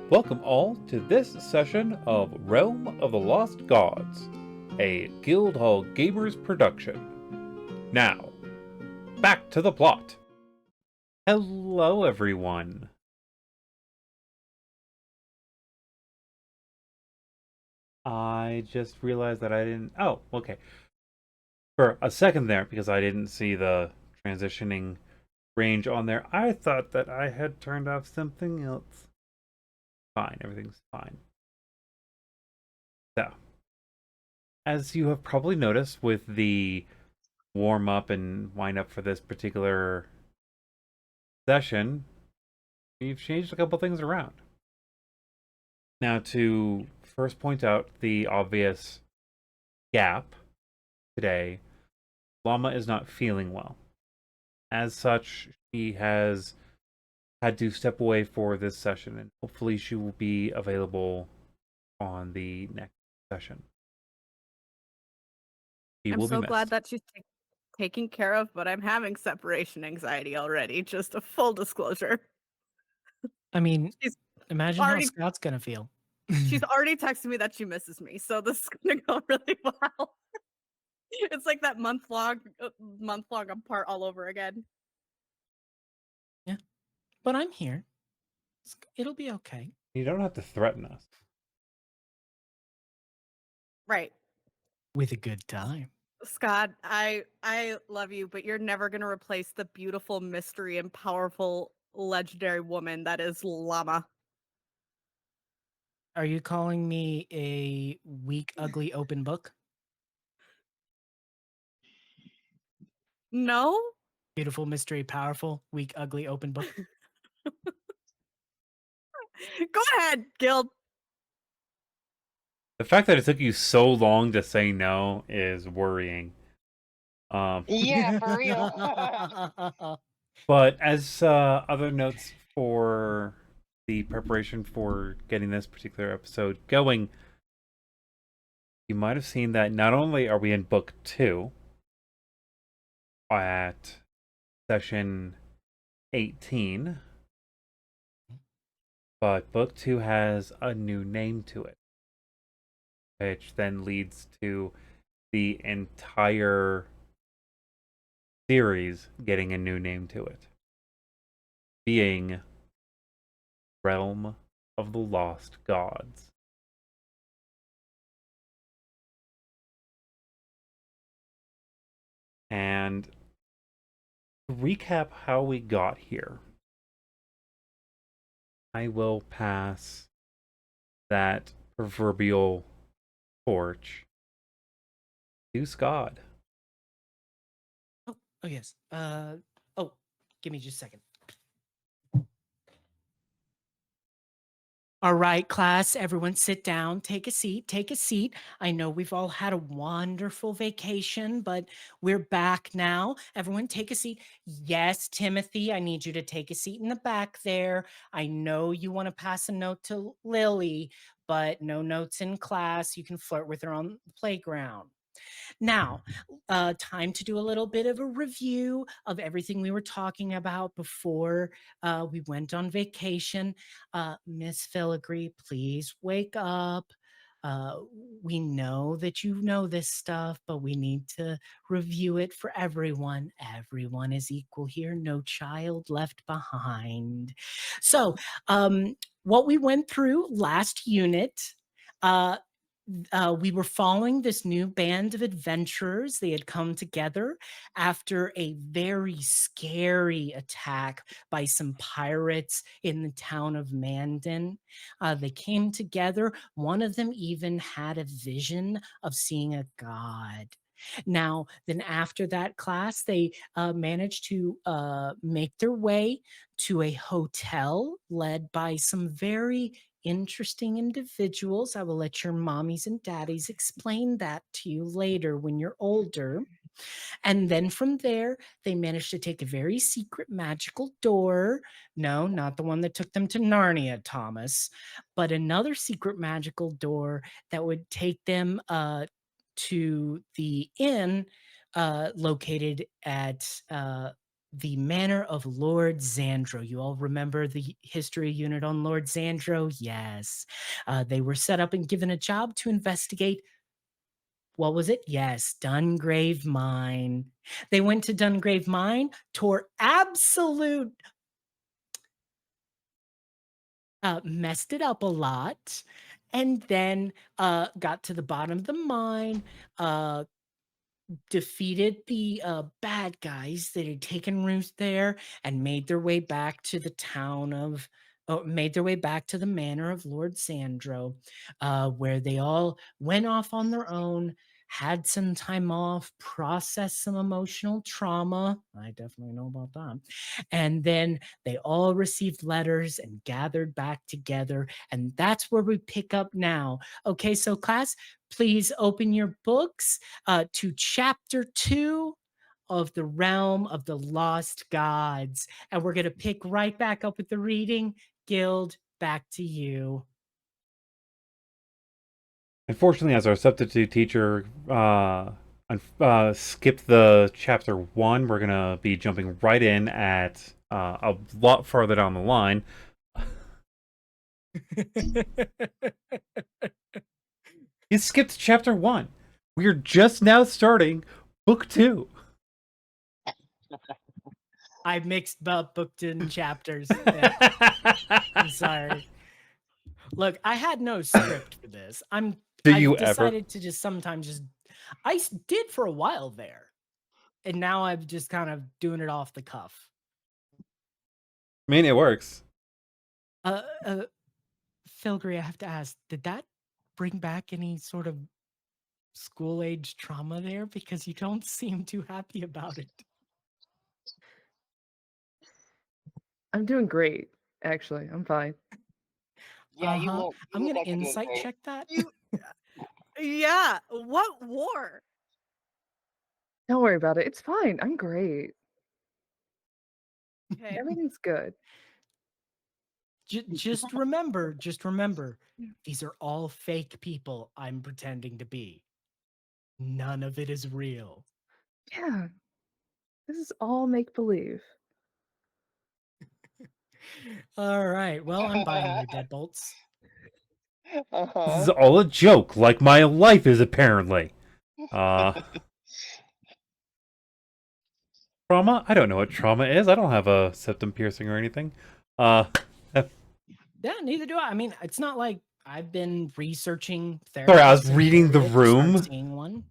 Welcome all to this session of Realm of the Lost Gods, a Guildhall Gamers production. Now, back to the plot. Hello, everyone. I just realized that I didn't. Oh, okay. For a second there, because I didn't see the transitioning range on there, I thought that I had turned off something else. Fine, everything's fine. So, as you have probably noticed with the warm up and wind up for this particular session, we've changed a couple things around. Now, to first point out the obvious gap today, Llama is not feeling well. As such, she has had to step away for this session, and hopefully, she will be available on the next session. She I'm will be so glad missed. that she's taken care of, but I'm having separation anxiety already, just a full disclosure. I mean, She's imagine how already Scott's gonna feel. she's already texted me that she misses me, so this is gonna go really well. It's like that month long apart all over again. Yeah, but I'm here. It'll be okay. You don't have to threaten us. Right. With a good time. Scott, I love you, but you're never gonna replace the beautiful mystery and powerful legendary woman that is Llama. Are you calling me a weak, ugly open book? No? Beautiful, mystery, powerful, weak, ugly open book? Go ahead, Guild. The fact that it took you so long to say no is worrying. Yeah, for real. But as other notes for the preparation for getting this particular episode going, you might have seen that not only are we in book 2 at session 18, but book 2 has a new name to it, which then leads to the entire series getting a new name to it, being Realm of the Lost Gods. And to recap how we got here, I will pass that proverbial torch to Skad. Oh, yes. Oh, give me just a second. All right, class, everyone sit down, take a seat, take a seat. I know we've all had a wonderful vacation, but we're back now. Everyone take a seat. Yes, Timothy, I need you to take a seat in the back there. I know you want to pass a note to Lily, but no notes in class. You can flirt with her on the playground. Now, time to do a little bit of a review of everything we were talking about before we went on vacation. Miss Filigree, please wake up. Uh, we know that you know this stuff, but we need to review it for everyone. Everyone is equal here, no child left behind. So, what we went through last unit, uh, we were following this new band of adventurers. They had come together after a very scary attack by some pirates in the town of Mandan. They came together. One of them even had a vision of seeing a god. Now, then after that class, they managed to make their way to a hotel led by some very interesting individuals. I will let your mommies and daddies explain that to you later when you're older. And then from there, they managed to take a very secret magical door. No, not the one that took them to Narnia, Thomas, but another secret magical door that would take them to the inn located at the manor of Lord Xandro. You all remember the history unit on Lord Xandro? Yes. They were set up and given a job to investigate. What was it? Yes, Dungrave Mine. They went to Dungrave Mine, tore absolute messed it up a lot, and then got to the bottom of the mine, defeated the bad guys that had taken root there, and made their way back to the town of made their way back to the manor of Lord Sandro, where they all went off on their own, had some time off, processed some emotional trauma. I definitely know about that. And then they all received letters and gathered back together. And that's where we pick up now. Okay, so class, please open your books to chapter 2 of the realm of the lost gods. And we're going to pick right back up with the reading. Guild, back to you. Unfortunately, as our substitute teacher skipped the chapter 1, we're going to be jumping right in at a lot farther down the line. You skipped chapter 1. We're just now starting book 2. I mixed up booked in chapters. Yeah, I'm sorry. Look, I had no script for this. Do I've you ever? decided to just sometimes just did for a while there. And now I'm just kind of doing it off the cuff. I mean, it works. Filigree, I have to ask, did that bring back any sort of school age trauma there? Because you don't seem too happy about it. I'm doing great, actually. I'm fine. Yeah, you Uh-huh. look. You I'm look gonna like you're doing insight great. check that. Yeah. What war? Don't worry about it. It's fine. I'm great. Okay. Everything's good. Just remember, these are all fake people I'm pretending to be. None of it is real. Yeah. This is all make believe. All right. Well, I'm buying your deadbolts. This Uh-huh. is all a joke, like my life is apparently. Trauma? I don't know what trauma is. I don't have a septum piercing or anything. Yeah, neither do I. I mean, it's not like I've been researching therapists. Sorry, I was in reading the area to start room. seeing one.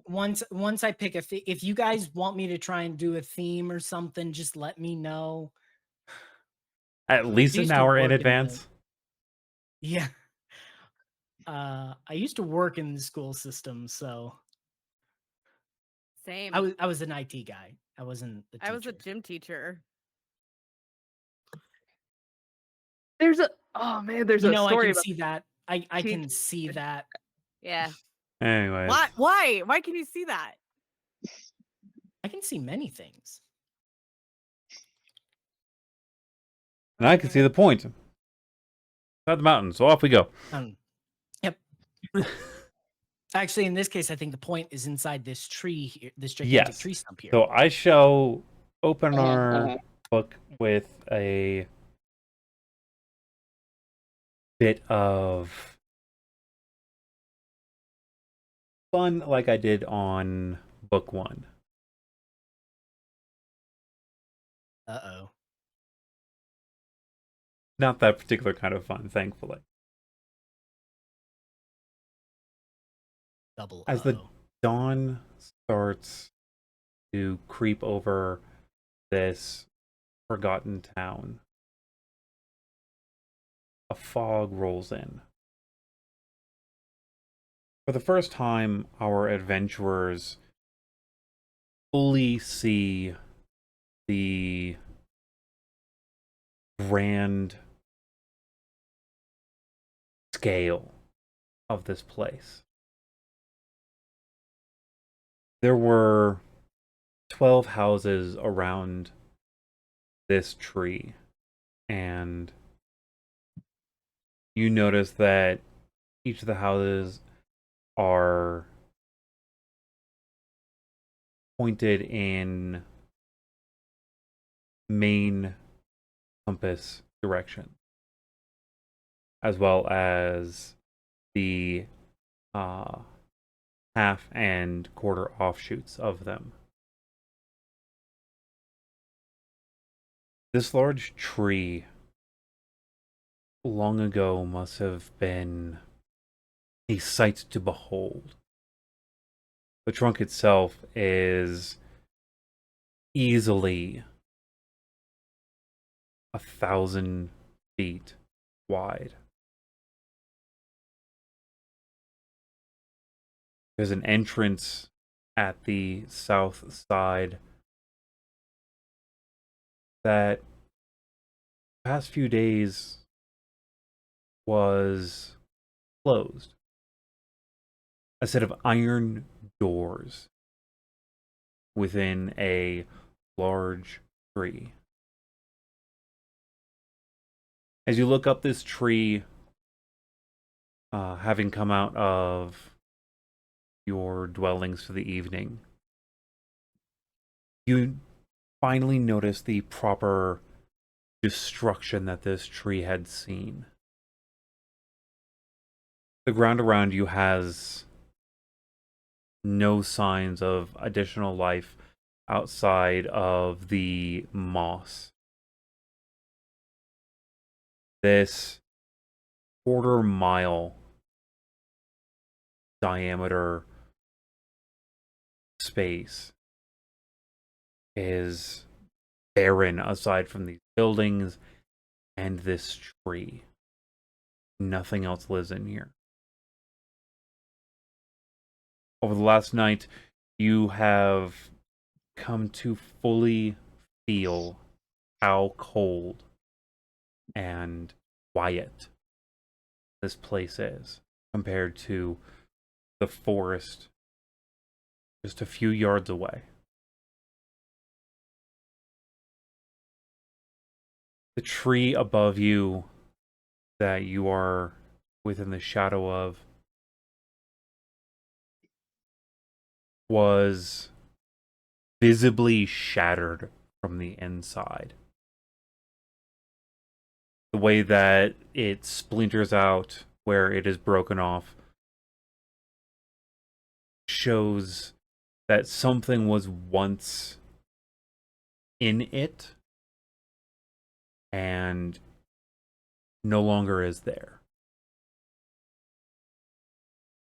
Once I pick if you guys want me to try and do a theme or something, just let me know. At least I an used to hour in work in the- advance. Yeah. I used to work in the school system, so Same. I was an IT guy. I wasn't the teacher. I was a gym teacher. There's a there's You a know, I story can about see that. I can teach- see that. Yeah. Anyways. Why? Why? Why can you see that? I can see many things. And I can see the point. Not the mountain, so off we go. Yep. Actually, in this case, I think the point is inside this tree here, this gigantic Yes. tree stump here. So I shall open our book with a bit of fun like I did on book 1. Uh-oh. Not that particular kind of fun, thankfully. Double As the uh-oh. dawn starts to creep over this forgotten town, a fog rolls in. For the first time, our adventurers fully see the grand scale of this place. There were 12 houses around this tree, and you notice that each of the houses are pointed in main compass direction, as well as the half and quarter offshoots of them. This large tree long ago must have been a sight to behold. The trunk itself is easily 1,000 feet wide. There's an entrance at the south side that past few days was closed. A set of iron doors within a large tree. As you look up this tree, having come out of your dwellings for the evening, you finally notice the proper destruction that this tree had seen. The ground around you has no signs of additional life outside of the moss. This quarter-mile diameter space is barren aside from these buildings and this tree. Nothing else lives in here. Over the last night, you have come to fully feel how cold and quiet this place is compared to the forest just a few yards away. The tree above you that you are within the shadow of was visibly shattered from the inside. The way that it splinters out where it is broken off shows that something was once in it and no longer is there.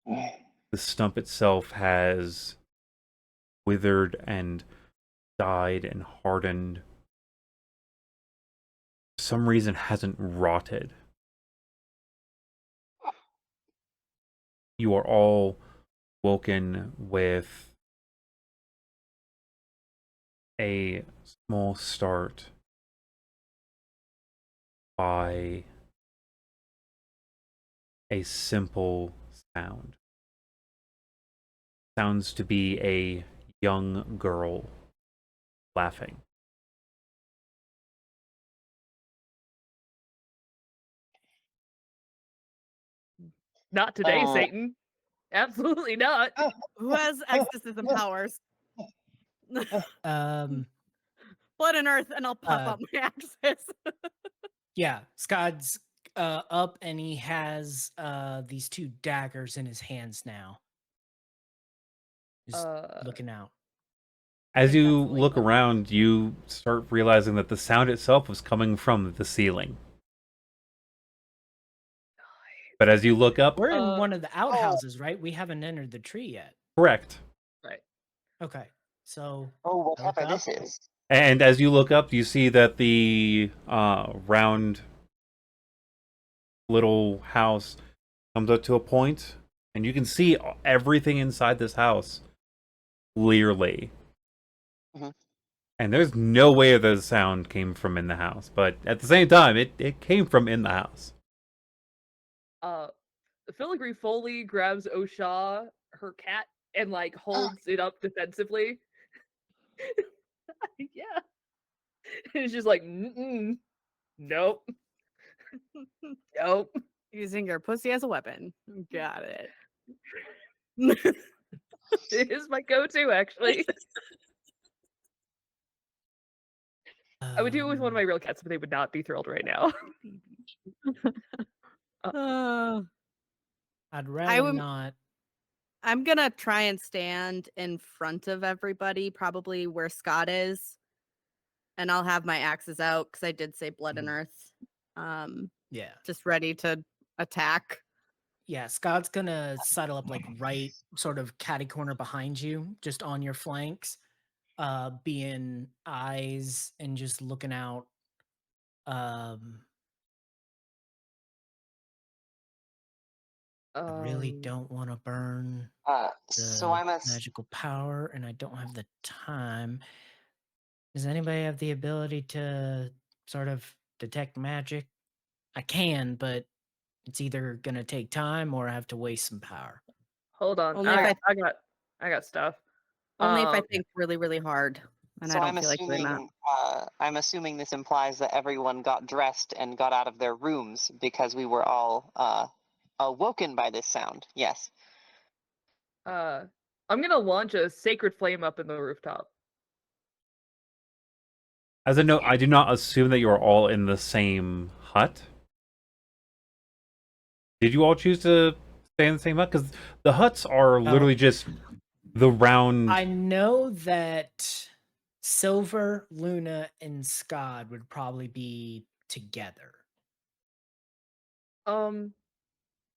The stump itself has withered and died and hardened. For some reason hasn't rotted. You are all woken with a small start by a simple sound. Sounds to be a young girl laughing. Not today, Uh, Satan. Absolutely not. Who has exorcism powers? Um, Blood and earth, and I'll pop Uh, up my axes. yeah, Skad's up and he has these two daggers in his hands now. Just looking out. As Like, you that's the look label. around, you start realizing that the sound itself was coming from the ceiling. But as you look up, We're in one of the oh, outhouses, right? We haven't entered the tree yet. correct. Right. Okay, so oh, look whatever up. this is. And as you look up, you see that the round little house comes up to a point, and you can see everything inside this house clearly. Mhm. And there's no way the sound came from in the house, but at the same time, it came from in the house. Filigree fully grabs Osha, her cat, and like holds it up defensively. Yeah. It's just like, mm-mm. Nope. Nope. Using your pussy as a weapon. Got it. It is my go-to, actually. I would do it with one of my real cats, but they would not be thrilled right now. Uh, I'd I rather would. not. I'm gonna try and stand in front of everybody, probably where Scott is, and I'll have my axes out because I did say blood and earth. Yeah. Just ready to attack. Yeah, Scott's gonna settle up like right sort of catty corner behind you, just on your flanks, being eyes and just looking out. I really don't want to burn So the magical power, and I don't have the time. Does anybody have the ability to sort of detect magic? I can, but it's either gonna take time or I have to waste some power. Hold on. Only if I got stuff. Only if I Um, think really, really hard, and I So don't feel like doing that. I'm assuming this implies that everyone got dressed and got out of their rooms because we were all awoken by this sound. Yes. I'm gonna launch a sacred flame up in the rooftop. As a note, I do not assume that you are all in the same hut. Did you all choose to stay in the same hut? Because the huts are literally just the round. I know that Silver, Luna, and Skad would probably be together.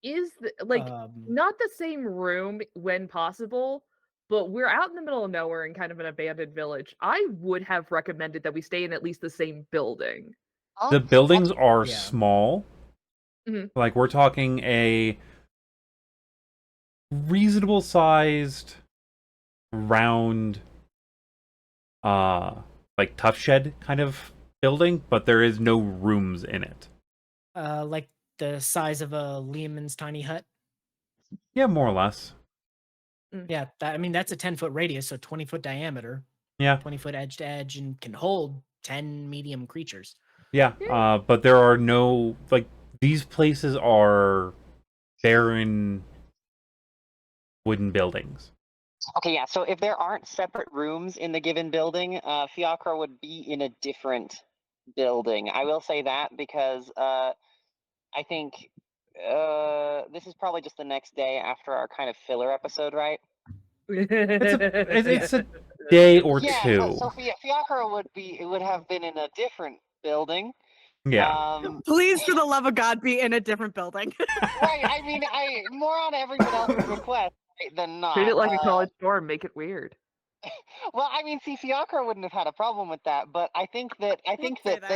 Is Um, not the same room when possible, but we're out in the middle of nowhere in kind of an abandoned village. I would have recommended that we stay in at least the same building. The buildings are Yeah. small. Mhm. Like, we're talking a reasonable sized round like tough shed kind of building, but there is no rooms in it. like the size of a Lehman's tiny hut. Yeah, more or less. Yeah, I mean that's a 10-foot radius, so 20-foot diameter, Yeah. 20-foot edge to edge, and can hold 10 medium creatures. Yeah. But there are no, like, these places are barren wooden buildings. Okay, yeah. So if there aren't separate rooms in the given building, Fiacre would be in a different building. I will say that because I think this is probably just the next day after our kind of filler episode, right? It's a day or Yeah. two. So Fiacre would have been in a different building. Yeah. Please, for the love of God, be in a different building. Right. I mean, I more on everyone else's request than not. Treat it like a college dorm, make it weird. Well, I mean, see, Fiacre wouldn't have had a problem with that, but I think that say they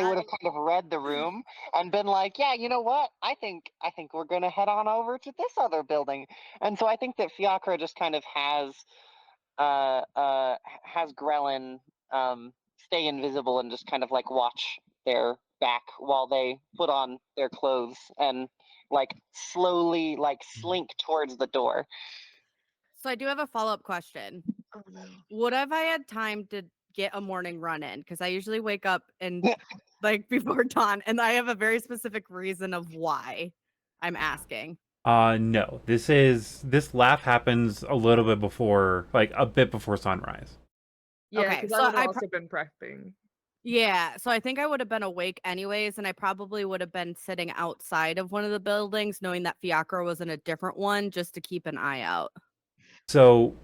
would that. have kind of read the room and been like, yeah, you know what? I think we're gonna head on over to this other building. And so I think that Fiacre just kind of has Grellin stay invisible and just kind of like watch their back while they put on their clothes and like slowly like slink towards the door. So I do have a follow-up question. Oh no. Would have I had time to get a morning run in? Because I usually wake up and like before dawn, and I have a very specific reason of why I'm asking. No. This laugh happens a little bit before, like a bit before sunrise. Yeah, Okay, because so I would I have also been prepping. Yeah, so I think I would have been awake anyways, and I probably would have been sitting outside of one of the buildings, knowing that Fiacre was in a different one, just to keep an eye out. So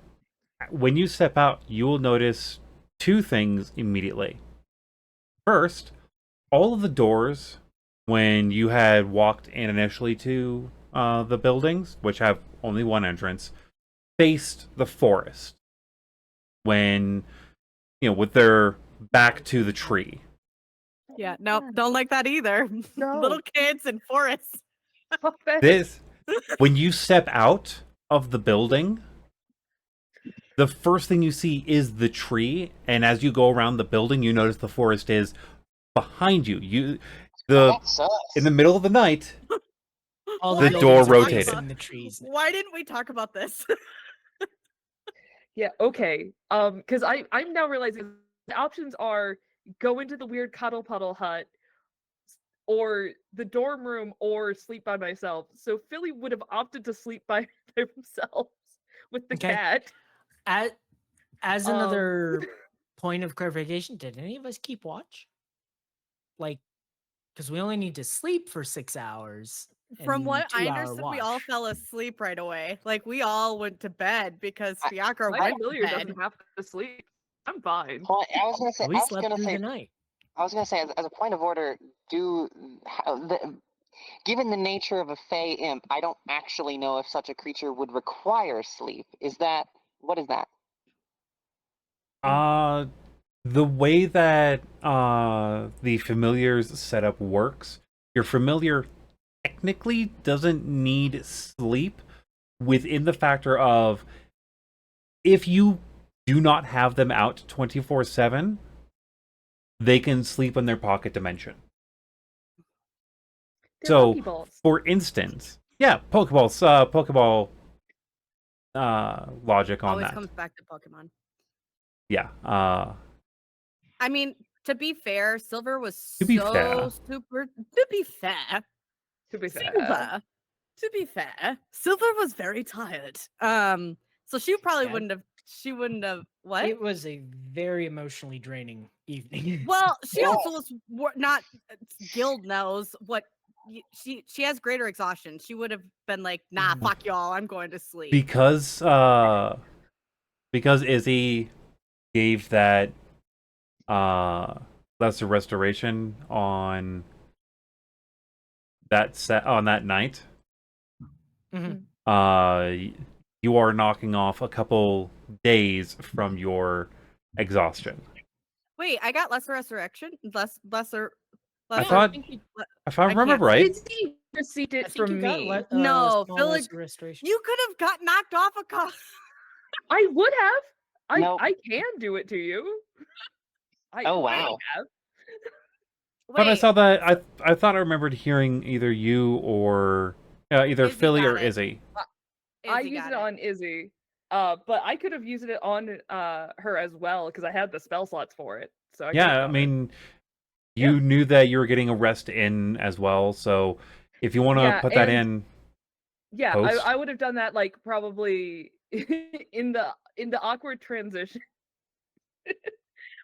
when you step out, you will notice two things immediately. First, all of the doors, when you had walked in initially to the buildings, which have only one entrance, faced the forest. When, with their back to the tree. Yeah, no, don't like that either. No. Little kids and forests. Fuck that. When you step out of the building, the first thing you see is the tree, and as you go around the building, you notice the forest is behind you. That's us. In the middle of the night, All The the door buildings are rotated. facing the trees. Why didn't we talk about this? Yeah, okay. Because I'm now realizing the options are go into the weird cuddle puddle hut, or the dorm room, or sleep by myself. So Philly would have opted to sleep by themselves with the Okay. cat. As Um, another point of clarification, did any of us keep watch? Like, because we only need to sleep for 6 hours. From and what I 2-hour understood, we all watch. fell asleep right away. Like we all went to bed because I- Fiacre my went to familiar bed. doesn't have to sleep. I'm fine. I was gonna say. Well, we slept through the night. I was gonna say, as a point of order, given the nature of a fey imp, I don't actually know if such a creature would require sleep. What is that? The way that the familiar's setup works, your familiar technically doesn't need sleep within the factor of if you do not have them out 24/7, they can sleep in their pocket dimension. They're So, Pokeballs. for instance, yeah, Pokeball logic on Always that. comes back to Pokemon. Yeah. I mean, to be fair, Silver was To be so fair. super. To be fair, To be fair. Silver. To be fair, Silver was very tired. So she probably Yeah. wouldn't have. She wouldn't have. What? It was a very emotionally draining evening. Well, she Yeah. also was not. Guild knows what. She has greater exhaustion. She would have been like, nah, Mhm. fuck y'all, I'm going to sleep. Because Izzy gave that lesser restoration on that night, Mhm. you are knocking off a couple days from your exhaustion. Wait, I got lesser resurrection. Lesser. I thought, if I remember can't- right, Izzy received I it think from you got me. No, small Filig- restoration. You could have got knocked off a car. I would have. Nope. I can do it to you. Oh, would wow. have. but I Wait, saw that I thought I remembered hearing either you or either Izzy Philly got or it. Izzy. I Izzy used got it on Izzy. But I could have used it on her as well because I had the spell slots for it. So I could've Yeah, I done it. mean, you knew that you were getting a rest in as well, so if you want to Yeah, put that and- in, Yeah, post. I would have done that like probably in the awkward transition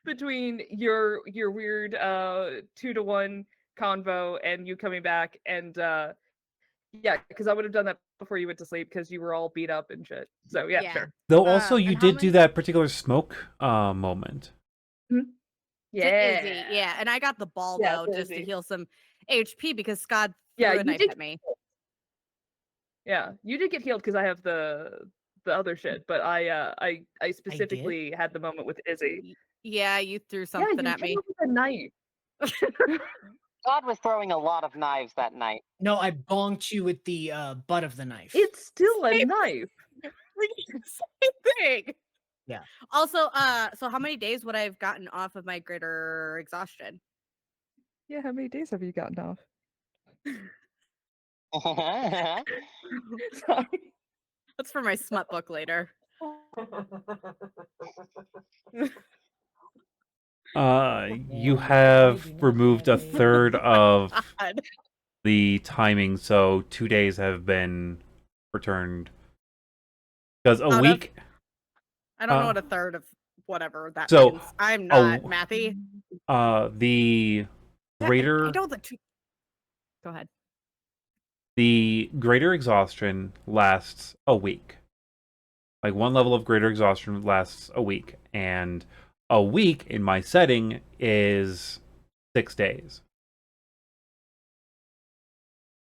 between your weird 2-to-1 convo and you coming back and yeah, because I would have done that before you went to sleep because you were all beat up and shit. So yeah, Yeah. sure. Though also and you how did do many- that particular smoke moment. to Izzy, yeah, and I got the ball Yeah, though to just to Izzy. heal some HP because Skad Yeah, threw a you knife did at me. Yeah, you did get healed because I have the other shit, but I specifically had the moment with Izzy. Yeah, you threw Yeah, something you at hit me. her with a knife. God was throwing a lot of knives that night. No, I bonked you with the butt of the knife. It's still a Same knife. Same thing. Yeah. Also, so how many days would I have gotten off of my greater exhaustion? Yeah, how many days have you gotten off? Sorry. That's for my smut book later. You have removed a third of God. the timing, so 2 days have been returned. Because a Out of- week, I don't know what a third of whatever that so, means. I'm not oh, mathy. the greater I know the two. Go ahead. the greater exhaustion lasts a week. Like one level of greater exhaustion lasts a week, and a week in my setting is 6 days.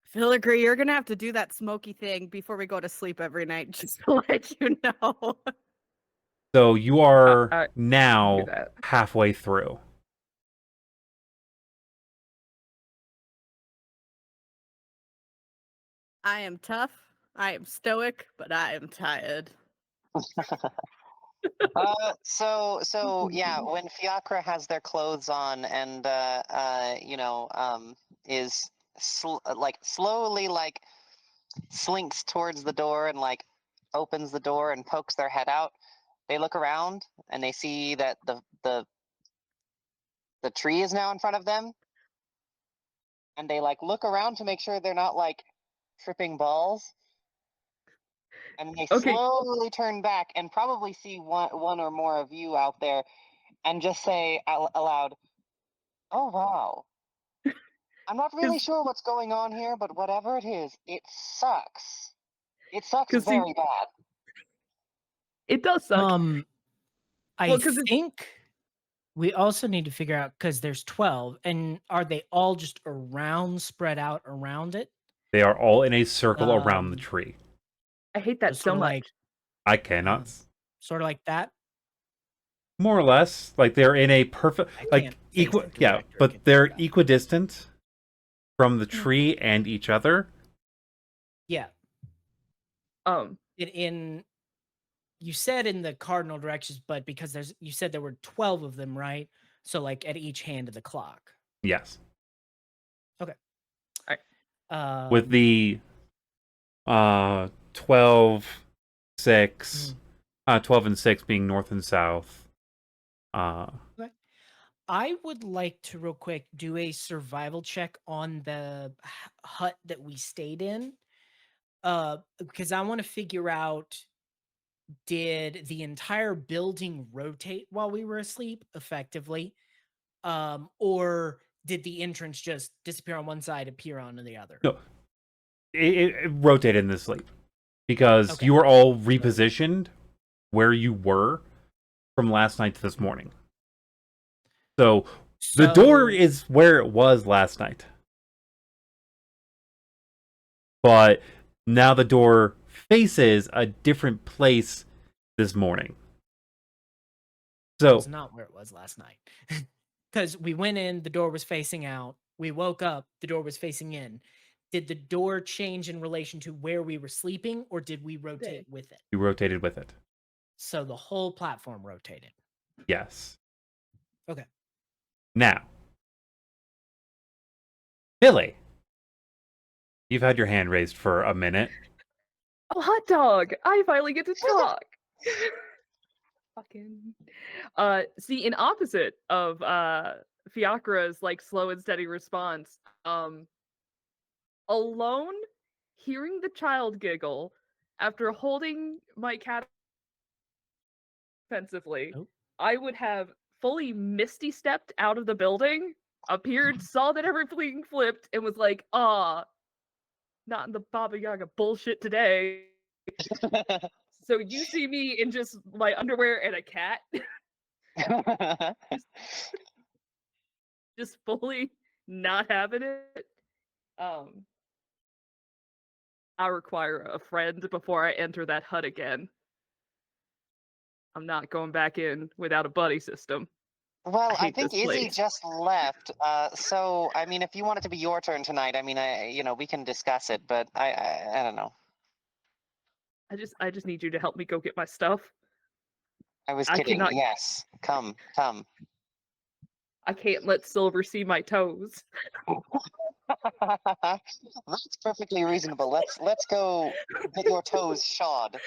Filigree, you're gonna have to do that smoky thing before we go to sleep every night, just to let you know. So you are do now that. halfway through. I am tough. I am stoic, but I am tired. So yeah, when Fiacre has their clothes on and is slowly like slinks towards the door and like opens the door and pokes their head out, they look around and they see that the tree is now in front of them, and they like look around to make sure they're not like tripping balls. and they Okay. slowly turn back and probably see one or more of you out there, and just say aloud, "Oh wow, I'm not really sure what's going on here, but whatever it is, it sucks. It sucks Because see, very bad." it does suck. I Well, 'cause it's think we also need to figure out because there's 12, and are they all just spread out around it? They are all in a circle around the Um, tree. I hate that so sort of much. like I cannot. sort of like that. More or less, like they're in a perfect, I like can't face equal, the yeah, director, I but can they're figure out. equidistant from the Mm. tree and each other. Yeah. Um, In you said in the cardinal directions, but because you said there were 12 of them, right? So like at each hand of the clock. Yes, with Um, the 12, 6, 12 and 6 being north and south. I would like to real quick do a survival check on the hut that we stayed in. Because I want to figure out, did the entire building rotate while we were asleep effectively? Or did the entrance just disappear on one side, appear on the other? No, it rotated in the sleep because Okay. you were all repositioned where you were from last night to this morning. So the door is where it was last night, but now the door faces a different place this morning. So it's not where it was last night. Because we went in, the door was facing out. We woke up, the door was facing in. Did the door change in relation to where we were sleeping, or did we rotate with it? you rotated with it. So the whole platform rotated. Yes. Okay. Now, Billy, you've had your hand raised for a minute. oh, hot dog! I finally get to talk. Fucking. See, in opposite of Fiacre's like slow and steady response, alone, hearing the child giggle after holding my cat offensively, Nope. I would have fully misty stepped out of the building, appeared, saw that everything flipped, and was like, "Ah, not in the Baba Yaga bullshit today." So you see me in just my underwear and a cat, just fully not having it. I require a friend before I enter that hut again. I'm not going back in without a buddy system. Well, I I hate think this Izzy place. just left. So, I mean, if you want it to be your turn tonight, I mean, we can discuss it, but I don't know. I just need you to help me go get my stuff. I was I kidding. cannot. Yes, come. I can't let Silver see my toes. That's perfectly reasonable. Let's go get your toes shod.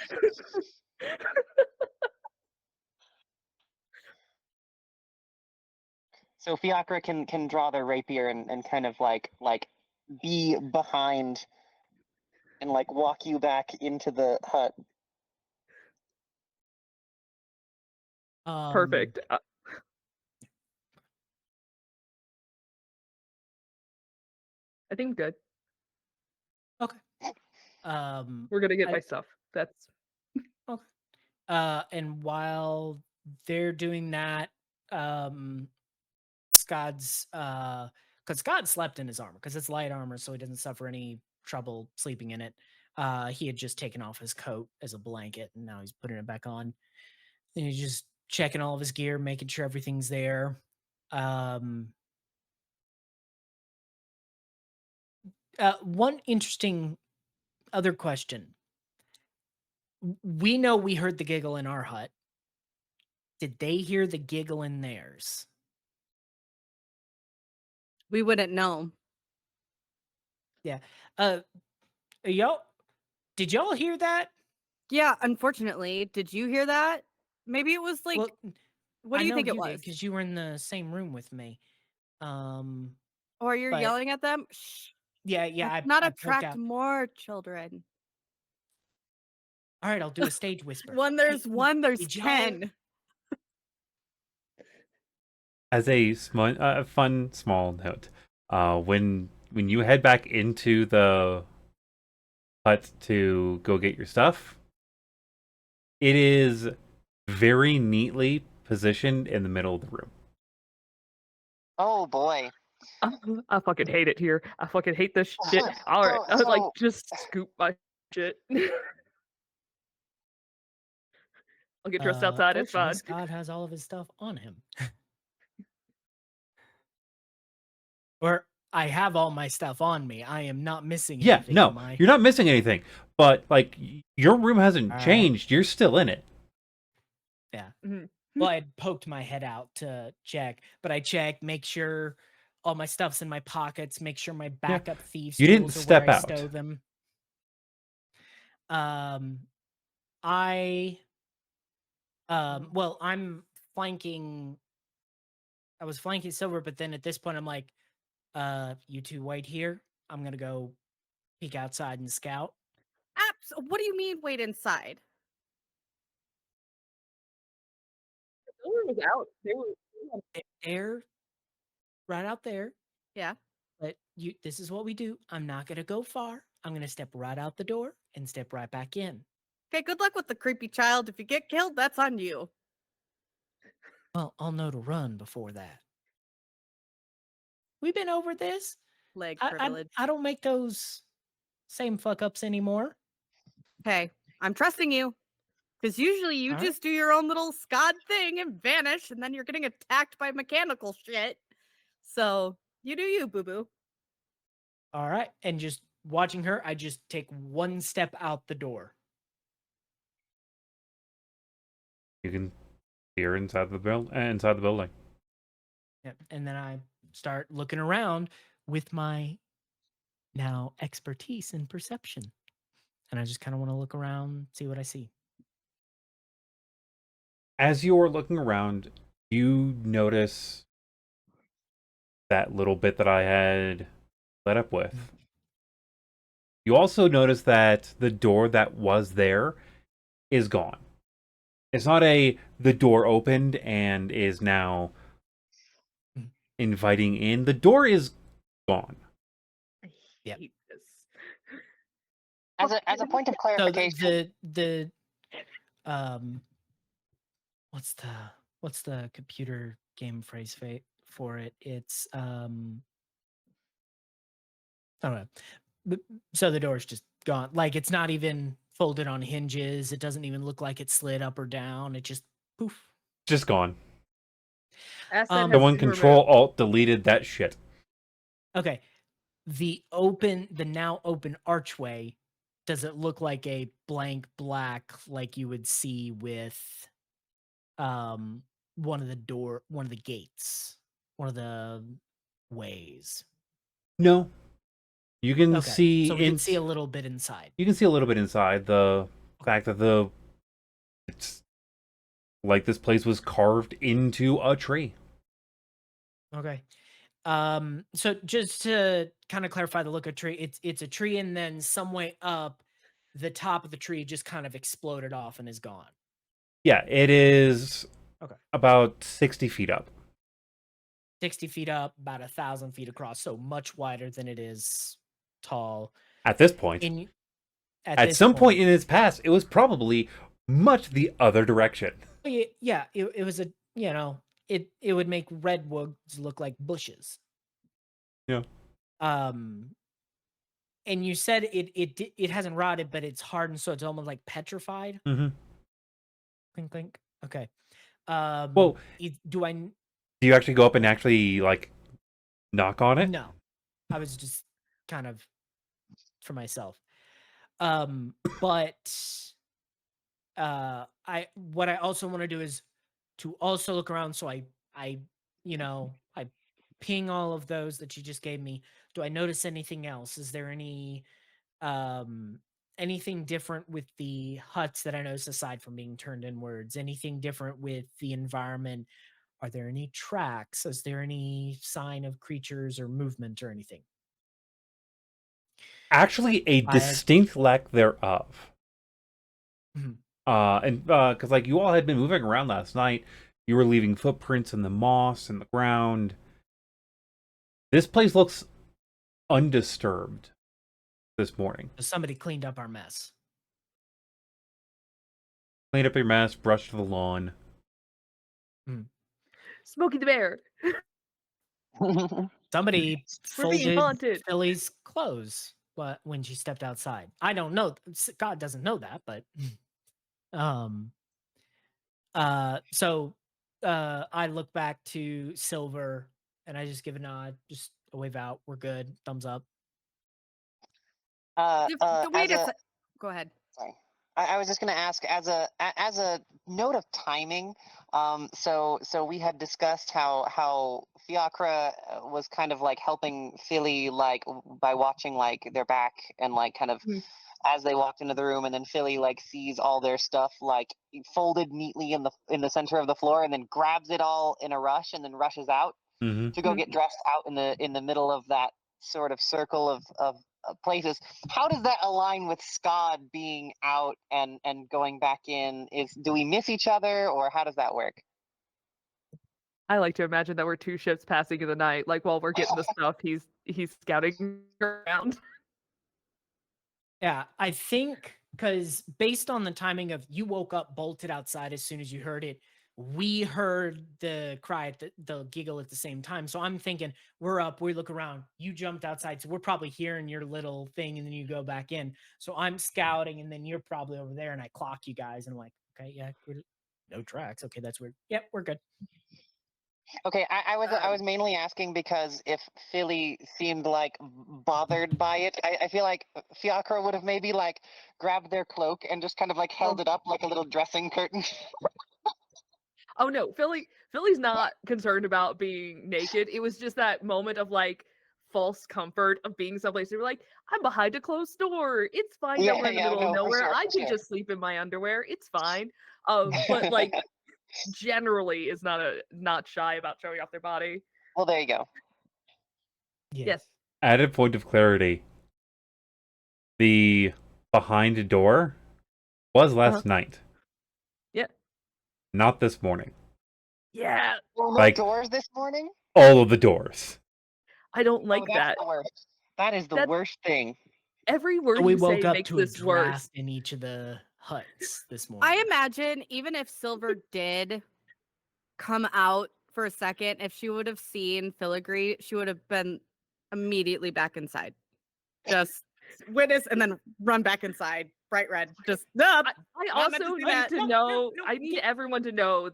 So Fiacre can draw their rapier and kind of like be behind and like walk you back into the hut. Perfect. I think I'm good. Okay. We're gonna get I- my stuff. That's Okay. And while they're doing that, Skad's because Skad slept in his armor because it's light armor, so he doesn't suffer any trouble sleeping in it. He had just taken off his coat as a blanket, and now he's putting it back on. And he's just checking all of his gear, making sure everything's there. One interesting other question. We know we heard the giggle in our hut. Did they hear the giggle in theirs? We wouldn't know. Yeah. Y'all, did y'all hear that? Yeah, unfortunately. Did you hear that? Maybe it was like, Well, what do you think it was? Because you were in the same room with me. Or you're but- yelling at them? Shh. Yeah. Let's not I poked attract out. more children. All right, I'll do a stage whisper. When there's Hey, one, there's did y'all- 10. As a fun small note, when you head back into the hut to go get your stuff, it is very neatly positioned in the middle of the room. Oh boy. I fucking hate it here. I fucking hate this shit. All right, I would like So- just scoop my shit. I'll get dressed outside. It's fortunately, fine. Scott has all of his stuff on him. Or I have all my stuff on me. I am not missing Yeah, anything. no, am I? you're not missing anything. But like, your room hasn't All right. changed. You're still in it. Yeah. Mhm. Well, I poked my head out to check, but I checked, make sure all my stuff's in my pockets, make sure my backup thieves You didn't tools are step where I out. stow them. I well, I'm flanking. I was flanking Silver, but then at this point, I'm like, you two wait here. I'm gonna go peek outside and scout. What do you mean wait inside? Silver was out. They were. They're right out there. Yeah. But this is what we do. I'm not gonna go far. I'm gonna step right out the door and step right back in. Okay, good luck with the creepy child. If you get killed, that's on you. Well, I'll know to run before that. We've been over this. Leg I privilege. don't make those same fuck ups anymore. Okay, I'm trusting you. Because usually you All just do your own little Skad thing and vanish, and then you're getting attacked by mechanical shit. So you do you, boo boo. All right. And just watching her, I just take one step out the door. You can see her inside the building. Yeah. And then I start looking around with my now expertise in perception. And I just kind of want to look around, see what I see. As you're looking around, you notice that little bit that I had let up with. You also notice that the door that was there is gone. It's not the door opened and is now inviting in. The door is gone. I Yep. hate this. As a point of So clarification, the what's the computer game phrase for it? It's I don't know. So the door's just gone. Like it's not even folded on hinges. It doesn't even look like it slid up or down. It just poof. Just gone. Asset Um, has Someone been Control removed. Alt deleted that shit. Okay. The now open archway, does it look like a blank black like you would see with one of the gates, one of the ways? No. You can Okay. see So we can see a little bit inside. You can see a little bit inside. The fact that it's like this place was carved into a tree. Okay. So just to kind of clarify the look of tree, it's a tree, and then some way up, the top of the tree just kind of exploded off and is gone. Yeah, it is Okay. about 60 feet up. 60 feet up, about 1,000 feet across, so much wider than it is tall. At this point. At This some point in its past, it was probably much the other direction. Yeah, it was a, it would make redwoods look like bushes. Yeah. And you said it hasn't rotted, but it's hardened, so it's almost like petrified. Mm-hmm. Clink clink. Okay. Well, do I? do you actually go up and actually like knock on it? No, I was just kind of for myself. But what I also want to do is to also look around. So I I ping all of those that you just gave me. Do I notice anything else? Is there anything different with the huts that I noticed aside from being turned inwards? Anything different with the environment? Are there any tracks? Is there any sign of creatures or movement or anything? Actually, a distinct lack thereof. Mhm. And because like you all had been moving around last night, you were leaving footprints in the moss and the ground. This place looks undisturbed this morning. So somebody cleaned up our mess. Cleaned up your mess, brushed the lawn. Smokey the Bear. Somebody We're being folded haunted. Philly's clothes when she stepped outside. I don't know. God doesn't know that, but um so I look back to Silver and I just give a nod, just a wave out. We're good. Thumbs up. Wait as a a sec. Go ahead. sorry, I was just going to ask as a note of timing. So we had discussed how Fiacre was kind of like helping Philly like by watching like their back and like kind of Mhm. as they walked into the room, and then Philly like sees all their stuff like folded neatly in the center of the floor, and then grabs it all in a rush, and then rushes out Mm-hmm. to go Mhm. get dressed out in the middle of that sort of circle of places. How does that align with Skad being out and going back in? Do we miss each other, or how does that work? I like to imagine that we're two ships passing in the night. Like while we're getting the stuff, he's scouting around. Yeah, I think because based on the timing of you woke up bolted outside as soon as you heard it, we heard the cry at the giggle at the same time. So I'm thinking we're up, we look around, you jumped outside, so we're probably hearing your little thing, and then you go back in. So I'm scouting, and then you're probably over there, and I clock you guys, and I'm like, okay, yeah, no tracks. Okay, that's weird. Yep, we're good. Okay, I was mainly asking because if Philly seemed like bothered by it, I feel like Fiacre would have maybe like grabbed their cloak and just kind of like held it up like a little dressing curtain. Oh no, Philly's not concerned about being naked. It was just that moment of like false comfort of being someplace. They were like, I'm behind a closed door. It's fine that we're in the middle of No, for nowhere. sure, I for can sure. just sleep in my underwear. It's fine. But like generally is not shy about showing off their body. Well, there you go. Yes. Added point of clarity. The behind door was last night, Yeah. not this morning. Yeah. Well, no Like- doors this morning? All of the doors. I don't Oh, like that's that. the worst. That is the That's- worst thing. Every word So we you woke say up makes to a this worse. draft in each of the huts this morning. I imagine even if Silver did come out for a second, if she would have seen Filigree, she would have been immediately back inside. Just witness and then run back inside. Bright red. Just up. I Not meant to also do need that. to No, know. no, I need everyone to know.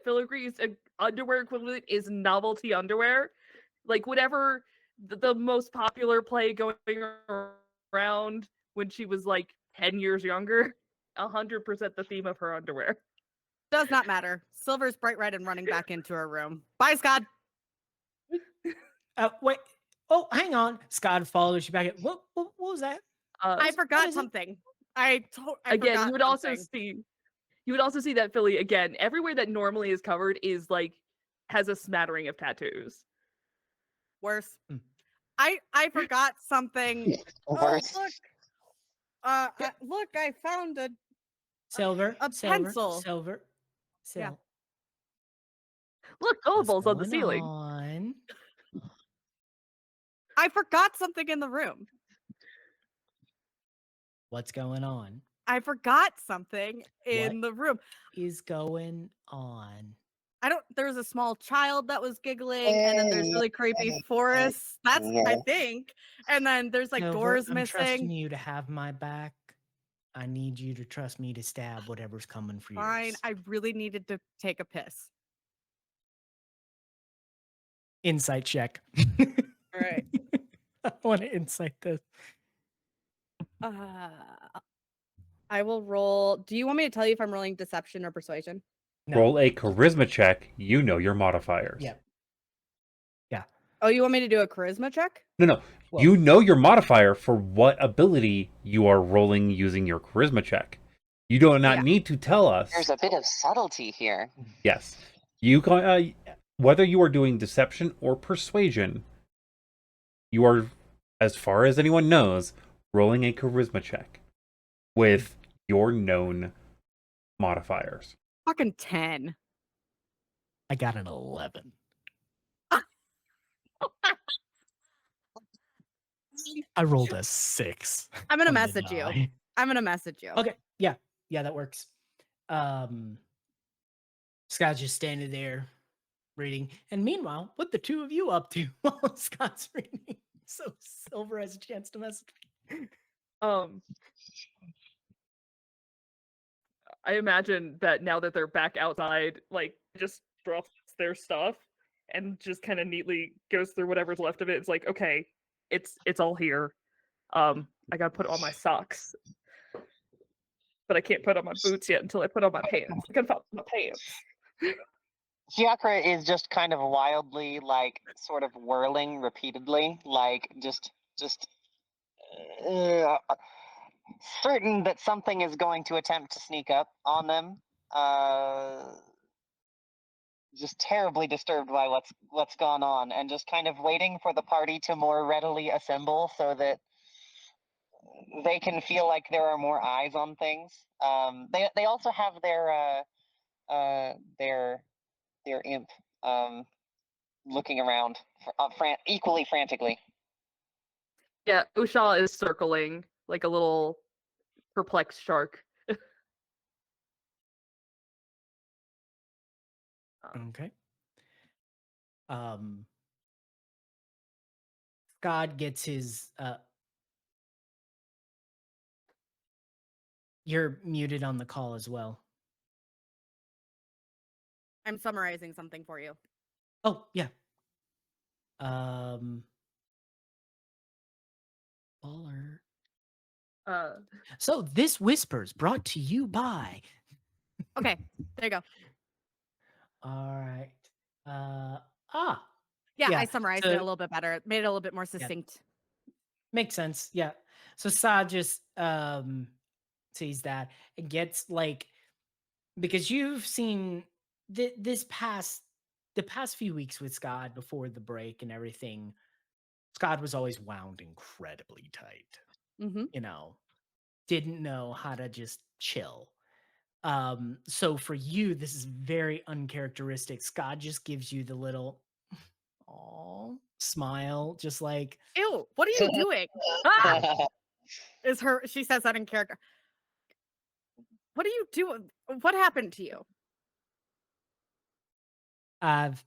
Filigree's underwear equivalent is novelty underwear. Like whatever the most popular play going around when she was like 10 years younger. 100% the theme of her underwear. Does not matter. Silver's bright red and running back into her room. Bye, Scott. Wait. Oh, hang on. Scott follows you back. What was that? I What forgot is it? something. I Again, forgot you would also something. see that Philly again everywhere that normally is covered is like has a smattering of tattoos. Worse. Hmm. I forgot something. Worst. Oh, look. Look, I found a Silver. pencil. Silver. Yeah. Look, What's Gullibles on the going ceiling. on? I forgot something in the room. What's going on? I forgot something in the room. Is going on? There's a small child that was giggling, and then there's really creepy forests. That's I think. And then there's like Silver, doors I'm trusting missing. you to have my back. I need you to trust me to stab whatever's coming for Fine. yours. I really needed to take a piss. Insight check. All right. I want to insight this. I will roll. Do you want me to tell you if I'm rolling deception or persuasion? No. Roll a charisma check. You know your modifiers. Yeah. Oh, you want me to do a charisma check? No. Well- You know your modifier for what ability you are rolling using your charisma check. You do not Yeah. need to tell us. There's a bit of subtlety here. Yes. You can, whether you are doing deception or persuasion, you are, as far as anyone knows, rolling a charisma check with your known modifiers. Fucking 10. I got an 11. I rolled a 6. I'm gonna on the message you. die. I'm gonna message you. Okay, yeah, that works. Scott's just standing there reading, and meanwhile, what the two of you up to while Scott's reading? So Silver has a chance to message me. I imagine that now that they're back outside, like just drops their stuff and just kind of neatly goes through whatever's left of it. It's like, okay, it's all here. I gotta put on my socks, but I can't put on my boots yet until I put on my pants. I gotta put on my pants. Fiacre is just kind of wildly, like, sort of whirling repeatedly, like, just uh, certain that something is going to attempt to sneak up on them. Just terribly disturbed by what's gone on, and just kind of waiting for the party to more readily assemble so that they can feel like there are more eyes on things. They also have their imp looking around equally frantically. Yeah, Usha is circling like a little perplexed shark. Okay. Skad gets his you're muted on the call as well. I'm summarizing something for you. Oh, yeah. Baller. So this whispers brought to you by. Okay, there you go. All right. Yeah, Yeah, I summarized it a little bit better. It made it a little bit more succinct. makes sense. Yeah. So Sa just sees that and gets like, because you've seen the past few weeks with Skad before the break and everything. Skad was always wound incredibly tight. Mm-hmm. You know, didn't know how to just chill. So for you, this is very uncharacteristic. Skad just gives you the little aw smile, just like, Ew, what are you doing? She says that in character. What are you doing? What happened to you? I've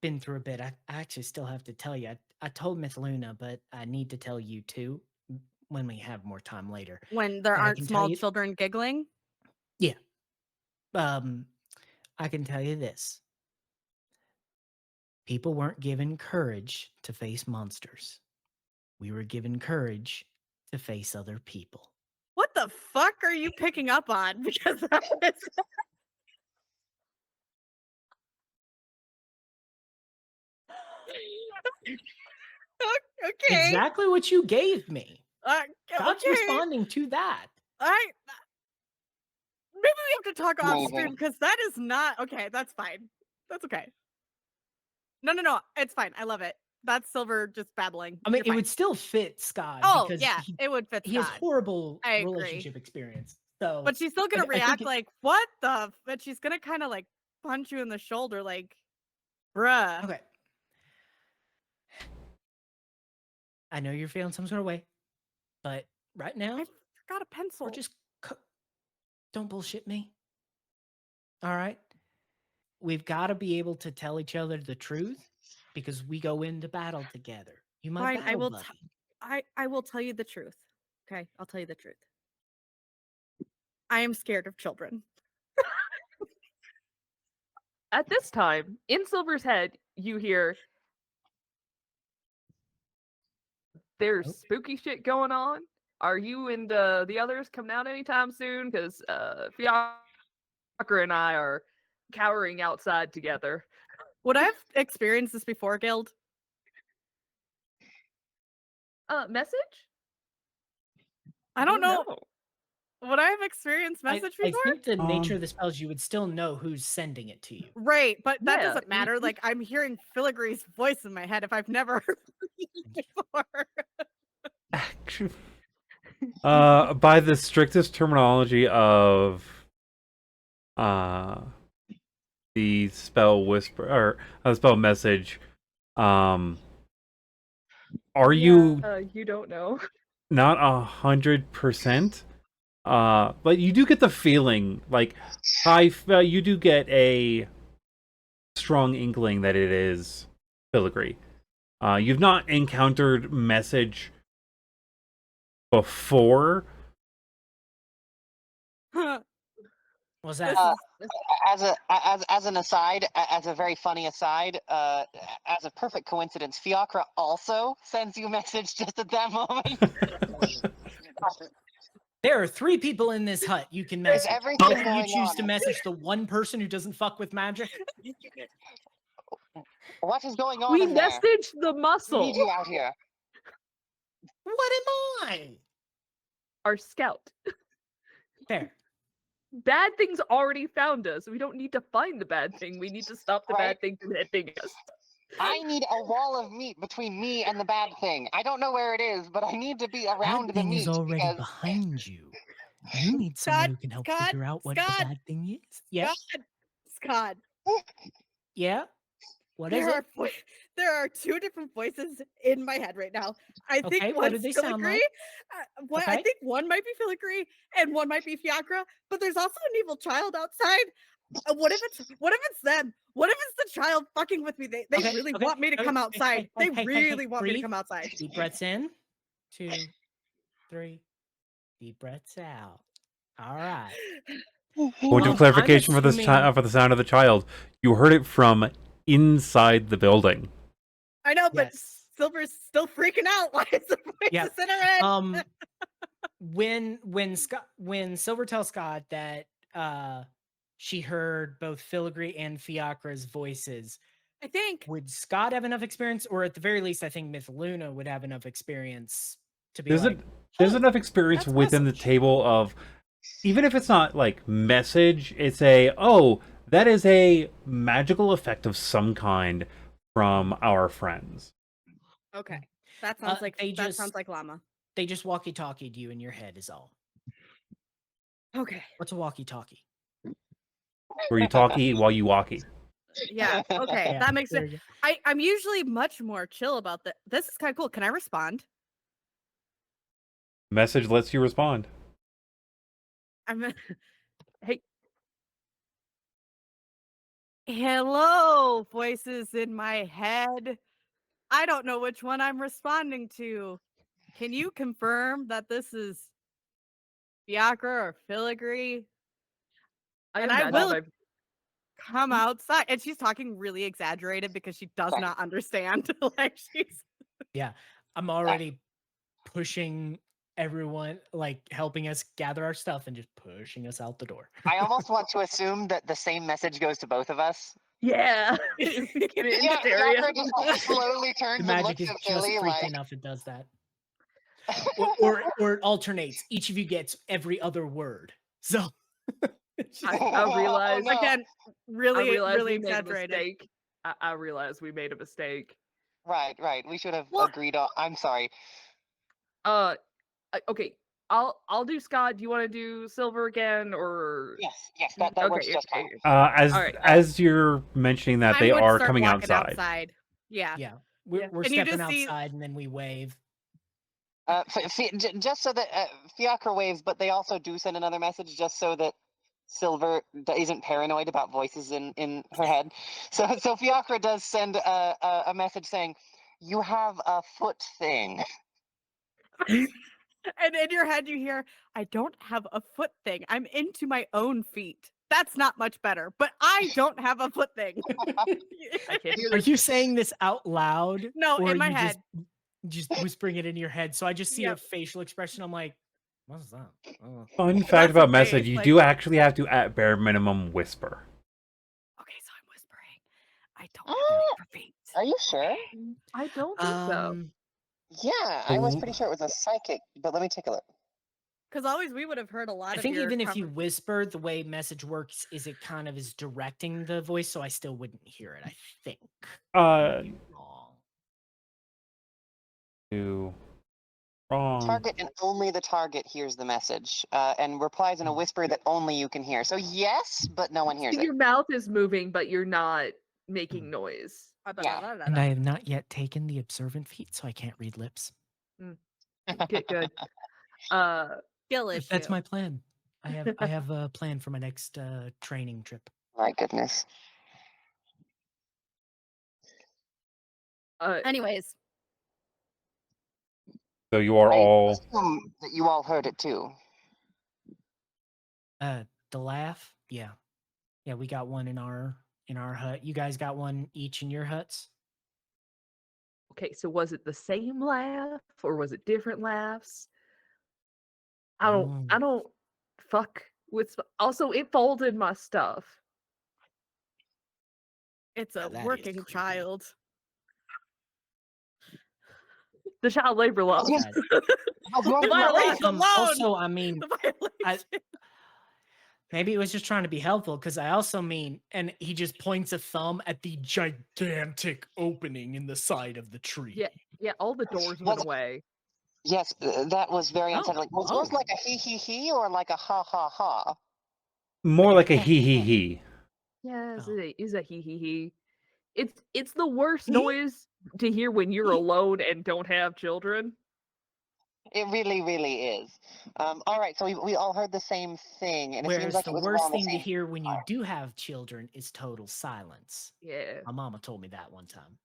been through a bit. I actually still have to tell you. I told Mithluna, but I need to tell you too when we have more time later. When there But I aren't can tell small you- children giggling? Yeah. I can tell you this. People weren't given courage to face monsters. We were given courage to face other people. What the fuck are you picking up on? Because that is... Okay. Exactly what you gave me. God's Okay. responding to that. Maybe we have to talk off Amazing. stream because that is not okay. That's fine. That's okay. No. It's fine. I love it. That's Silver just babbling. I mean, You're it fine. would still fit Scott. Oh because yeah, it would fit. he has Scott. horrible I agree. relationship experience. So, But she's still gonna I think react it- like, what the? But she's gonna kind of like punch you in the shoulder, like, bruh. okay. I know you're feeling some sort of way, but right now, I forgot a pencil. we're just don't bullshit me. All right. We've got to be able to tell each other the truth because we go into battle together. You might Fine, I will. buddy. I will tell you the truth. Okay, I'll tell you the truth. I am scared of children. At this time, in Silver's head, you hear there's Nope. spooky shit going on. Are you and the others coming out anytime soon? Because Fiacre and I are cowering outside together. Would I have experienced this before, Guild? Message? I don't know. Would I have experienced message I before? think the nature of the spells, you would still know who's sending it to you. Right, but that Yeah, doesn't matter. Like, I'm hearing Filigree's voice in my head if I've never heard it before. Actually, By the strictest terminology of the spell whisper or spell message, are you You don't know. not 100%? But you do get the feeling, like, you do get a strong inkling that it is Filigree. You've not encountered message before. Was that? As an aside, as a very funny aside, as a perfect coincidence, Fiacre also sends you a message just at that moment. There are 3 people in this hut you can Is message. everything Both of you going choose on? to message the one person who doesn't fuck with magic. What is going on We in there? messaged the We muscle, need you out here. What am I? our scout. Fair. Bad things already found us. We don't need to find the bad thing. We need to stop the Right. bad thing from hitting us. I need a wall of meat between me and the bad thing. I don't know where it is, but I need to be around Bad the thing meat is already because behind you. You need someone who can help figure out what the Skad, bad thing is. Yeah. Skad. Yeah. What is There it? are there are 2 different voices in my head right now. I Okay, think what do one's they sound Filigree. like? I Okay. think one might be Filigree and one might be Fiacre, but there's also an evil child outside. What if it's them? What if it's the child fucking with me? They Okay, really okay, want me to okay, come hey, outside. hey, They hey, hey, really want me to breathe. come outside. Deep breaths in. 2, 3. Deep breaths out. All right. Point of I'm clarification for this assuming- for the sound of the child. You heard it from inside the building. I know, but Yes. Silver's still freaking out. Why is the voices Yeah. in her head? When Silver tells Scott that she heard both Filigree and Fiacre's voices, I think would Scott have enough experience, or at the very least, I think Mithluna would have enough experience to be There's like, there's "Oh, enough experience that's within the message." table of, even if it's not like message, it's that is a magical effect of some kind from our friends. okay. That sounds like they that just- sounds like llama. They just walkie-talkied you in your head is all. Okay. What's a walkie-talkie? Where you talkie while you walkie. Yeah. Okay. Yeah, That makes there sense. you go. I'm usually much more chill about that. This is kind of cool. Can I respond? Message lets you respond. I'm Hey, hello, voices in my head. I don't know which one I'm responding to. Can you confirm that this is Fiacre or Filigree? I And I imagine will I've come outside. And she's talking really exaggerated because she does Okay. not understand. Like she's Yeah, I'm already pushing everyone, like helping us gather our stuff and just pushing us out the door. I almost want to assume that the same message goes to both of us. yeah. Get in Yeah, this area. Fiacre just like, slowly The turns and magic looks is at just Philly freaky like. enough it does that. Or it alternates. Each of you gets every other word. So I realized- no. again I really realized really we made a exaggerated. mistake. I realized we made a mistake. Right. We should have Well- agreed on. I'm sorry. Okay. I'll do Scott. Do you want to do Silver again, or Yes, that works okay, just fine. As Alright, as you're mentioning that, I they would are start coming walking outside. Yeah. yeah, we're Yeah. we're And you stepping just see- outside and then we wave. Just so that Fiacre waves, but they also do send another message just so that Silver isn't paranoid about voices in her head. So Fiacre does send a message saying, "You have a foot thing." And in your head you hear, I don't have a foot thing. I'm into my own feet. That's not much better, but I don't have a foot thing. I can't hear Are this. you saying this out loud? No, or in my you head. Just whispering it in your head. So I just see a Yep. facial expression. I'm like, what's that? Oh. Fun That's fact about what I'm saying, message: it's you like- do actually have to, at bare minimum, whisper. Okay, so I'm whispering. I don't have any for feet. Are you sure? I don't think so. Yeah, I was pretty sure it was a psychic, but let me take a look. Because always we would have heard a lot I of think your even if you whisper, the way message works is it kind of is directing the voice, so I still wouldn't hear it. I think. Might be wrong. To Wrong. Target and only the target hears the message, and replies in a whisper that only you can hear. So yes, but no one hears So it. your mouth is moving, but you're not making noise. And I have not yet taken the observant feat, so I can't read lips. Get good. Skill issue. That's my plan. I have a plan for my next training trip. My goodness. Anyways, So you are I all. assume that you all heard it too. The laugh, yeah, we got one in our hut. You guys got one each in your huts. Okay, so was it the same laugh or was it different laughs? I Oh. don't fuck with. Also, it folded my stuff. it's Yeah, a that is working creepy. child. The child labor law. Guys, The violation alone. Also, I mean, The violation. maybe it was just trying to be helpful because I also mean, and he just points a thumb at the gigantic opening in the side of the tree. Yeah, all the doors went away. Yes, that was very Oh, unsettling. Was yours like a he or like a ha ha ha? More like a he. Yes, Oh. it is a he. It's the worst noise to hear when you're alone and don't have children. It really, really is. All right, so we all heard the same thing, and it seems Whereas like the it was worst around the thing to same hear when you time. do have children is total silence. Yeah. My mama told me that one time.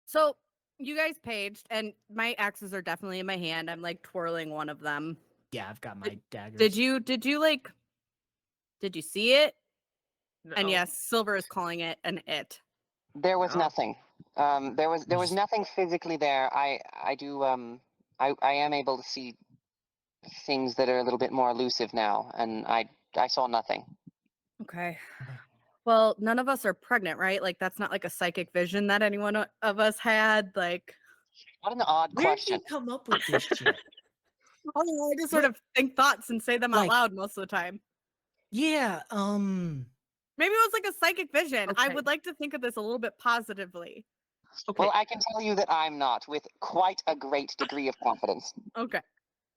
So you guys paged, and my axes are definitely in my hand. I'm like twirling one of them. Yeah, I've got my daggers. Did you see it? No. And yes, Silver is calling it an it. There was No. nothing. There was nothing physically there. I am able to see things that are a little bit more elusive now, and I saw nothing. Okay. Well, none of us are pregnant, right? Like that's not like a psychic vision that anyone of us had. Like, What an odd Where question. did you come up with this shit? I don't know, I just sort of think thoughts and say them out Like- loud most of the time. Yeah, Maybe it was like a psychic vision. I Okay. would like to think of this a little bit positively. Okay. Well, I can tell you that I'm not, with quite a great degree of confidence. Okay.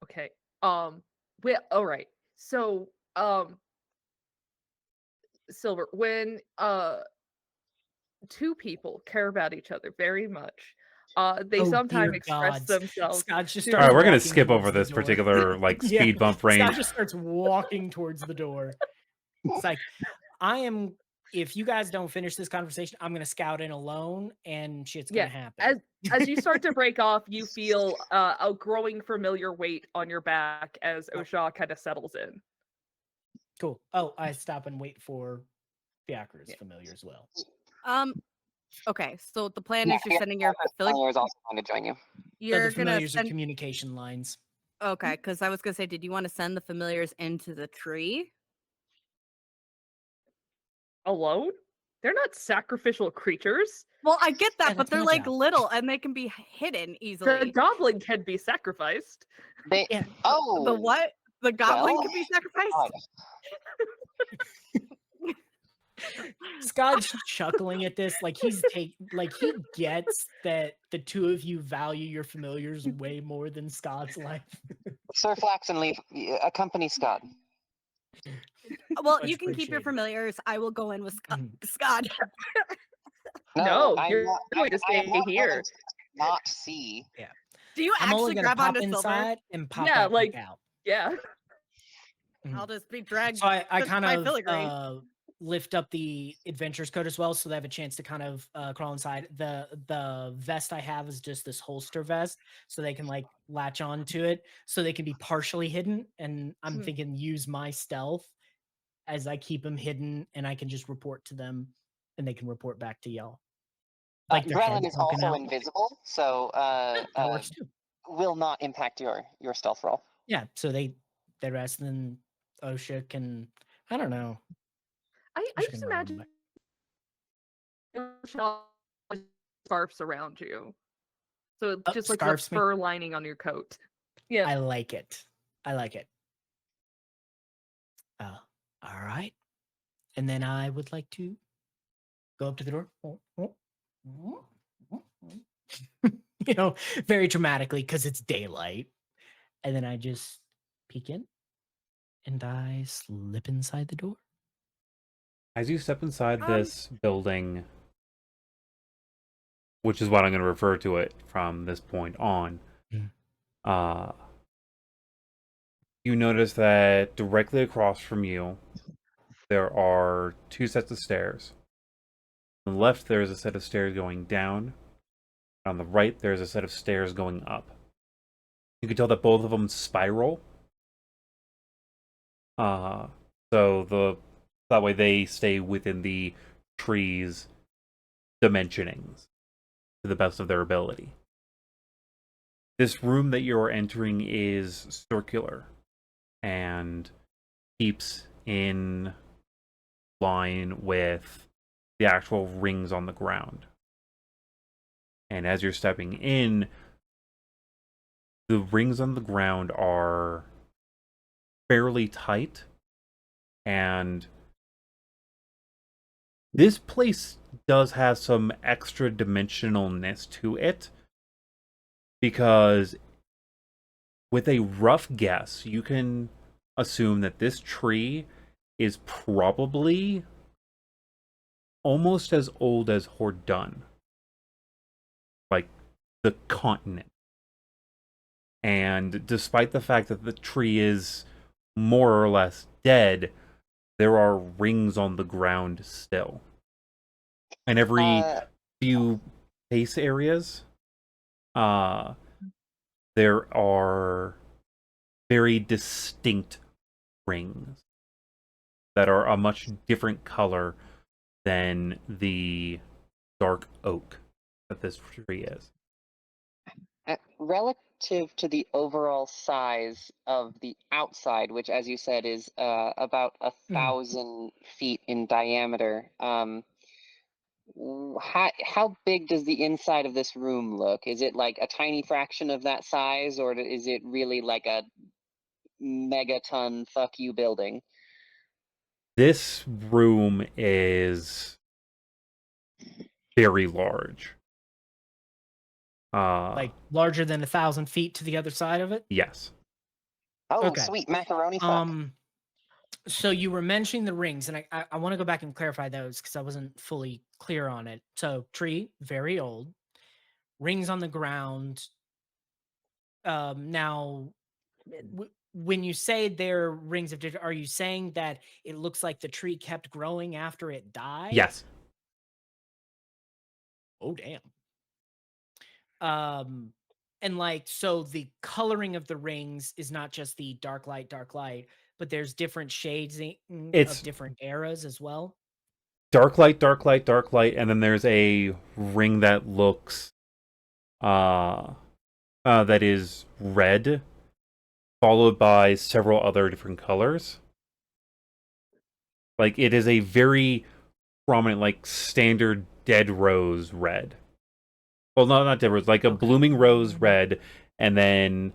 Okay. Well, all right. So, Silver, when two people care about each other very much, they Oh, sometimes dear express gods. themselves. Scott just through- All starts right, we're gonna walking skip towards over the this door. particular like Yeah, speed bump range. Scott just starts walking towards the door. It's like, if you guys don't finish this conversation, I'm gonna scout in alone and shit's gonna happen. As you start to break off, you feel a growing familiar weight on your back as Osha kind of settles in. Cool. Oh, I stop and wait for Fiacre's Yeah. familiar as well. Okay, so the plan is you're sending your Familiar is also going to join you. So you're the gonna familiars are send communication lines. okay, because I was gonna say, did you want to send the familiars into the tree? Alone? They're not sacrificial creatures. Well, I get that, Yeah, but that's they're my like job. little and they can be hidden The easily. goblin can be sacrificed. They Yeah. oh The what? The goblin well, can be sacrificed? God. Scott's chuckling at this, like he gets that the two of you value your familiars way more than Scott's life. Sir Flaxenleaf, accompany Scott. Well, Much you can keep your appreciated. familiars. I will go in with Mhm. Scott. No, I'm you're not, going to I am stay not here. willing to not see. Do you I'm only actually gonna grab pop onto Silver? inside and pop Yeah, back like- out. Yeah. I'll just be dragged. So I with kind my of filigree. lift up the adventurer's coat as well, so they have a chance to kind of crawl inside. The vest I have is just this holster vest, so they can like latch onto it, so they can be partially hidden. And I'm Hmm. thinking use my stealth as I keep them hidden, and I can just report to them, and they can report back to y'all. Like their Brelin heads is poking also out. invisible, so That works too. will not impact your stealth roll. Yeah, so they rest, and then Osha can. I don't know. I Osha just can run imagine scarfs around you. So it's Oh, just like the scarfs me? fur lining on your coat. Yeah. I like it. I like it. All right. And then I would like to go up to the door. very dramatically because it's daylight. And then I just peek in and I slip inside the door. As you step inside Um, this building, which is what I'm going to refer to it from this point on, Mm. uh, you notice that directly across from you, there are two sets of stairs. On the left, there is a set of stairs going down. On the right, there's a set of stairs going up. You can tell that both of them spiral. So that way they stay within the tree's dimensionings to the best of their ability. This room that you're entering is circular and keeps in line with the actual rings on the ground. And as you're stepping in, the rings on the ground are fairly tight, and this place does have some extra dimensionalness to it, because with a rough guess, you can assume that this tree is probably almost as old as Hordun, like the continent. And despite the fact that the tree is more or less dead, there are rings on the ground still. And every few pace areas, there are very distinct rings that are a much different color than the dark oak that this tree is. Relative to the overall size of the outside, which, as you said, is about 1,000 feet in diameter, how big does the inside of this room look? Is it like a tiny fraction of that size, or is it really like a megaton fuck you building? This room is very large. Like larger than 1,000 feet to the other side of it. Yes. Oh, Okay. sweet macaroni fuck. So you were mentioning the rings, and I want to go back and clarify those because I wasn't fully clear on it. So tree, very old, rings on the ground. Now, when you say they're rings of, are you saying that it looks like the tree kept growing after it died? Yes. Oh, damn. And like, so the coloring of the rings is not just the dark light, but there's different shades of different eras as well. Dark light, and then there's a ring that looks that is red, followed by several other different colors. Like, it is a very prominent, like, standard dead rose red. Well, no, not dead rose, like a blooming rose red, and then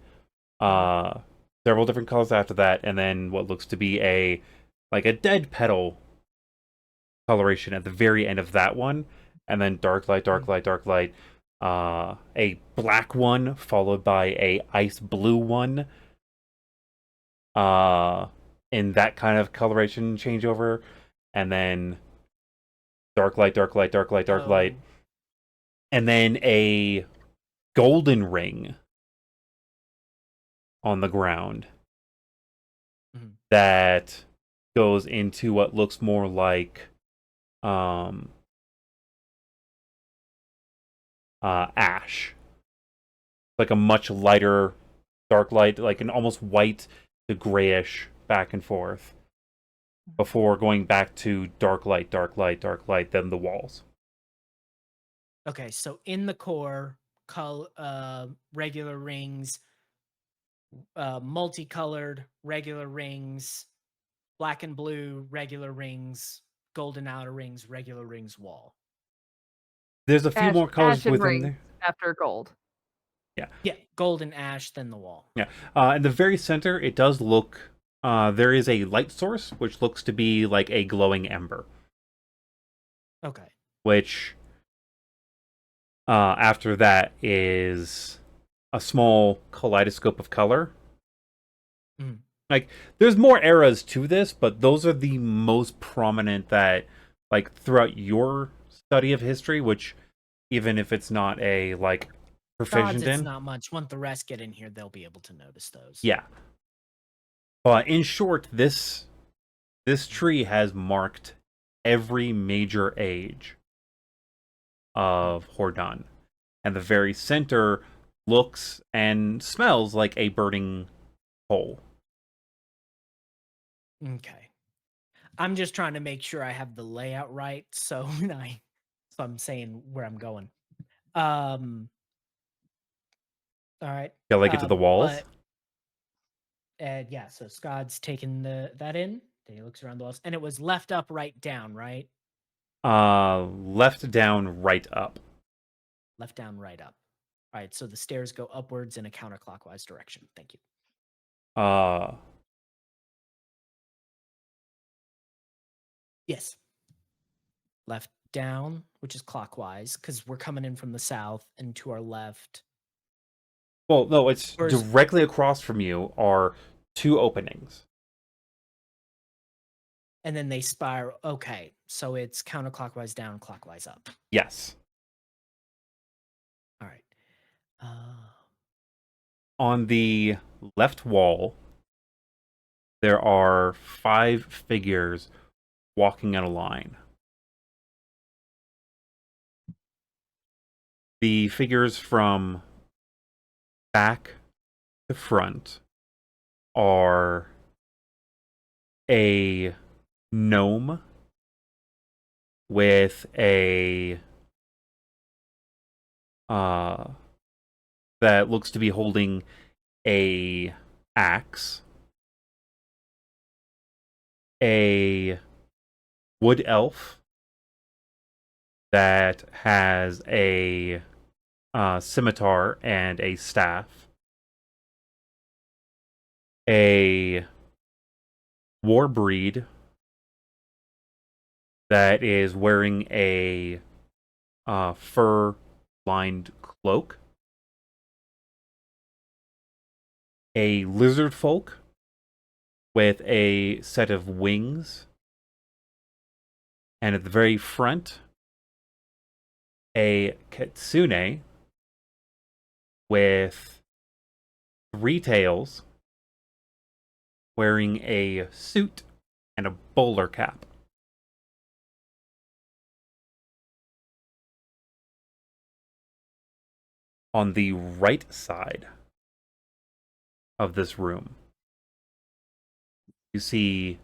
several different colors after that, and then what looks to be a dead petal coloration at the very end of that one, and then dark light, a black one followed by a ice blue one, in that kind of coloration changeover, and then dark light, and then a golden ring on the ground that goes into what looks more like ash, like a much lighter dark light, like an almost white to grayish back and forth, before going back to dark light, then the walls. Okay, so in the core, regular rings, multicolored regular rings, black and blue regular rings, golden outer rings, regular rings wall. There's a few more colors within ring there. After gold. Yeah, gold and ash, then the wall. Yeah. In the very center, it does look... there is a light source, which looks to be like a glowing ember. Okay. Which After that is a small kaleidoscope of color. Mm. Like, there's more eras to this, but those are the most prominent that, like, throughout your study of history, which, even if it's not a, like, Gods, proficient it's in, not much. Once the rest get in here, they'll be able to notice those. yeah. But in short, this tree has marked every major age of Hordan. And the very center looks and smells like a burning coal. Okay. I'm just trying to make sure I have the layout right, so I'm saying where I'm going. All right. Yeah, like it to the walls. But yeah, so Scott's taking that in. Then he looks around the walls, and it was left up, right down, right? Left down, right up. Left down, right up. All right, so the stairs go upwards in a counterclockwise direction. Thank you. Yes. Left down, which is clockwise, because we're coming in from the south, and to our left. Well, no, it's Or is- directly across from you are two openings. And then they spiral. Okay, so it's counterclockwise down, clockwise up. Yes. All right. On the left wall, there are 5 figures walking in a line. The figures from back to front are a gnome with a that looks to be holding a axe, a wood elf that has a scimitar and a staff, a warbreed that is wearing a fur-lined cloak, a lizard folk with a set of wings, and at the very front, a kitsune with 3 tails, wearing a suit and a bowler cap. On the right side of this room, you see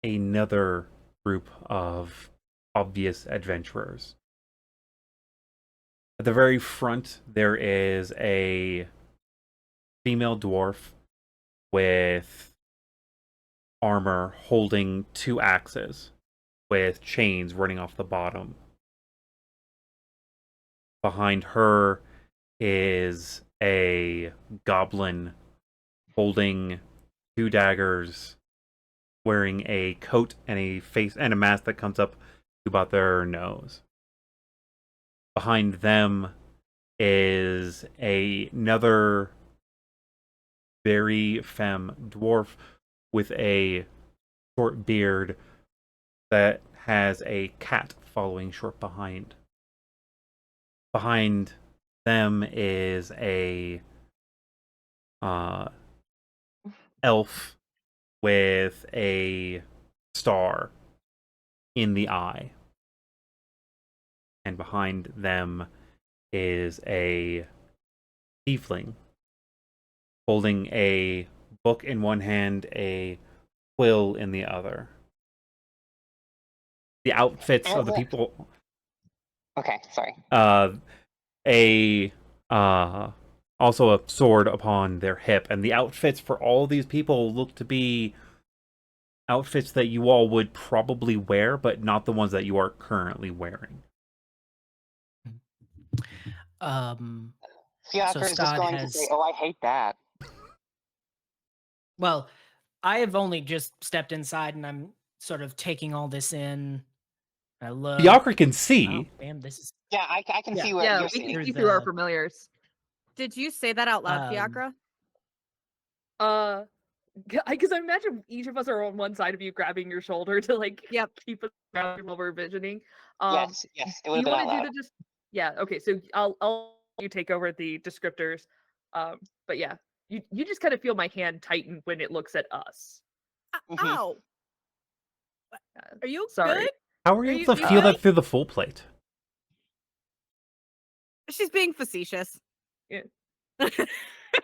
another group of obvious adventurers. At the very front, there is a female dwarf with armor holding 2 axes with chains running off the bottom. Behind her is a goblin holding 2 daggers, wearing a coat and a face and a mask that comes up to about their nose. Behind them is another very femme dwarf with a short beard that has a cat following short behind. Behind them is a elf with a star in the eye. And behind them is a tiefling holding a book in one hand, a quill in the other. The outfits of the people... Okay, sorry. Also a sword upon their hip, and the outfits for all these people look to be outfits that you all would probably wear, but not the ones that you are currently wearing. Fiacre is just Skad going to say, "Oh, I hate that." Well, I have only just stepped inside, and I'm sort of taking all this in. I look. Fiacre can Oh, see. damn, this is. Yeah, I can Yeah. see what Yeah, you're we can seeing. see through our the- familiars. Did you say that out loud, Um, Fiacre? Because I imagine each of us are on one side of you, grabbing your shoulder to like Yep. keep us grounded while we're visioning. Yes, it would have You been want out to do loud. the just? Yeah. Okay. So I'll you take over the descriptors. But yeah, you just kind of feel my hand tighten when it looks at us. Mhm. Ow! Are you Sorry. good? How are you Are able to you feel good? that through the full plate? She's being facetious. Yeah.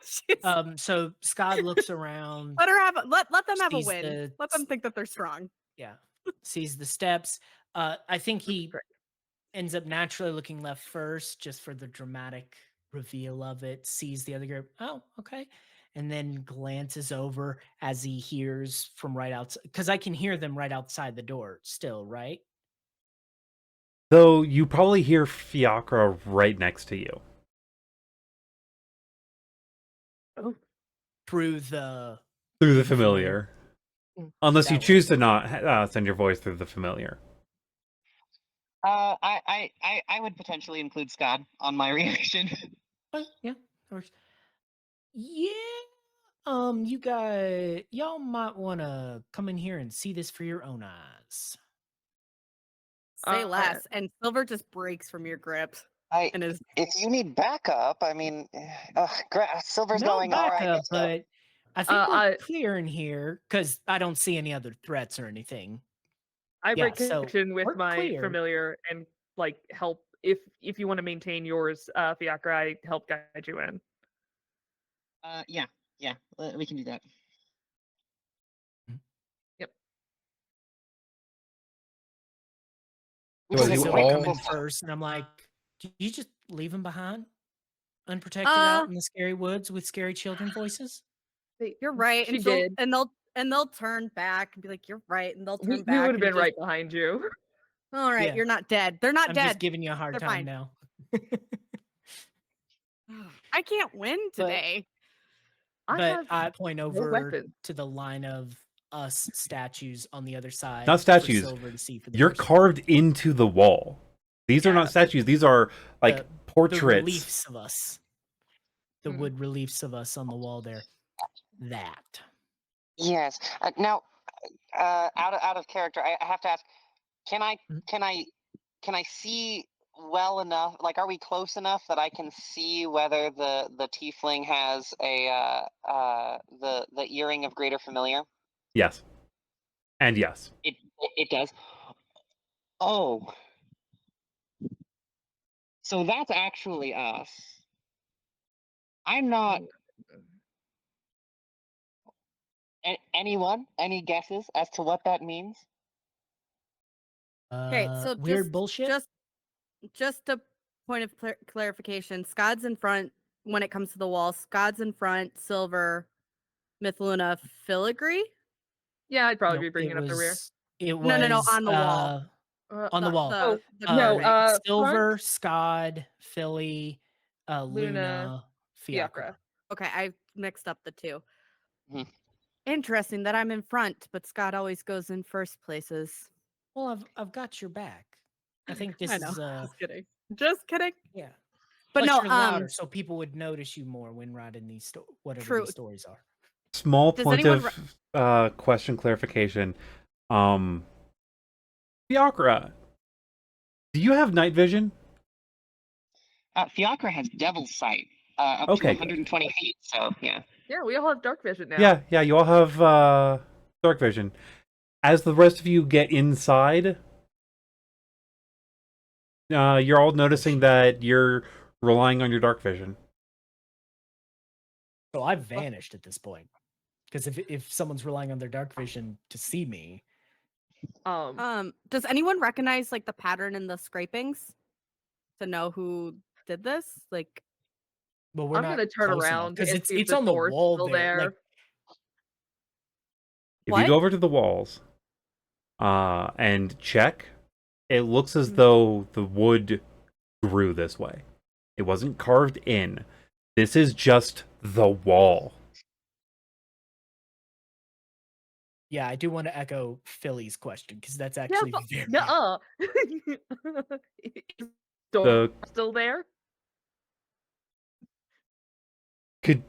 She's- So Skad looks around. let her have let them have a sees win. the- Let them think that they're strong. Yeah, sees the steps. I think he Great. ends up naturally looking left first, just for the dramatic reveal of it. Sees the other group. Oh, okay, and then glances over as he hears from right outside, because I can hear them right outside the door still, right? Though you probably hear Fiacre right next to you. Through the Through the familiar. familiar. Unless you That choose to not send your voice through the familiar. I would potentially include Skad on my reaction. Yeah, of course. Yeah. You guys, y'all might want to come in here and see this for your own eyes. Say Uh, less. And Silver just breaks from your grip I and is if you need backup, I mean, Silver's No going all right. backup, Let's go. but I think we're I clear in here because I don't see any other threats or anything. I Yeah, break so connection with we're my clear. familiar and like help if you want to maintain yours, Fiacre, I help guide you in. Yeah, we can do that. Yep. So So you they all- come in first, and I'm like, "Do you just leave him behind, unprotected, Uh, out in the scary woods with scary children voices?" you're right. She And she'll- did. and they'll turn back and be like, you're right. And they'll turn We back. would have and been just, right behind you. All right, Yeah. you're not dead. They're not I'm dead. just giving you a hard They're time fine. now. I can't win But- today. I But have I point no over weapon. to the line of us statues on the other side. Not for statues. Silver to see for the You're first- carved into the wall. These are Yeah. not statues. These are like The portraits. reliefs of us. The Mm. wood reliefs of us on the wall there. That. Yes. Now, out of character, I have to ask: Can I Mhm. can I see well enough? Like, are we close enough that I can see whether the tiefling has a the earring of greater familiar? Yes. And yes. It does. Oh, so that's actually us. I'm not. Anyone? Any guesses as to what that means? Okay, so Weird bullshit. just a point of clarification. Skad's in front when it comes to the wall. Skad's in front. Silver, Mithluna, Filigree. Yeah, I'd probably Nope, be bringing up the rear. It was No, on the wall. on the wall. Oh, the no, corner. Silver, Skad, Philly, Luna, Luna, Fiacre. Fiacre. Okay, I mixed up the two. Mhm. Interesting that I'm in front, but Scott always goes in first places. Well, I've got your back. I think this I know. is Just kidding. Just kidding. yeah. But Plus no, you're louder, so people would notice you more when writing these whatever True. these stories are. Small Does point anyone of question clarification. Fiacre, do you have night vision? Fiacre has Devil's Sight up Okay, to good. 120 feet. So yeah. Yeah, we all have dark vision now. Yeah, you all have dark vision. As the rest of you get inside, you're all noticing that you're relying on your dark vision. So I've vanished at this point. Because if someone's relying on their dark vision to see me, does anyone recognize like the pattern in the scrapings to know who did this? Like, well, we're I'm not gonna turn around because and see if it's the on the door's wall still there. there. Like, If What? you go over to the walls and check, it looks as Mhm. though the wood grew this way. It wasn't carved in. This is just the wall. Yeah, I do want to echo Philly's question because that's Yeah, actually but very. nuh-uh. Is door The still there? could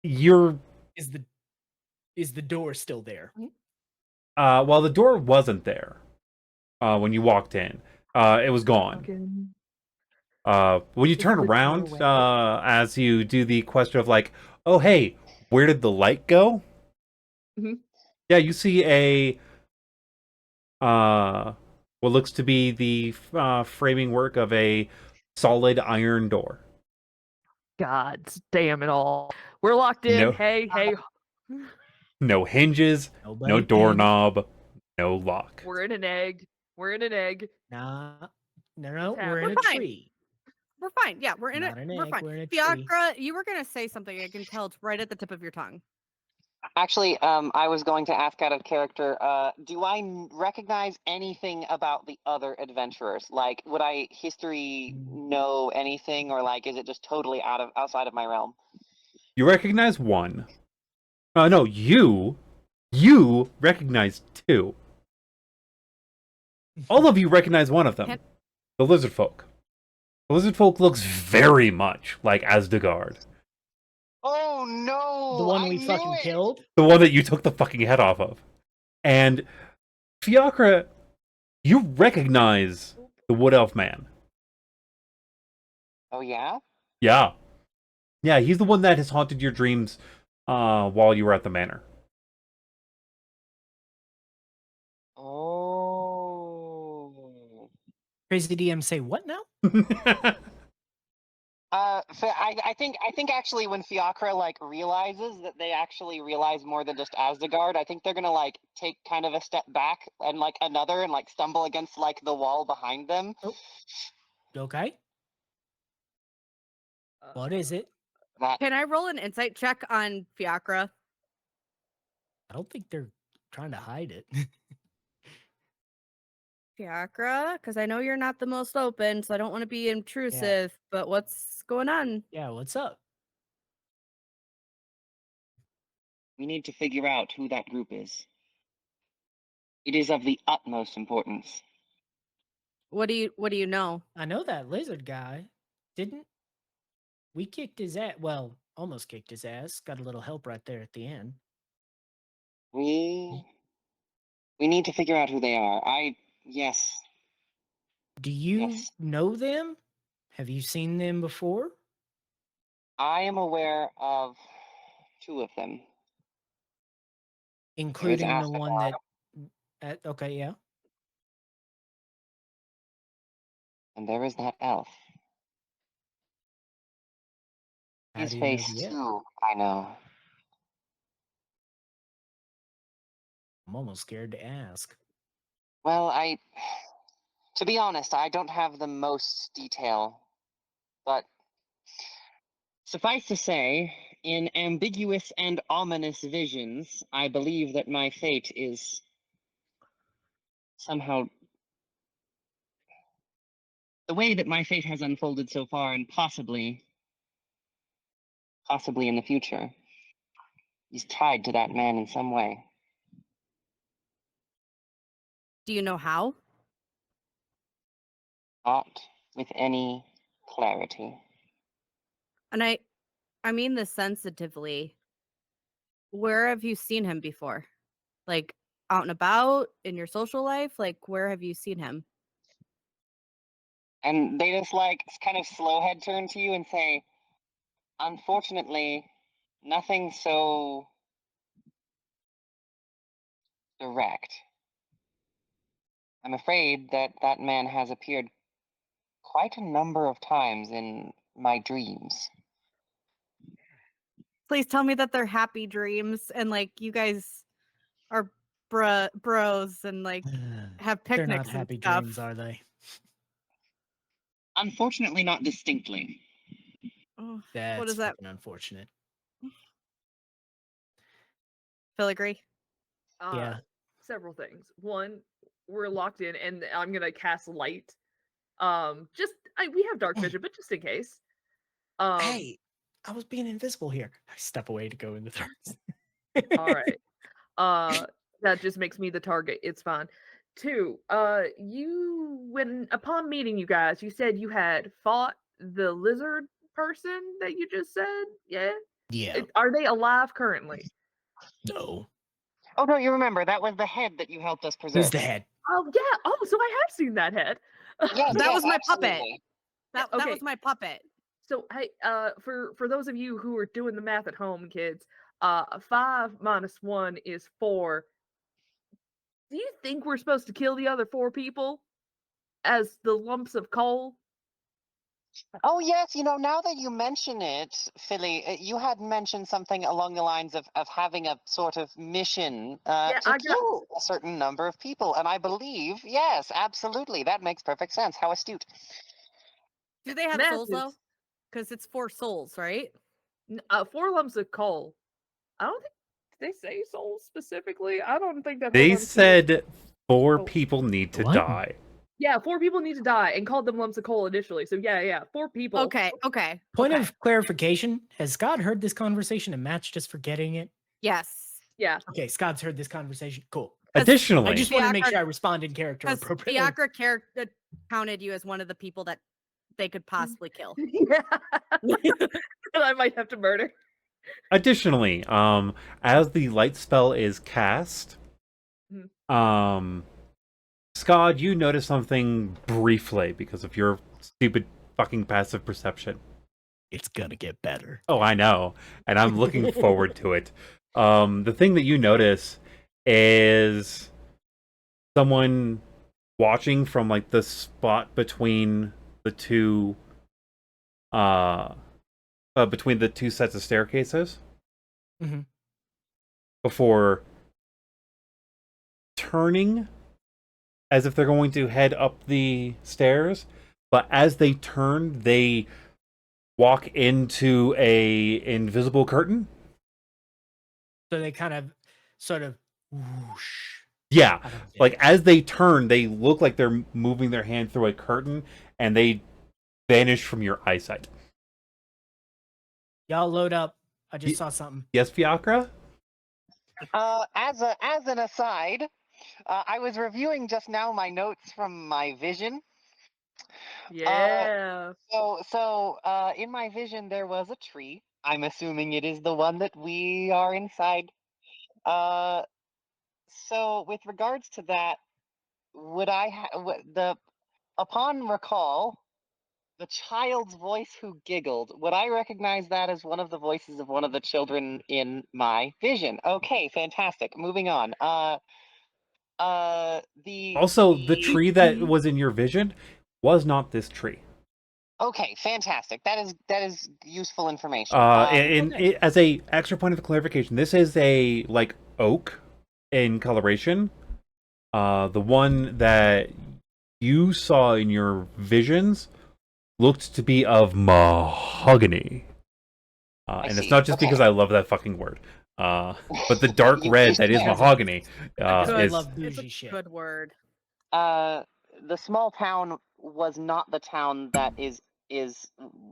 you're Is the door still there? well, the door wasn't there when you walked in. It was gone. Fucking When you is turn the around, doorway. as you do the question of like, oh hey, where did the light go? Mhm. Yeah, you see a what looks to be the framing work of a solid iron door. God damn it all. We're locked in. No, Hey. no hinges, no Nobody panic. doorknob, no lock. We're in an egg. We're in an egg. Nah, no, What's we're in a We're fine. tree. We're fine. Yeah, we're in Not it. an We're egg, fine. we're in a tree. Fiacre, you were gonna say something. I can tell it's right at the tip of your tongue. Actually, I was going to ask out of character, do I recognize anything about the other adventurers? Like, would I history know anything, or like, is it just totally outside of my realm? You recognize one. No, you recognize two. All of you recognize one of them. Can- The lizard folk. The lizard folk looks very much like Asgard. Oh no! The one I we knew fucking it! killed. The one that you took the fucking head off of. And Fiacre, you recognize the wood elf man. Oh yeah? Yeah. Yeah, he's the one that has haunted your dreams while you were at the manor. Oh. Crazy DM say what now? I think actually when Fiacre like realizes that they actually realize more than just Asgard, I think they're gonna like take kind of a step back and like another and like stumble against like the wall behind them. Okay. What is it? That Can I roll an insight check on Fiacre? I don't think they're trying to hide it. Fiacre, because I know you're not the most open, so I don't want to be intrusive. But what's going on? Yeah, what's up? we need to figure out who that group is. It is of the utmost importance. What do you know? I know that lizard guy. Didn't we kicked his ass? Well, almost kicked his ass. Got a little help right there at the end. We need to figure out who they are. Yes. Do you Yes. know them? Have you seen them before? I am aware of two of them. Including the one Asgard. that okay, yeah. And there is that elf. How His do you know face the elf? too, I know. I'm almost scared to ask. Well, to be honest, I don't have the most detail, but suffice to say, in ambiguous and ominous visions, I believe that my fate is somehow the way that my fate has unfolded so far, and possibly in the future, is tied to that man in some way. Do you know how? Not with any clarity. And I mean this sensitively. Where have you seen him before? Like out and about in your social life? Like where have you seen him? And they just like kind of slow head turn to you and say, unfortunately, nothing so direct. I'm afraid that that man has appeared quite a number of times in my dreams. Please tell me that they're happy dreams and like you guys are bros and like have They're not picnics and happy stuff. dreams, are they? Unfortunately, not distinctly. Oh, That's what is that? fucking unfortunate. Filigree? Yeah. Several things. One, we're locked in, and I'm gonna cast light. We have dark vision, but just in case. Hey, I was being invisible here. I step away to go in the thrones. All right. That just makes me the target. It's fine. 2, upon meeting you guys, you said you had fought the lizard person that you just said? Yeah? Yeah. Are they alive currently? No. Oh no, you remember that was the head that you helped us preserve. Who's the head? Oh, yeah. Oh, so I have seen that head. Yes, That yes, was my puppet. absolutely. That Okay. was my puppet. So, hey, for those of you who are doing the math at home, kids, 5 minus 1 is 4. Do you think we're supposed to kill the other 4 people as the lumps of coal? Oh yes, now that you mention it, Philly, you had mentioned something along the lines of having a sort of mission Yeah, to I got. kill a certain number of people, and I believe, yes, absolutely, that makes perfect sense. How astute. Do they have Math souls is though? Because it's 4 souls, right? 4 lumps of coal. I don't think they say souls specifically. I don't think that's what They I'm seeing. said 4 Oh. people need to What? die. Yeah, 4 people need to die and called them lumps of coal initially. So yeah, 4 people. Okay. Okay. Point okay. of clarification: has Scott heard this conversation and Matt's just forgetting it? Yes. Yeah. Okay, Scott's heard this conversation. Cool. 'Cause Additionally, I just want to make Fiacre- sure I respond in character Because appropriately. Fiacre counted you as one of the people that they could possibly kill. Yeah. And I might have to murder. Additionally, as the light spell is cast, Skad, you notice something briefly because of your stupid fucking passive perception. It's gonna get better. Oh, I know, and I'm looking forward to it. The thing that you notice is someone watching from like the spot between the two sets of staircases Mhm. before turning as if they're going to head up the stairs, but as they turn they walk into a invisible curtain. So they kind of, sort of, whoosh. Yeah, out of like it. as they turn they look like they're moving their hand through a curtain and they vanish from your eyesight. Y'all load up. I just Ye- saw something. Yes, Fiacre? As an aside, I was reviewing just now my notes from my vision. Yeah. So in my vision there was a tree. I'm assuming it is the one that we are inside. So with regards to that, would upon recall, the child's voice who giggled, would I recognize that as one of the voices of one of the children in my vision? Okay, fantastic. Moving on. Also, the tree that was in your vision was not this tree. Okay, fantastic. That is useful information. As a extra point of clarification, this is a like oak in coloration. The one that you saw in your visions looked to be of mahogany. And see. it's not just Okay. because I love that fucking word. But the dark red that is Yeah. mahogany I is... love It's bougie a shit. good word. The small town was not the town that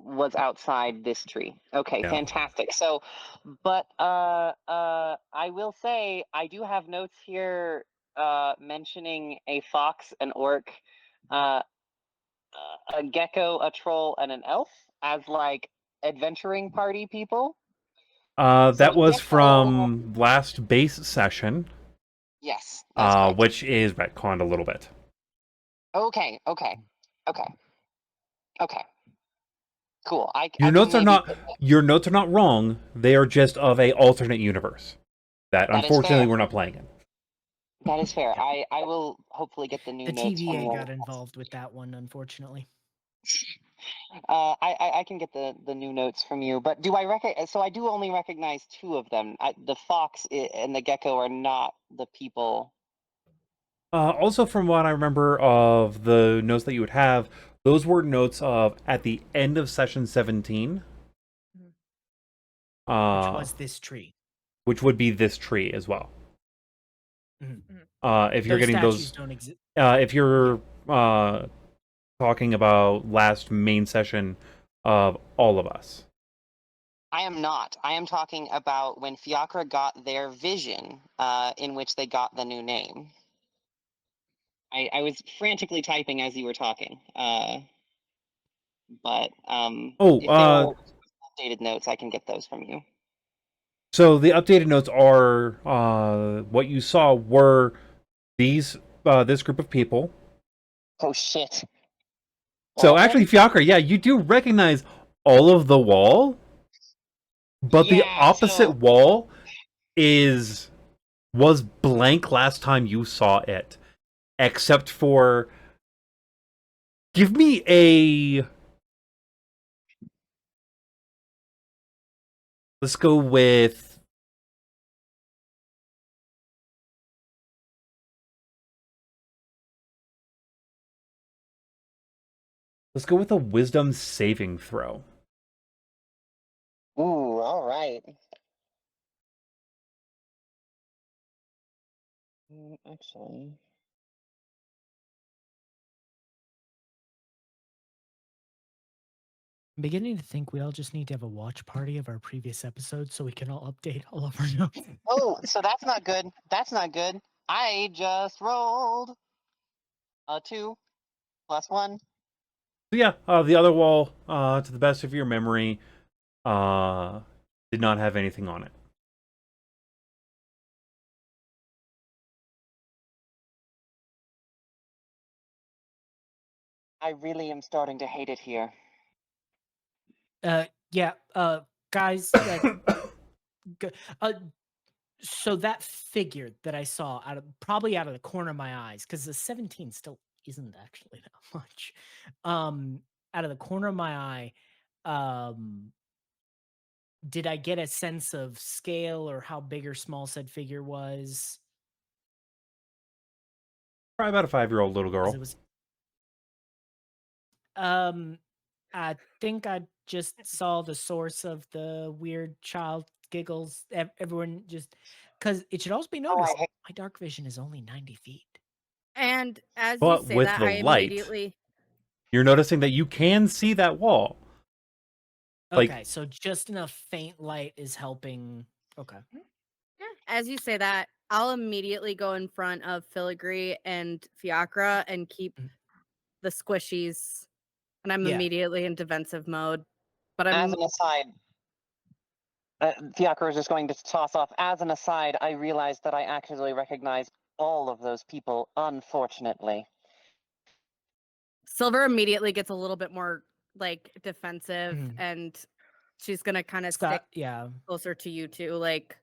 was outside this tree. Okay, Yeah. fantastic. So, but I will say I do have notes here mentioning a fox, an orc, uh, a gecko, a troll, and an elf as like adventuring party people. So that the was gecko- from last base session, Yes, that's correct. which is retconned a little bit. Okay. Cool. Your notes are not wrong. They are just of a alternate universe that That is unfortunately fair. we're not playing in. That is fair. I will hopefully get the new The notes from TVA you. got involved with that one, unfortunately. I can get the new notes from you, but do I so I do only recognize 2 of them. The fox and the gecko are not the people. Also, from what I remember of the notes that you would have, those were notes of at the end of session 17. Which Uh, was this tree. which would be this tree as well. Mhm. If you're Those getting statues those, don't exist. if you're talking about last main session of all of us. I am not. I am talking about when Fiacre got their vision, in which they got the new name. I was frantically typing as you were talking. But Oh, if there are updated notes, I can get those from you. so the updated notes are what you saw were these this group of people. Oh shit. So All of actually, them? Fiacre, yeah, you do recognize all of the wall, but the Yeah, opposite so wall was blank last time you saw it, except for give me a let's go with a wisdom saving throw. ooh, all right. Actually, I'm beginning to think we all just need to have a watch party of our previous episodes so we can all update all of our notes. oh, so that's not good. That's not good. I just rolled a 2 plus 1. So yeah, the other wall, to the best of your memory, did not have anything on it. I really am starting to hate it here. Yeah, guys, g- uh, so that figure that I saw probably out of the corner of my eyes, because the 17 still isn't actually that much. Out of the corner of my eye, did I get a sense of scale or how big or small said figure was? Probably about a 5-year-old little 'Cause girl. it was um I think I just saw the source of the weird child giggles. Everyone just because it should also be Oh, noticed I hate. my dark vision is only 90 feet. And as you But say with that, the I light, immediately you're noticing that you can see that wall. Like, Okay, so just enough faint light is helping. Okay. as you say that, I'll immediately go in front of Filigree and Fiacre and keep Mm. the squishies, and I'm Yeah. immediately in defensive mode. But As I'm an aside, Fiacre is just going to toss off. As an aside, I realized that I actually recognize all of those people, unfortunately. Silver immediately gets a little bit more like defensive, Mhm. and she's gonna kind of stick Scott, yeah. closer to you two. Like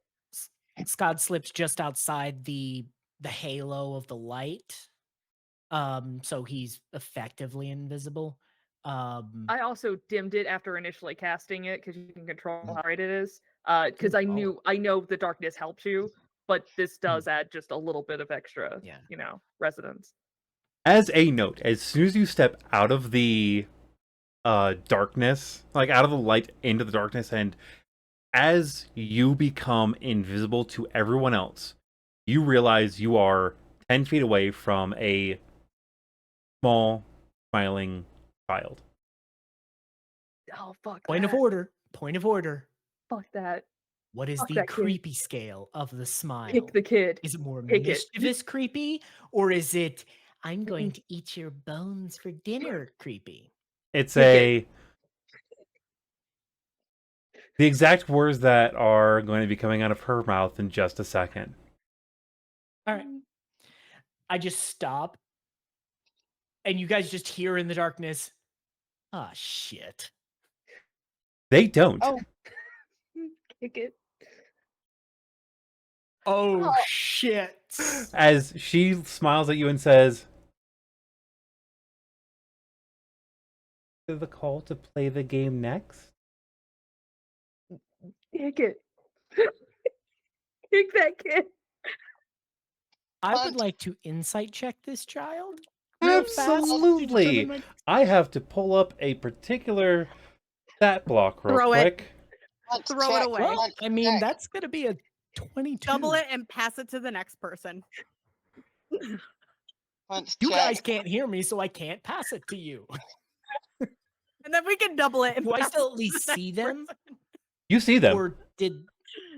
Scott slips just outside the halo of the light. So he's effectively invisible. I also dimmed it after initially casting it because you can control Mm. how bright it is. Because I know the darkness helps you, but this does add just a little bit of extra, Yeah. resonance. as a note, as soon as you step out of the darkness, like out of the light into the darkness, and as you become invisible to everyone else, you realize you are 10 feet away from a small, smiling child. Oh fuck Point of that. order. Point of order. Fuck that. What is Fuck the that kid. creepy scale of the smile? Pick the kid. Is it more Pick it. mischievous creepy, or is it I'm going to eat your bones for dinner creepy? It's Pick the exact words that are going to be coming out of her mouth in just a second. All right. I just stop, and you guys just hear in the darkness, ah, shit. They don't. Oh. Kick it. Oh, shit. As she smiles at you and says, the call to play the game next? Kick it. Kick that kid. I would Punt. like to insight check this child. Real fast to Absolutely. determine my- I have to pull up a particular stat block real Throw it. quick. Punt Throw it check, away. Well, punt I mean, check. that's going to be a 22. double it and pass it to the next person. Punt You check. guys can't hear me, so I can't pass it to you. And then we can double it. And Do I pass still it at to least the see next them? person. You see them. Or did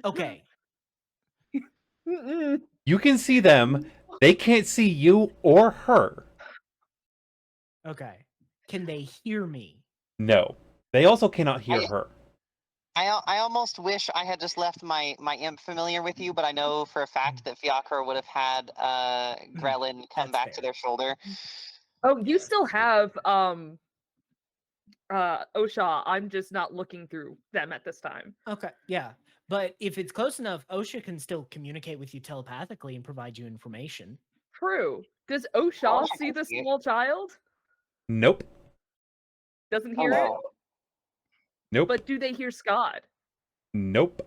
okay. Mm-mm. You can see them. They can't see you or her. Okay. Can they hear me? No. They also cannot hear her. I almost wish I had just left my imp familiar with you, but I know for a fact that Fiacre would have had Grelin come That's back to fair. their shoulder. Oh, you still have Osha. I'm just not looking through them at this time. Okay, yeah. But if it's close enough, OSHA can still communicate with you telepathically and provide you information. True. Does Osha Osha see can the see it. small child? Nope. Doesn't Oh hear it? no. Nope. But do they hear Skad? Nope.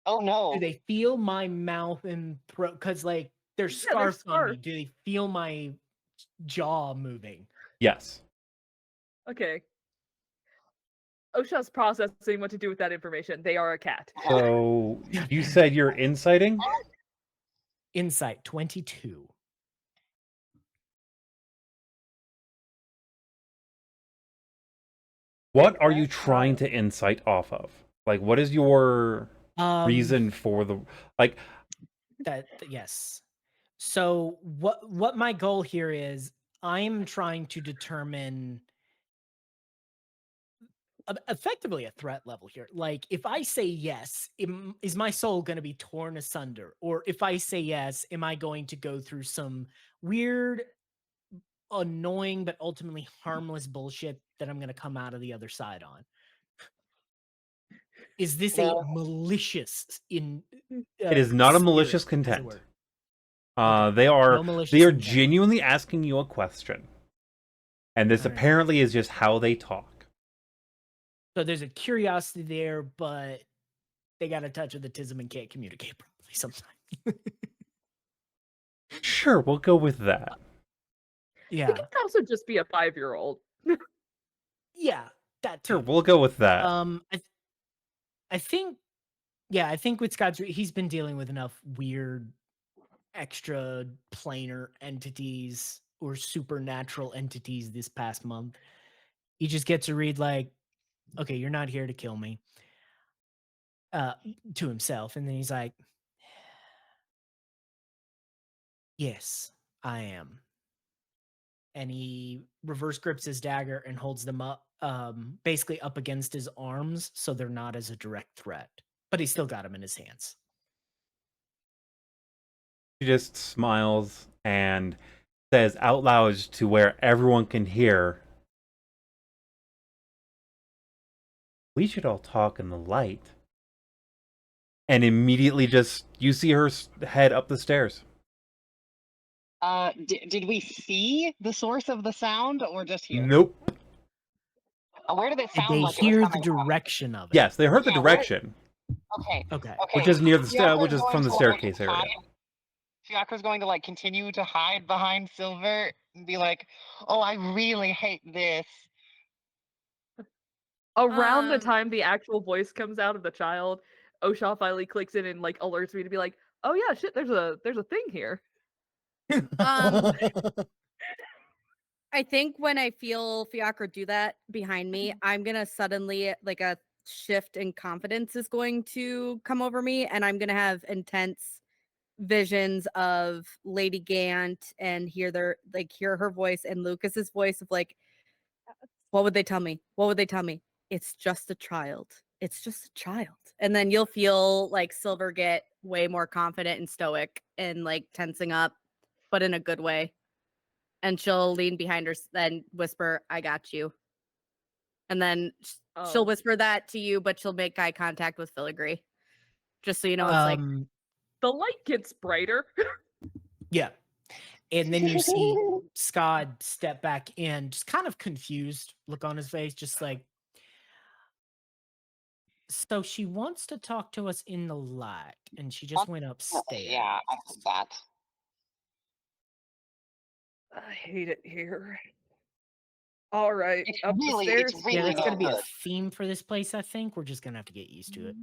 Oh Do no. they feel my mouth and throat? Because, like, there's Yeah, there's scarf on me. scarf. Do they feel my jaw moving? Yes. Okay. Osha's processing what to do with that information. They are a cat. So you said you're inciting? Insight 22. What are you trying to incite off of? Like, what is your reason for the like? Yes. So what my goal here is, I'm trying to determine effectively a threat level here. Like, if I say yes, is my soul going to be torn asunder? Or if I say yes, am I going to go through some weird, annoying, but ultimately harmless bullshit that I'm going to come out of the other side on? Is this No. a malicious It is not a malicious spirit, as it content. were? They No are malicious intent. genuinely asking you a question, and this All right. apparently is just how they talk. So there's a curiosity there, but they got a touch of the tism and can't communicate properly sometimes. Sure, we'll go with that. It Yeah. could also just be a 5-year-old. Yeah, that too. Sure, we'll go with that. I think, yeah, I think with Scott's, he's been dealing with enough weird, extra planar entities or supernatural entities this past month. He just gets to read like, okay, you're not here to kill me, to himself, and then he's like, yes, I am. And he reverse grips his dagger and holds them up, basically up against his arms, so they're not as a direct threat. But he's still got them in his hands. She just smiles and says out loud to where everyone can hear, "We should all talk in the light." And immediately just, you see her head up the stairs. Did we see the source of the sound or just hear? Nope. Where did it Did sound they like it was hear the coming from? direction of it? Yes, they heard the Yeah, where- direction, Okay. Okay. which is near the Fiacre's which is going from the to, like, staircase area. Fiacre's going to like continue to hide behind Silver and be like, "Oh, I really hate this." Around the Um, time the actual voice comes out of the child, Osha finally clicks in and like alerts me to be like, "Oh yeah, shit, there's a thing here." Um, I think when I feel Fiacre do that behind me, I'm gonna suddenly like a shift in confidence is going to come over me, and I'm gonna have intense visions of Lady Gant and hear her voice and Lucas's voice of like, what would they tell me? What would they tell me? It's just a child. It's just a child. And then you'll feel like Silver get way more confident and stoic and like tensing up, but in a good way. And she'll lean behind her and whisper, I got you. And then she'll Oh. whisper that to you, but she'll make eye contact with Filigree. Just so you know, it's like, The light gets brighter. yeah. And then you see Skad step back in, just kind of confused look on his face, just like, so she wants to talk to us in the light, and she just went upstairs. Yeah, I heard that. I hate it here. All right, It's up really, the stairs. it's really Yeah, that's no gonna be a good. theme for this place, I think. We're just gonna have to get used to it.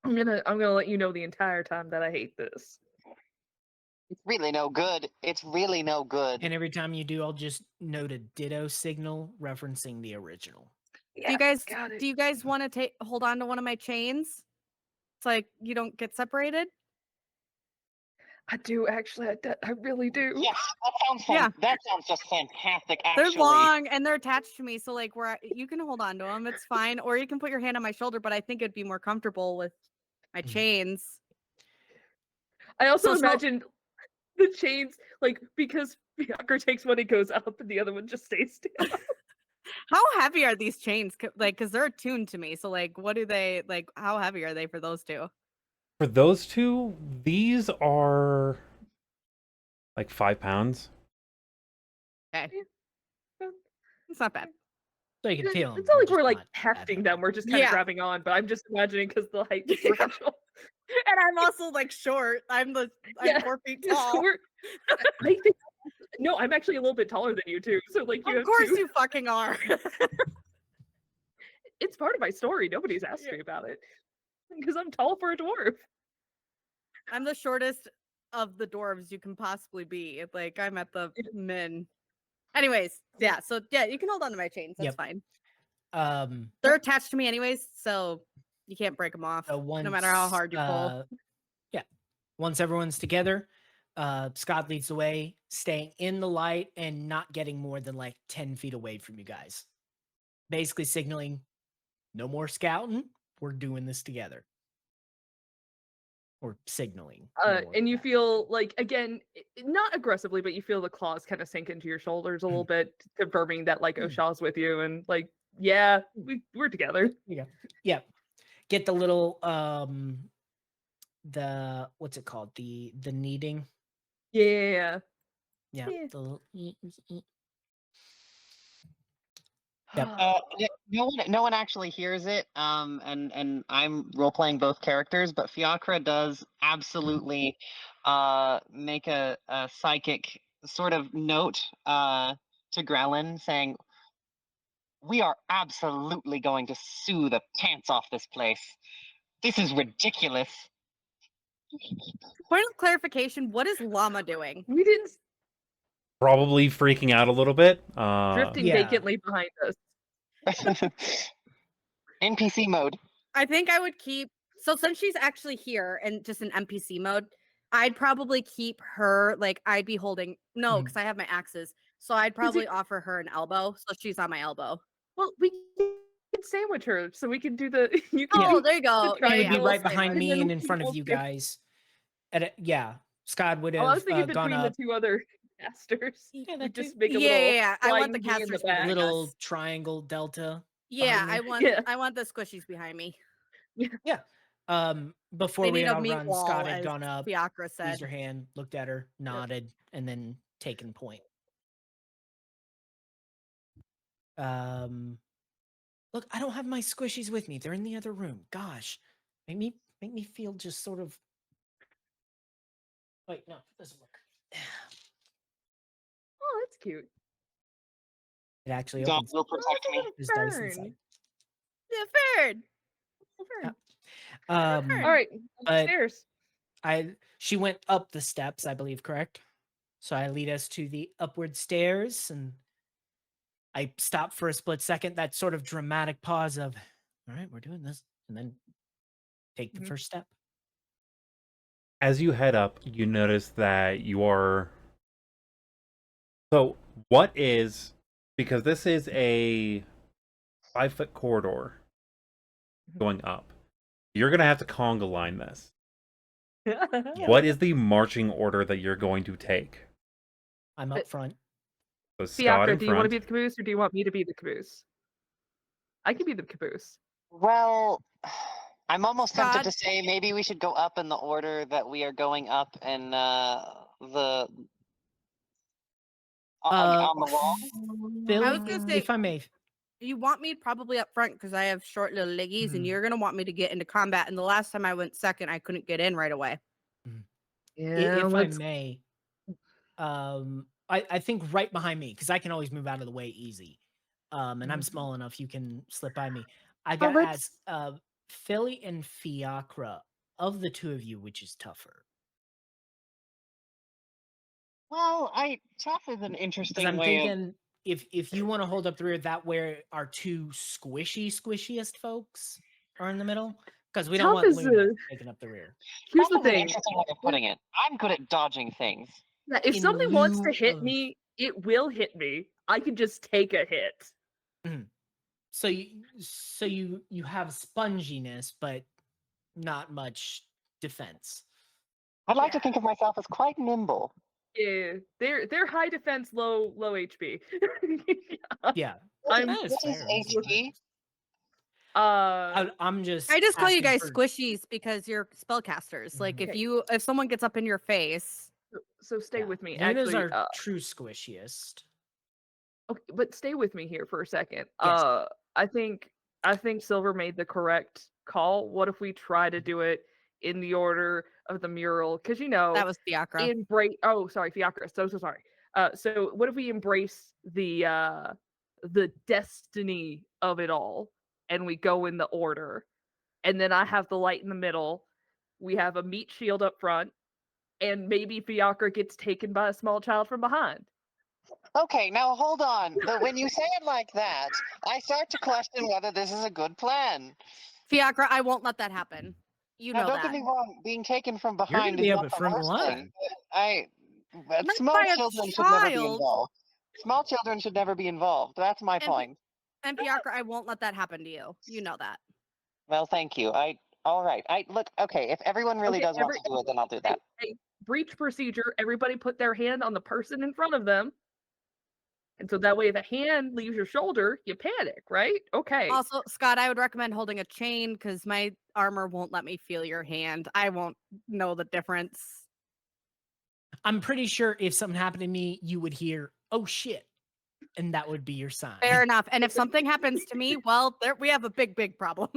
I'm gonna let you know the entire time that I hate this. It's really no good. It's really no good. And every time you do, I'll just note a ditto signal referencing the original. Do you guys got it. do you guys want to hold on to one of my chains? It's like you don't get separated. I do actually. I really do. Yes, that sounds Yeah. that sounds just fantastic. They're Actually, long and they're attached to me, so like you can hold on to them. It's fine, or you can put your hand on my shoulder. But I think it'd be more comfortable with my chains. I also So small- imagine the chains, like, because Fiacre takes one, it goes up, and the other one just stays still. How heavy are these chains? Like, because they're attuned to me. So like, what do they like? How heavy are they for those two? For those two, these are like 5 pounds. Okay, it's not bad. So you can feel them. It's not like we're like hefting them; we're just kind of Yeah. grabbing on. But I'm just imagining because the height differential. And I'm also like short. I'm Yeah. 4 feet Yeah, so tall. I think no, I'm actually a little bit taller than you too. So like you Of have course two. you fucking are. It's part of my story. Nobody's asked me about it because I'm tall for a dwarf. I'm the shortest of the dwarves you can possibly be. Like I'm at the min. Anyways, yeah. So yeah, you can hold on to my chains. That's Yep. fine. Um, They're attached to me anyways, so you can't break them off. so No matter how hard you pull. Yeah. Once everyone's together, Scott leads the way, staying in the light and not getting more than like 10 feet away from you guys. Basically signaling, no more scouting. We're doing this together. Or signaling. no more And you scouting. feel like again, not aggressively, but you feel the claws kind of sink into your shoulders a little bit, confirming that like Oshaw's with you and like, yeah, we're together. Yeah. Get the little the what's it called? The kneading. Yeah. Yeah. Yeah. The little, no one actually hears it. And I'm role playing both characters, but Fiacre does absolutely make a psychic sort of note to Grellin saying, "We are absolutely going to sue the pants off this place. This is ridiculous." Point of clarification, what is Llama doing? We didn't Probably freaking out a little bit. drifting Yeah. vacantly behind us. NPC mode. I think I would keep so since she's actually here and just in NPC mode, I'd probably keep her like I'd be holding because I have my axes. So I'd probably offer her an elbow so she's on my elbow. Well, we can sandwich her, so we can do the. You can Oh, do there you go. the It would Yeah, be we'll right say behind much. me And then and in we front of both you do- guys. Yeah. Scott would Oh, I was have thinking gone between the up. two other casters. Yeah, We that just too. make a Yeah, little. yeah. I want the flying bee in casters back. behind Little us. triangle delta. Yeah, behind me. I want the squishies behind me. Before They we need had a all meat run, wall, Scott had as gone up, Fiacre raised said. her hand, looked at her, nodded, and then taken point. Look, I don't have my squishies with me. They're in the other room. Gosh, make me feel just sort of. Wait, no, it doesn't work. Oh, that's cute. It actually God opens. will protect me. There's dice inside. Yeah, Fern. Yeah. All right, but- upstairs. She went up the steps, I believe, correct? So I lead us to the upward stairs, and I stop for a split second. That sort of dramatic pause of, all right, we're doing this, and then take the Mhm. first step. As you head up, you notice that you are. So, what is. Because this is a 5-foot corridor going up. You're going to have to conga line this. What is the marching order that you're going to take? I'm up front. So Scott Fiacre, in do you want to front. be the caboose or do you want me to be the caboose? I can be the caboose. Well, I'm almost tempted Scott? to say maybe we should go up in the order that we are going up in the on the wall. Phil, I was gonna say- if I may, You want me probably up front because I have short little leggies, and Mhm. you're gonna want me to get into combat. And the last time I went second, I couldn't get in right away. Yeah, if I may, I think right behind me, because I can always move out of the way easy. And I'm small enough, you can slip by me. I got let's- as Philly and Fiacre, of the two of you, which is tougher? Well, tough is an Because interesting I'm way thinking if you want to hold up the rear, that where our two squishiest folks are in the middle, because we don't Tough want is Luna taking up the rear. here's the That's an thing. interesting way of putting it. I'm good at dodging things. Yeah, if In something wants to lieu hit of- me, it will hit me. I can just take a hit. So you have sponginess, but not much defense. I'd like to Yeah. think of myself as quite nimble. Yeah, they're high defense, low HP. Yeah, I'm that is What is fair. HP? I'm just. I just call you asking guys for- squishies because you're spellcasters. Like Mhm. if someone gets up in your face, so stay yeah, with me. Luna's Actually, our true squishiest. okay, but stay with me here for a second. Yes. I think Silver made the correct call. What if we try to do it in the order of the mural? Because that was Fiacre. embrace. Oh, sorry, Fiacre. So sorry. So what if we embrace the destiny of it all, and we go in the order, and then I have the light in the middle. We have a meat shield up front, and maybe Fiacre gets taken by a small child from behind. Okay, now hold on. When you say it like that, I start to question whether this is a good plan. Fiacre, I won't let that happen. You Now, know don't that. get me wrong. Being taken from You're gonna behind be is up not at the front worst line. thing. But Not small by a children should never be child. involved. Small children should never be involved. That's my And- point. And Fiacre, I won't let that happen to you. You know that. Well, thank you. All right. Look. Okay, if everyone really Okay, does want to do it, then I'll do that. Hey, breach procedure. Everybody put their hand on the person in front of them. And so that way, if a hand leaves your shoulder, you panic, right? Okay. Also, Scott, I would recommend holding a chain because my armor won't let me feel your hand. I won't know the difference. I'm pretty sure if something happened to me, you would hear, "Oh shit," and that would be your sign. Fair enough. And if something happens to me, well, we have a big problem.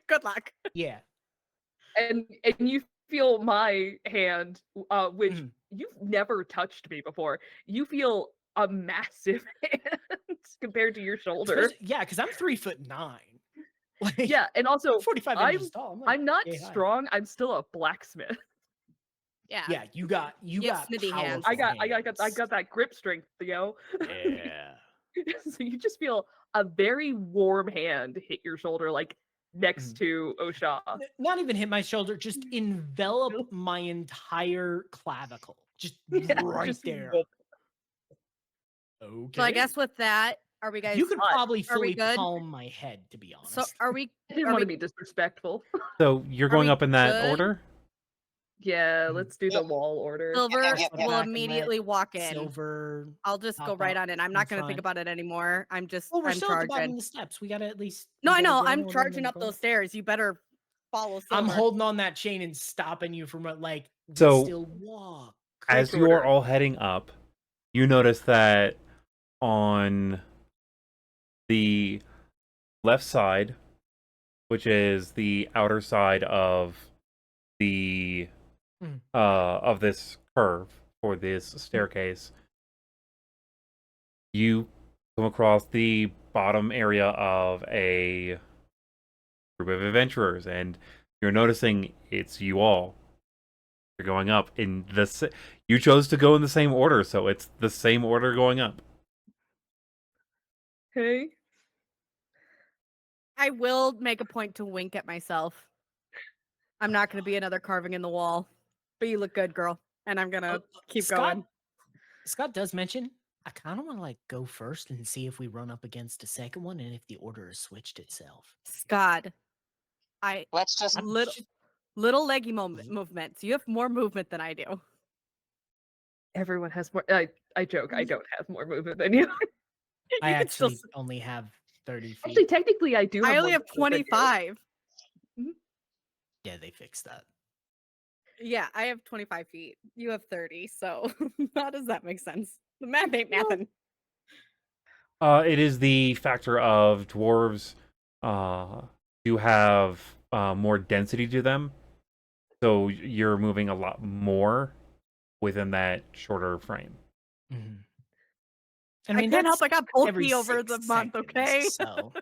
Good luck. Yeah. And you feel my hand, which Mhm. you've never touched me before. You feel a massive hand compared to your shoulder. Yeah, because I'm 3'9". Like, Yeah, and also 45 I'm inches tall. Like I'm not yay high. strong. I'm still a blacksmith. Yeah. Yeah, you got have smithy hands. I got hands. that grip strength, Theo. Yeah. So you just feel a very warm hand hit your shoulder, like next to Osha. Not even hit my shoulder, just envelop my entire clavicle. Just right just there. whoop. Okay. So I guess with that, are we guys? you could probably are we fully good? palm my head, to be honest. So are we? I didn't Are want to we- be disrespectful. So you're Are going we up in that good? order? Yeah, let's do the Yep. wall order. Silver Yep. will Back and immediately walk in. Silver. I'll just go pop right up on in. I'm in not going to think front. about it anymore. I'm We're I'm still at the bottom of charging. the steps. We gotta at least. No, we I gotta know. get I'm in order and charging then up go. those stairs. You better follow Silver. I'm holding on that chain and stopping you from like. We So- still walk. As Correct you are order. all heading up, you notice that on the left side, which is the outer side of the of this curve for this staircase, you come across the bottom area of a group of adventurers, and you're noticing it's you all. You're going up in the. You chose to go in the same order, so it's the same order going up. Okay. I will make a point to wink at myself. I'm not going to be another carving in the wall. But you look good, girl. And I'm going to keep going. Scott does mention, I kind of want to like go first and see if we run up against a second one and if the order has switched itself. Scott, Let's just. little leggy movements. You have more movement than I do. Everyone has more. I joke. I don't have more movement than you. I can still actually only have 30 feet. Actually, technically, I do. I only more have movement than you. 25. Yeah, they fixed that. Yeah, I have 25 feet. You have 30. So how does that make sense? The math ain't nothing. It is the factor of dwarves do have more density to them, so you're moving a lot more within that shorter frame. Mhm. I can't help. that's I got every bulky over 6 the month, seconds, okay? So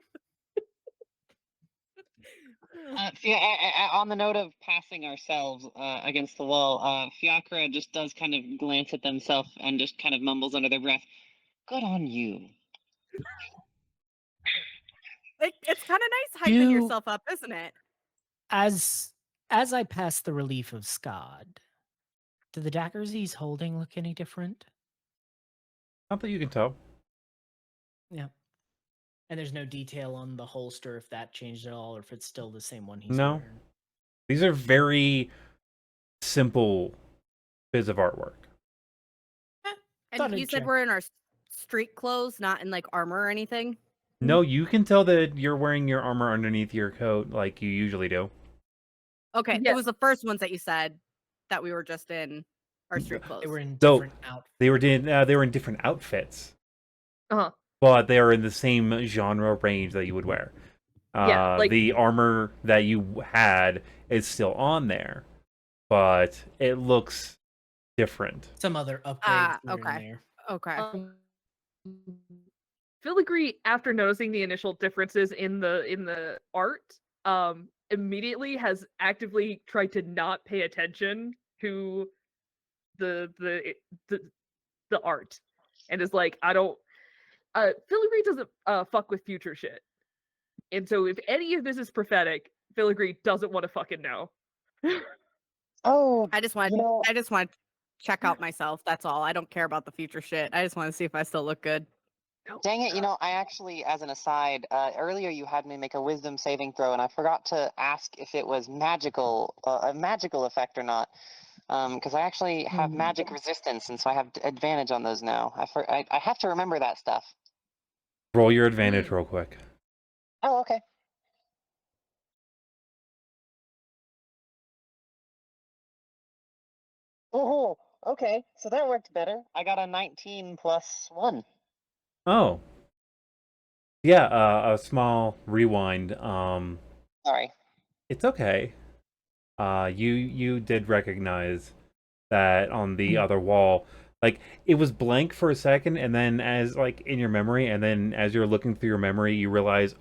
On the note of passing ourselves against the wall, Fiacre just does kind of glance at themselves and just kind of mumbles under their breath, "Good on you." It's kind of nice hyping Do- yourself up, isn't it? As I pass the relief of Skad, do the daggers he's holding look any different? Not that you can tell. Yeah. And there's no detail on the holster if that changed at all, or if it's still the same one he's No. wearing. These are very simple bits of artwork. And Thought you I'd said check. we're in our street clothes, not in like armor or anything. No, you can tell that you're wearing your armor underneath your coat like you usually do. Okay, Yeah. it was the first ones that you said that we were just in our street clothes. They were in So, different outfits. They were in different outfits, Uh-huh. but they are in the same genre range that you would wear. Yeah, like- The armor that you had is still on there, but it looks different. Some other upgrades Ah, were in okay. there. Okay. Filigree, after noticing the initial differences in the art, immediately has actively tried to not pay attention to the art, and is like, I don't. Filigree doesn't fuck with future shit, and so if any of this is prophetic, Filigree doesn't want to fucking know. Oh, I just want you know, to check out myself. That's all. I don't care about the future shit. I just want to see if I still look good. dang it, I actually, as an aside, earlier you had me make a wisdom saving throw, and I forgot to ask if it was magical, a magical effect or not. Because I actually have magic resistance, and so I have advantage on those now. I have to remember that stuff. Roll your advantage real quick. Oh, okay. Oh, okay. So that worked better. I got a 19 plus 1. Oh. Yeah, a small rewind. Sorry. It's okay. You did recognize that on the other wall. Like, it was blank for a second, and then as, like, in your memory, and then as you're looking through your memory, you realize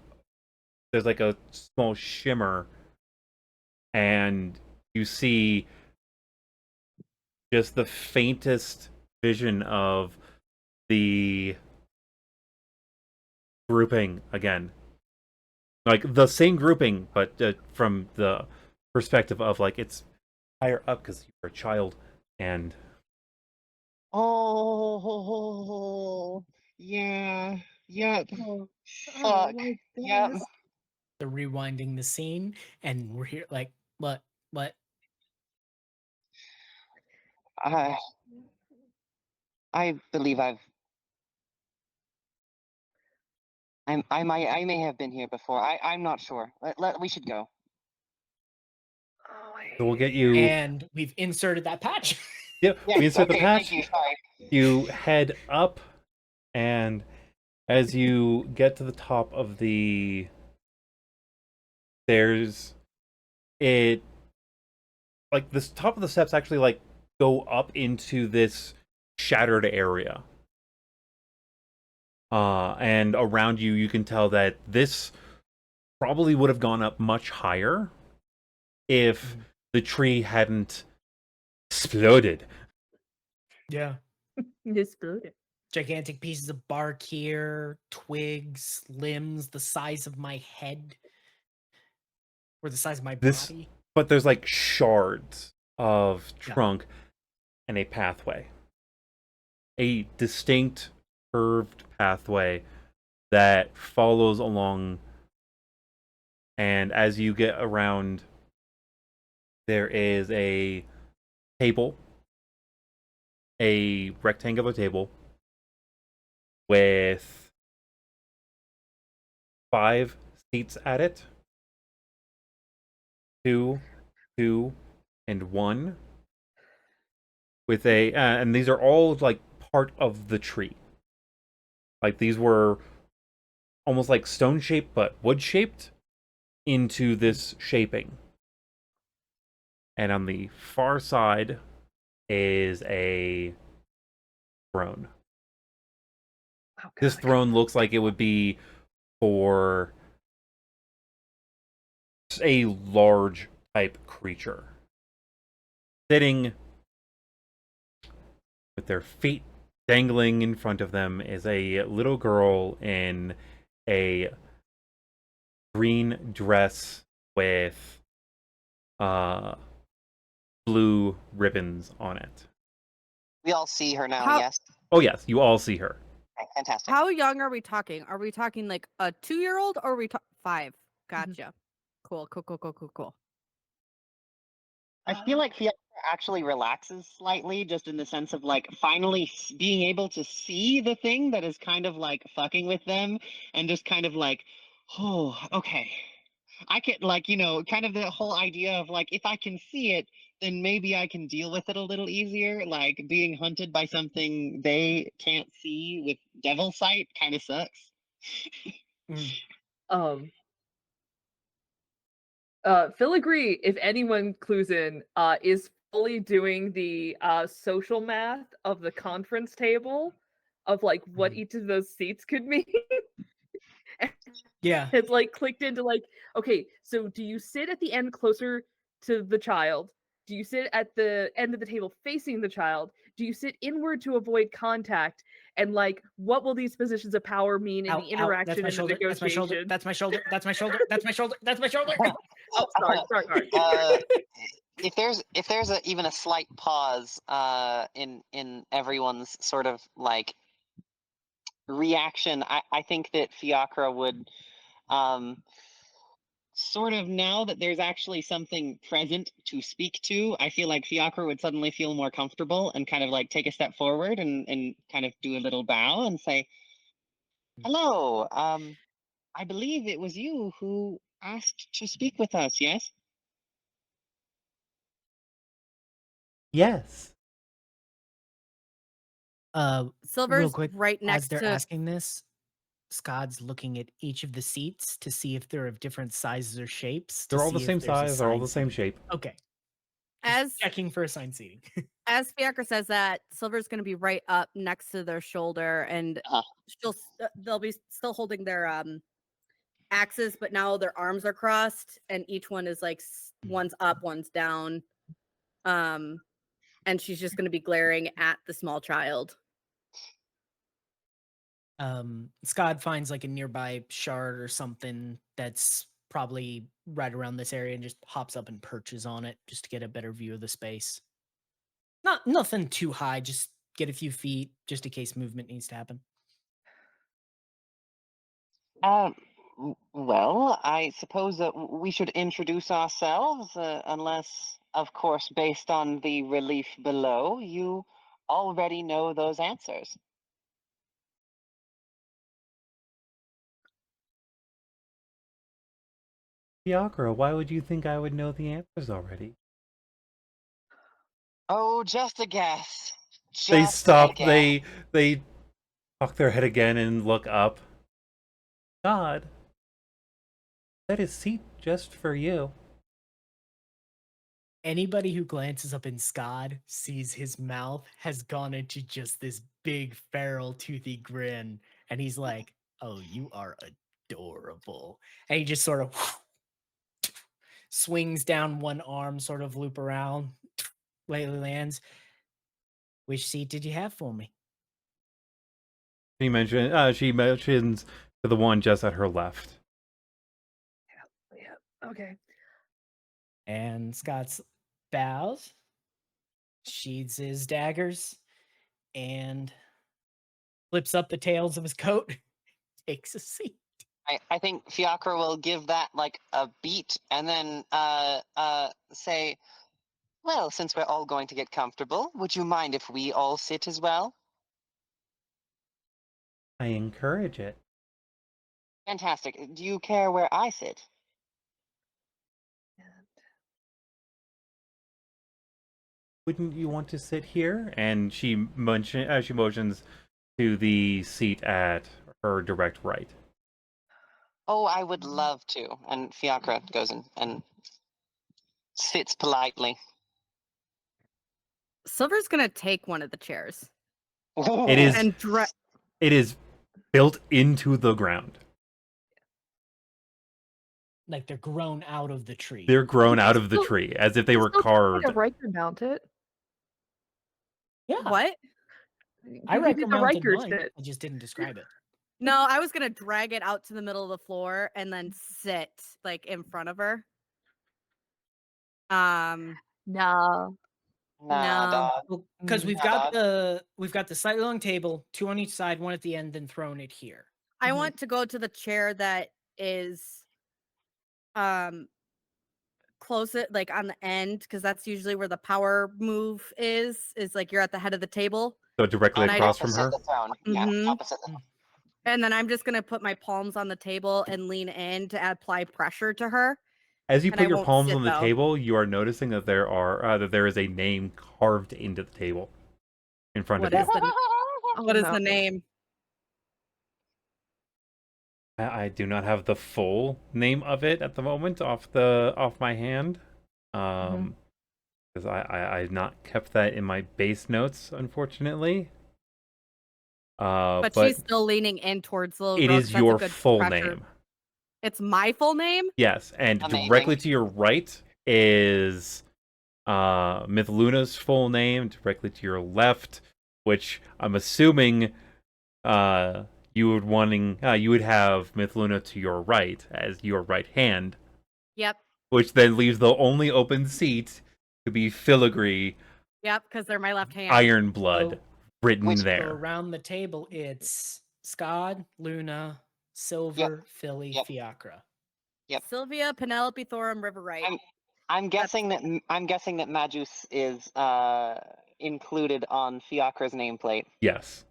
there's, like, a small shimmer, and you see just the faintest vision of the grouping again. Like, the same grouping, but from the perspective of, like, it's higher up because you're a child, and Oh, yeah. Yep. Fuck. Yep. They're rewinding the scene, and we're here like, what? I believe I may have been here before. I'm not sure. We should go. so we'll get you. And we've inserted that patch. Yep, Yes, we insert the okay, patch. thank you. Sorry. You head up, and as you get to the top of the stairs, it like this top of the steps actually like go up into this shattered area. And around you, you can tell that this probably would have gone up much higher if the tree hadn't exploded. Yeah. Exploded. Gigantic pieces of bark here, twigs, limbs the size of my head. Or the size of my This- body. But there's like shards of Yeah. trunk and a pathway. A distinct curved pathway that follows along, and as you get around, there is a table, a rectangular table with 5 seats at it. 2, 2, and 1. With a and these are all like part of the tree. Like, these were almost like stone shaped but wood shaped into this shaping. And on the far side is a throne. Oh, This God. throne looks like it would be for a large type creature, sitting with their feet dangling in front of them is a little girl in a green dress with blue ribbons on it. We all see her now, How- yes? Oh yes, you all see her. Okay, fantastic. How young are we talking? Are we talking like a 2-year-old or are we 5? Gotcha. Cool. I feel like Fiacre actually relaxes slightly, just in the sense of like finally being able to see the thing that is kind of like fucking with them, and just kind of like, oh, okay. I can, like, kind of the whole idea of like, if I can see it, then maybe I can deal with it a little easier. Like being hunted by something they can't see with devil sight kind of sucks. Filigree, if anyone clues in, is fully doing the social math of the conference table of like what each of those seats could mean. Yeah. Has like clicked into like, okay, so do you sit at the end closer to the child? Do you sit at the end of the table facing the child? Do you sit inward to avoid contact? And like, what will these positions of power mean in Ow, the ow, interaction that's my and the shoulder. That's my shoulder. negotiation? That's my shoulder. That's my shoulder. That's my shoulder. That's my shoulder. Oh, sorry. If there's even a slight pause in everyone's sort of like reaction, I think that Fiacre would sort of, now that there's actually something present to speak to, I feel like Fiacre would suddenly feel more comfortable and kind of like take a step forward and kind of do a little bow and say, hello, I believe it was you who asked to speak with us, yes? Yes. Real Silver's quick, right as next they're to asking this, Skad's looking at each of the seats to see if they're of different sizes or shapes. They're all see the if same there's size, they're all the assigned same seating. shape. Okay. as Checking for assigned seating. as Fiacre says that, Silver's going to be right up next to their shoulder, and they'll be still holding their axes, but now their arms are crossed, and each one is like one's up, one's down. And she's just going to be glaring at the small child. Skad finds like a nearby shard or something that's probably right around this area and just hops up and perches on it just to get a better view of the space. Nothing too high, just get a few feet just in case movement needs to happen. Well, I suppose that we should introduce ourselves, unless, of course, based on the relief below, you already know those answers. Fiacre, why would you think I would know the answers already? Oh, just a guess. They Just a stop, guess. they cock their head again and look up. God, that is seat just for you. Anybody who glances up in Skad sees his mouth has gone into just this big feral toothy grin, and he's like, "Oh, you are adorable." And he just sort of swings down one arm, sort of loop around, lightly lands. Which seat did you have for me? She mentions to the one just at her left. Yeah. Okay. And Scott bows, sheathes his daggers, and flips up the tails of his coat, takes a seat. I think Fiacre will give that like a beat and then say, well, since we're all going to get comfortable, would you mind if we all sit as well? I encourage it. Fantastic. Do you care where I sit? Wouldn't you want to sit here? And she motions to the seat at her direct right. Oh, I would love to. And Fiacre goes in and sits politely. Silver's going to take one of the chairs. It is And it is built into the ground. Like they're grown out of the tree. They're grown out of the tree as if they were carved. Right to mount it. Yeah. What? I We did the recommended Riker mine. shit. I just didn't describe it. No, I was gonna drag it out to the middle of the floor and then sit like in front of her. No. Nah, No. dog. Because Mm. we've Nah, got dog. the slightly long table, 2 on each side, one at the end, then thrown it here. I Mhm. want to go to the chair that is close it like on the end because that's usually where the power move is like you're at the head of the table. So directly And I across from Opposite her. the throne. Yeah, Mhm. opposite the throne. And then I'm just gonna put my palms on the table and lean in to apply pressure to her. As you And I put your won't palms sit, on the though. table, you are noticing that there is a name carved into the table in front What of is you. the Oh, what is no. the name? I do not have the full name of it at the moment off my hand, because I've not kept that in my base notes, unfortunately. But But she's still leaning in towards the little it girl. is 'Cause that's a your good full pressure. name. It's my full name? Yes, and Amazing. directly to your right is Mithluna's full name. Directly to your left, which I'm assuming you would have Mithluna to your right as your right hand, Yep. which then leaves the only open seat to be Filigree, Yep, because they're my left hand. Iron Blood, So- written Which- So there. around the table, it's Skad, Luna, Silver, Philly, Yep. Fiacre. Yep. Sylvia, Penelope, Thorum, River Right. I'm guessing that Majus is included on Fiacre's nameplate. Yes.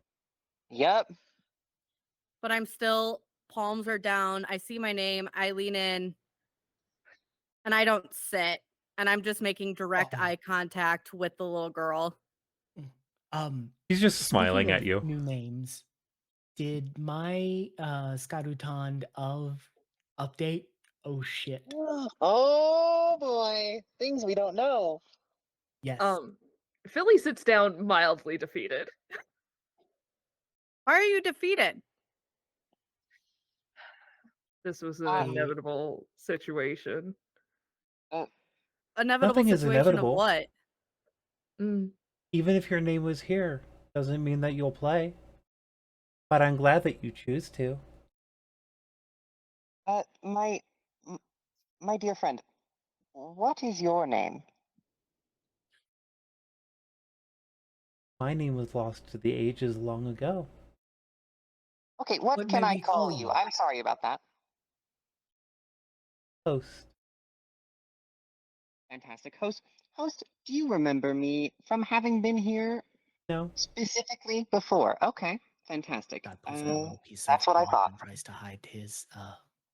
Yep. But I'm still, palms are down. I see my name. I lean in. And I don't sit. And I'm just making direct Oh. eye contact with the little girl. He's just Speaking smiling at of you. New names. Did my Skadutand of update? Oh shit. Oh boy, things we don't know. Yes. Philly sits down mildly defeated. Why are you defeated? This was an Um, inevitable situation. Inevitable Nothing is situation inevitable. of what? Mm. Even if your name was here, doesn't mean that you'll play. But I'm glad that you choose to. my dear friend, what is your name? My name was lost to the ages long ago. Okay, what What can may I we call call you? you? I'm sorry about that. Host. Fantastic. Host, do you remember me from having been here No. specifically before? Okay, fantastic. God pulls out a little piece That's of what I cloth thought. and tries to hide his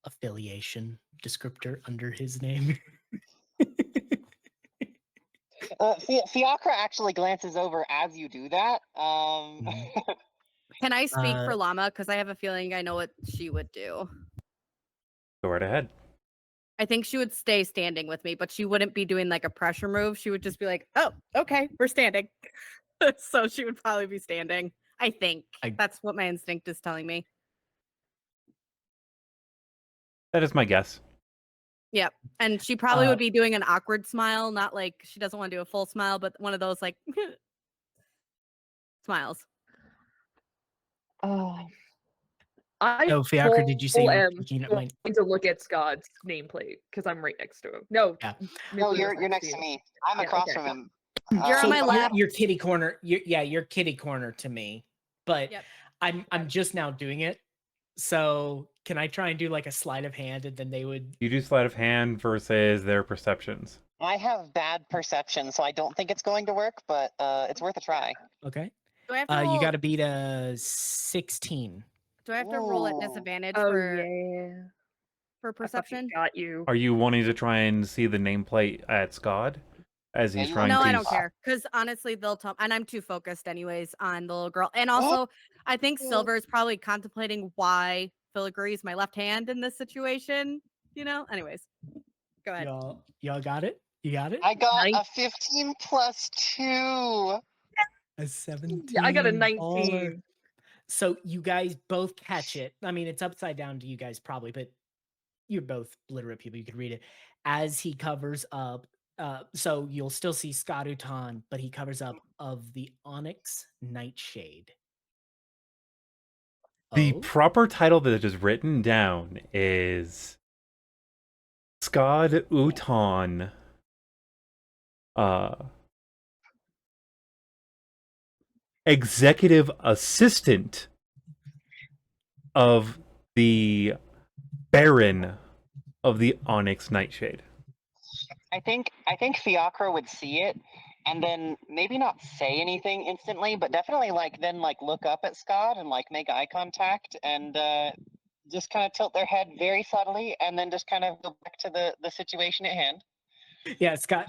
affiliation descriptor under his name. Fiacre actually glances over as you do that. Can I speak Uh, for Llama? Because I have a feeling I know what she would do. Go right ahead. I think she would stay standing with me, but she wouldn't be doing like a pressure move. She would just be like, oh, okay, we're standing. So she would probably be standing. I think. That's what my instinct is telling me. That is my guess. Yep. And she probably would be doing an awkward smile, not like she doesn't want to do a full smile, but one of those like smiles. I Oh, Fiacre, did you say you were am looking at going to look at Skad's nameplate because I'm right next to him. No, Yeah. No, Mithluna's you're next to you. me. I'm Yeah, across okay. from him. You're on my lap. Your kitty corner. Your kitty corner to me. But Yep. I'm just now doing it. So can I try and do like a sleight of hand and then they would You do sleight of hand versus their perceptions. I have bad perception, so I don't think it's going to work, but it's worth a try. Okay. Do I have to roll, You gotta beat a 16. do I have to roll at Ooh. disadvantage Oh for yeah. I fucking perception? got you. Are you wanting to try and see the nameplate at Skad? As Yeah, he's you trying No, to I don't care. Because honestly, they'll tell, and I'm too focused anyways on the little girl. And also, I think Silver is probably contemplating why Filigree is my left hand in this situation. You know. Anyways, go ahead. Y'all got it? You got it? I got Nice. a 15 plus 2. A 17. Yeah, I got a baller. 19. So you guys both catch it. I mean, it's upside down to you guys probably, but you're both literate people. You can read it. As he covers up So you'll still see Skad, but he covers up of the Onyx Nightshade. The Oh, proper title that is written down is Skad Uton. Executive assistant of the Baron of the Onyx Nightshade. I think Fiacre would see it and then maybe not say anything instantly, but definitely then look up at Scott and make eye contact and just kind of tilt their head very subtly and then just kind of go back to the situation at hand. yeah. Scott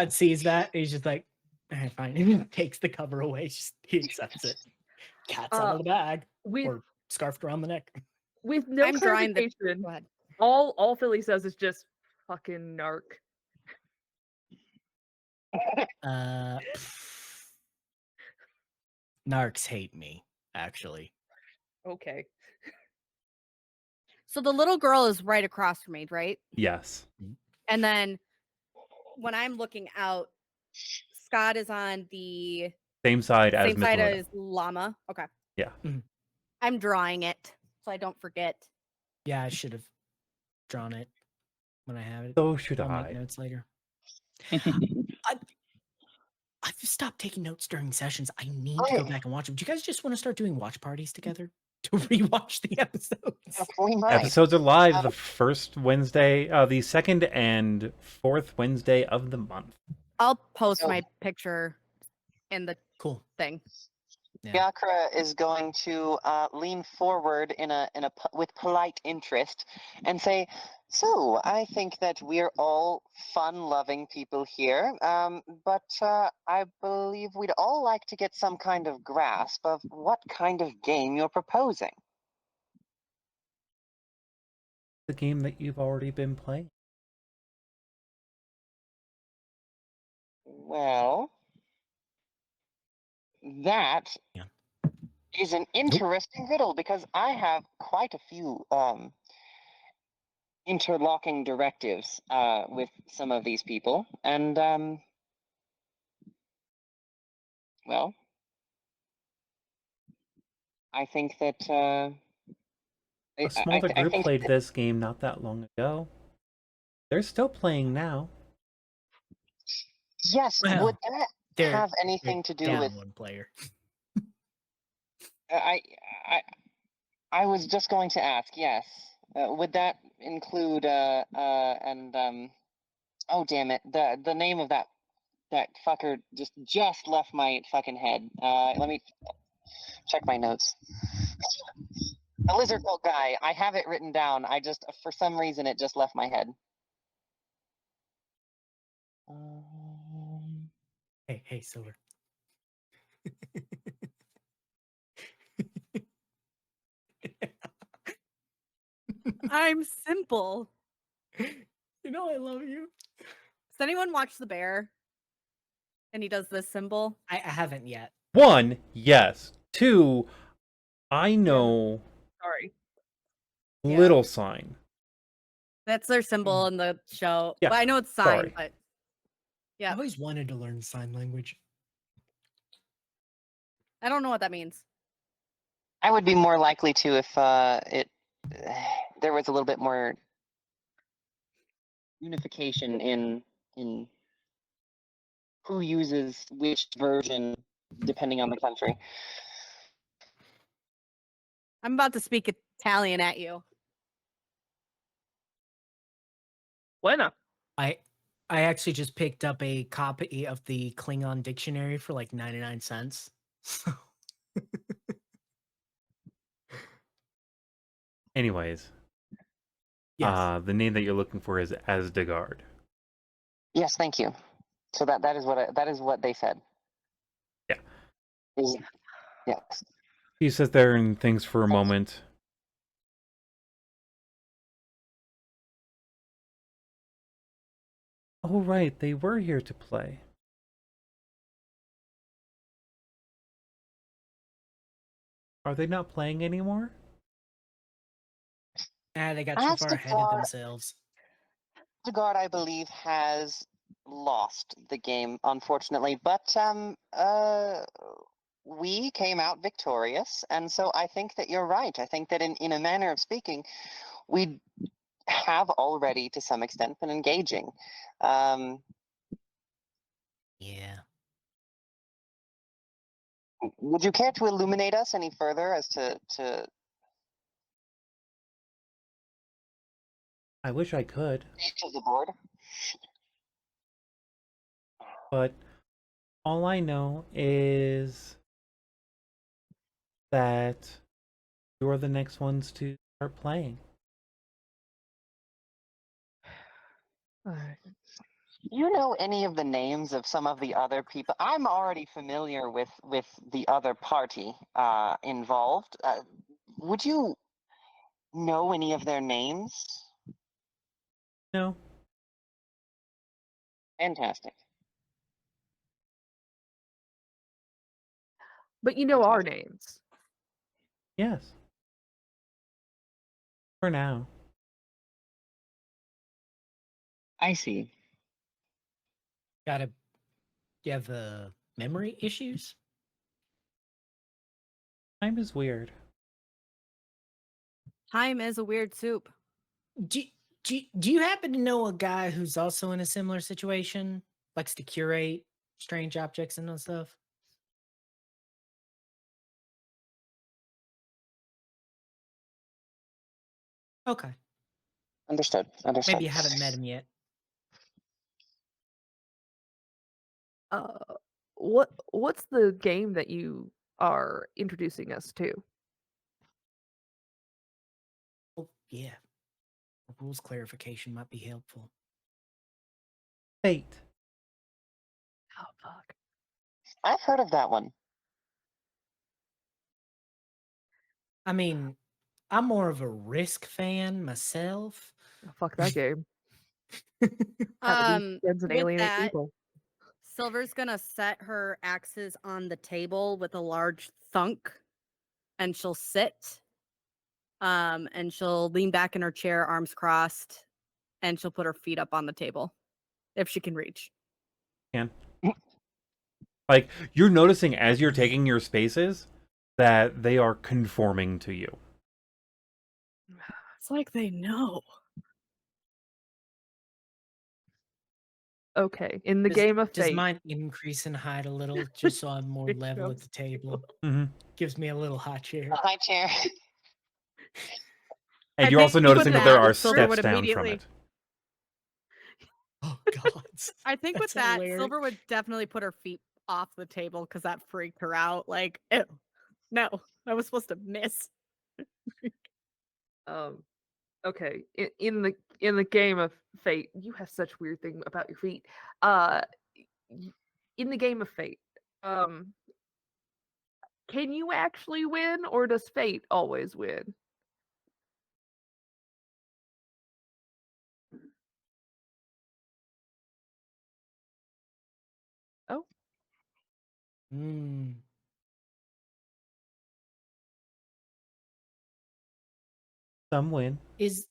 sees that. And he's just like, all right, fine. And he takes the cover away. He accepts it. Cat's out of the bag With or scarfed around the neck. with no I'm drawing the. clarification, Go ahead. all Philly says is just fucking narc. Narcs hate me, actually. Okay. So the little girl is right across from me, right? Yes. And then when I'm looking out, Scott is on the Same side as same side Mithluna. as Llama. Okay. Yeah. I'm drawing it so I don't forget. Yeah, I should have drawn it when I have it. So should I'll make I. notes later. I've stopped taking notes during sessions. I need to go back and watch them. Do you guys just want to start doing watch parties together to rewatch the episodes? We might. Episodes are live the first Wednesday, the second and fourth Wednesday of the month. I'll post So- my picture in the Cool. thing. Yeah. Fiacre is going to lean forward with polite interest and say, "So I think that we're all fun-loving people here, but I believe we'd all like to get some kind of grasp of what kind of game you're proposing." The game that you've already been playing. Well, that Yeah. is an interesting riddle because I have quite a few interlocking directives with some of these people, and well, I think that A smaller I group think played that- this game not that long ago. They're still playing now. yes. Well, Would that They're have anything to do down with? one player. I I was just going to ask. Yes. Would that include and oh damn it, the name of that fucker just left my fucking head. Let me check my notes. A lizard folk guy. I have it written down. I just, for some reason, it just left my head. Hey, Silver. I'm simple. You know I love you. Does anyone watch The Bear? And he does this symbol. I haven't yet. One, yes. Two, I know Sorry. Yeah. little sign. That's their symbol in the show. Yeah, But I know it's sign, sorry. but yeah. I've always wanted to learn sign language. I don't know what that means. I would be more likely to if there was a little bit more unification in who uses which version depending on the country. I'm about to speak Italian at you. Buena. I actually just picked up a copy of the Klingon dictionary for like 99 cents. Anyways, Yes. the name that you're looking for is Asdegard. Yes, thank you. So that is what they said. Yeah. Yes. He sits there and thinks for a moment. Oh, right, they were here to play. Are they not playing anymore? They got too far ahead of Asgard- themselves. Asgard, I believe, has lost the game, unfortunately, but we came out victorious, and so I think that you're right. I think that in a manner of speaking, we have already, to some extent, been engaging. Yeah. Would you care to illuminate us any further as to I wish I could, each of the board? but all I know is that you're the next ones to start playing. Alright. You know any of the names of some of the other people? I'm already familiar with the other party involved. Would you know any of their names? No, Fantastic. But you know our names. yes. For now. I see. Do you have memory issues? Time is weird. Time is a weird soup. Do you happen to know a guy who's also in a similar situation? Likes to curate strange objects and stuff? Okay. Understood. Understood. Maybe you haven't met him yet. What's the game that you are introducing us to? Oh, yeah. Rules clarification might be helpful. Fate. Oh fuck. I've heard of that one. I mean, I'm more of a Risk fan myself. Oh, fuck that game. How to be friends and With alienate that, people. Silver's gonna set her axes on the table with a large thunk, and she'll sit. And she'll lean back in her chair, arms crossed, and she'll put her feet up on the table if she can reach. Can. Like, you're noticing as you're taking your spaces that they are conforming to you. It's like they know. Okay, in the game of Does fate. mine increase in height a little just so I'm more It level at does. the table? Mm-hmm. Gives me a little hot chair. High chair. And I you're also think with noticing that there that, are Silver steps would down from immediately- it. Oh God. I think with That's that, hilarious. Silver would definitely put her feet off the table because that freaked her out. Like, ew, no, I was supposed to miss. Okay, in the game of fate, you have such weird thing about your feet. In the game of fate, can you actually win, or does fate always win? Oh, Mm. Some win. Is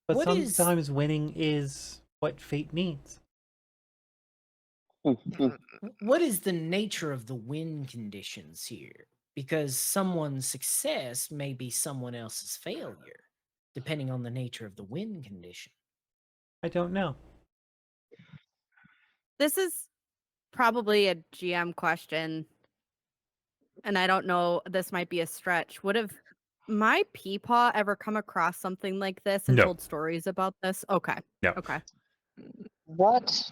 But What is- sometimes winning is what fate needs. what is the nature of the win conditions here? Because someone's success may be someone else's failure, depending on the nature of the win condition. I don't know. This is probably a GM question, and I don't know, this might be a stretch. Would have my peepaw ever come across something like this and No. told stories about this? Okay. No. Okay. What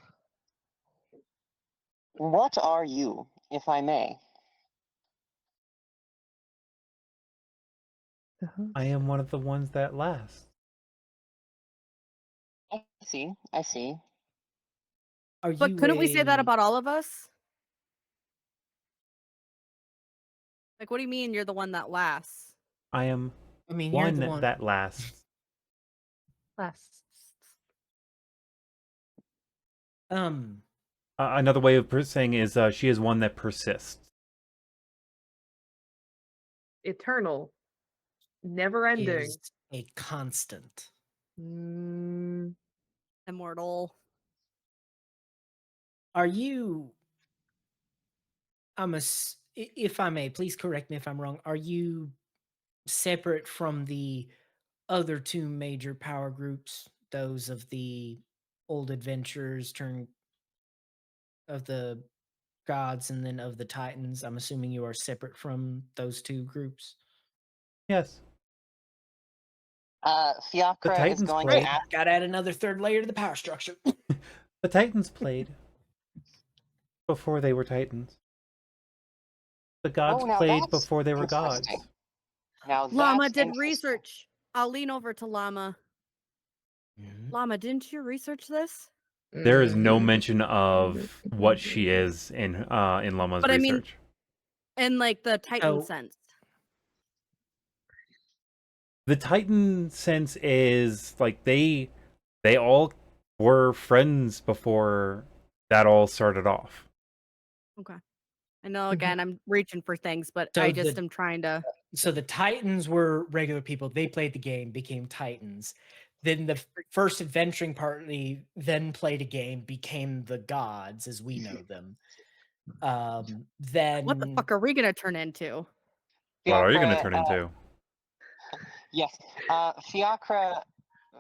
are you, if I may? I am one of the ones that last. I see. I see. Are But you couldn't we say that a- about all of us? Like, what do you mean you're the one that lasts? I am I mean, you're one the one. that lasts. last. Another way of saying is she is one that persists. Eternal, never ending. Is a constant. Immortal. Are you? If I may, please correct me if I'm wrong. Are you separate from the other two major power groups? Those of the old adventurers, turn of the gods, and then of the titans. I'm assuming you are separate from those two groups. Yes. Fiacre is Titans going played. to ask. Got to add another third layer to the power structure. The Titans played before they were Titans. The gods now played that's before they were gods. interesting. Now Llama that's did interesting. research. I'll lean over to Llama. Llama, didn't you research this? There is no Mhm. mention of what she is in Lama's But I mean- research. In like the Titan So- sense. The Titan sense is like they all were friends before that all started off. I know again I'm reaching for things, but So I just the- am trying to So the Titans were regular people. They played the game, became Titans. Then the first adventuring party then played a game, became the gods as we know them. Then what the fuck are we gonna turn into? What are you going to Fiacre, turn into? Yes. Fiacre.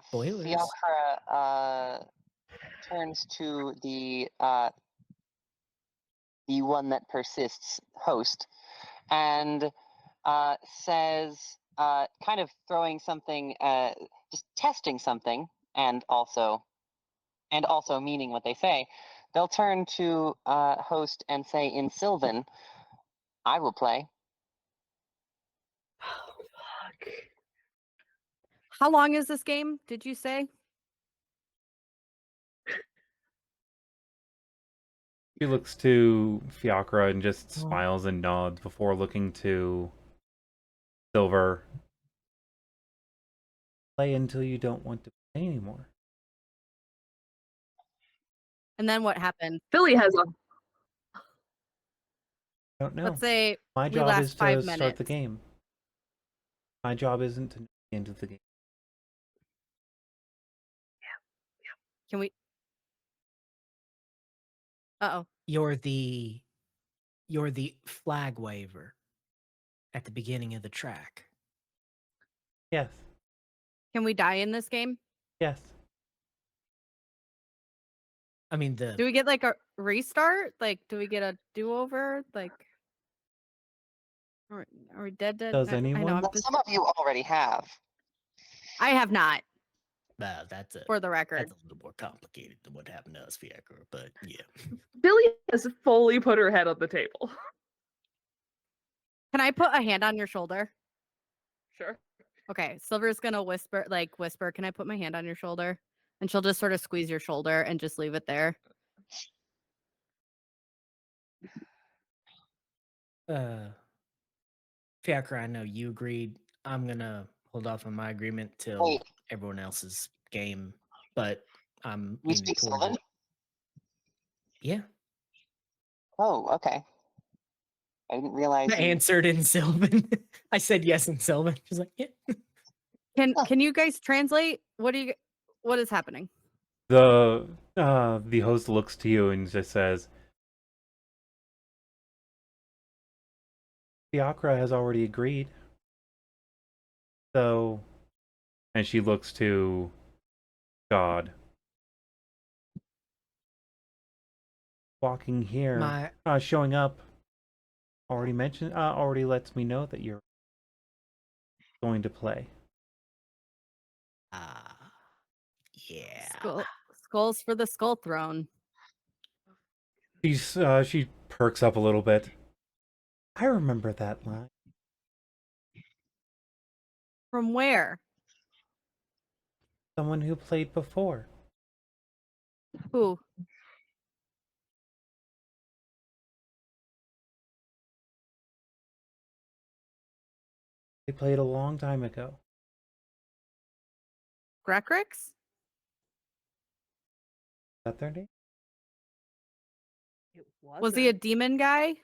Spoilers. Fiacre turns to the one that persists host, and says, kind of throwing something, just testing something, and also meaning what they say. They'll turn to host and say in Sylvan, "I will play." Fuck. How long is this game? Did you say? She looks to Fiacre and just Oh. smiles and nods before looking to Silver. Play until you don't want to play anymore. And then what happened? Philly has a I don't know. Let's say My we job last is to 5 start the minutes. game. My job isn't to know the end of the game. Can we? Uh-oh. you're the flag waver at the beginning of the track. Yes. Can we die in this game? Yes. I mean Do the we get like a restart? Like, do we get a do-over? Like, are we dead? Does I know. anyone? I'm Well, just, some of you already have. I have not, that's for the record. a little more complicated than what happened to us, Fiacre, but yeah. Philly has fully put her head on the table. Can I put a hand on your shoulder? Sure. Okay, Silver's gonna whisper, can I put my hand on your shoulder? And she'll just sort of squeeze your shoulder and just leave it there. Fiacre, I know you agreed. I'm gonna hold off on my agreement till Wait. everyone else's game, but I'm You leaning speak towards Sylvan? it. Yeah. Oh, okay. I didn't realize. I answered in Sylvan. I said yes in Sylvan. She's like, yeah. Can you guys translate? What is happening? The host looks to you and just says, Fiacre has already agreed. So, and she looks to God. Walking here, showing up, already lets me know that you're going to play. Yeah. Skulls for the skull throne. She perks up a little bit. I remember that line. From where? Someone who played before. Who? They played a long time ago. Grecrix? Is that their name? It Was he a demon guy?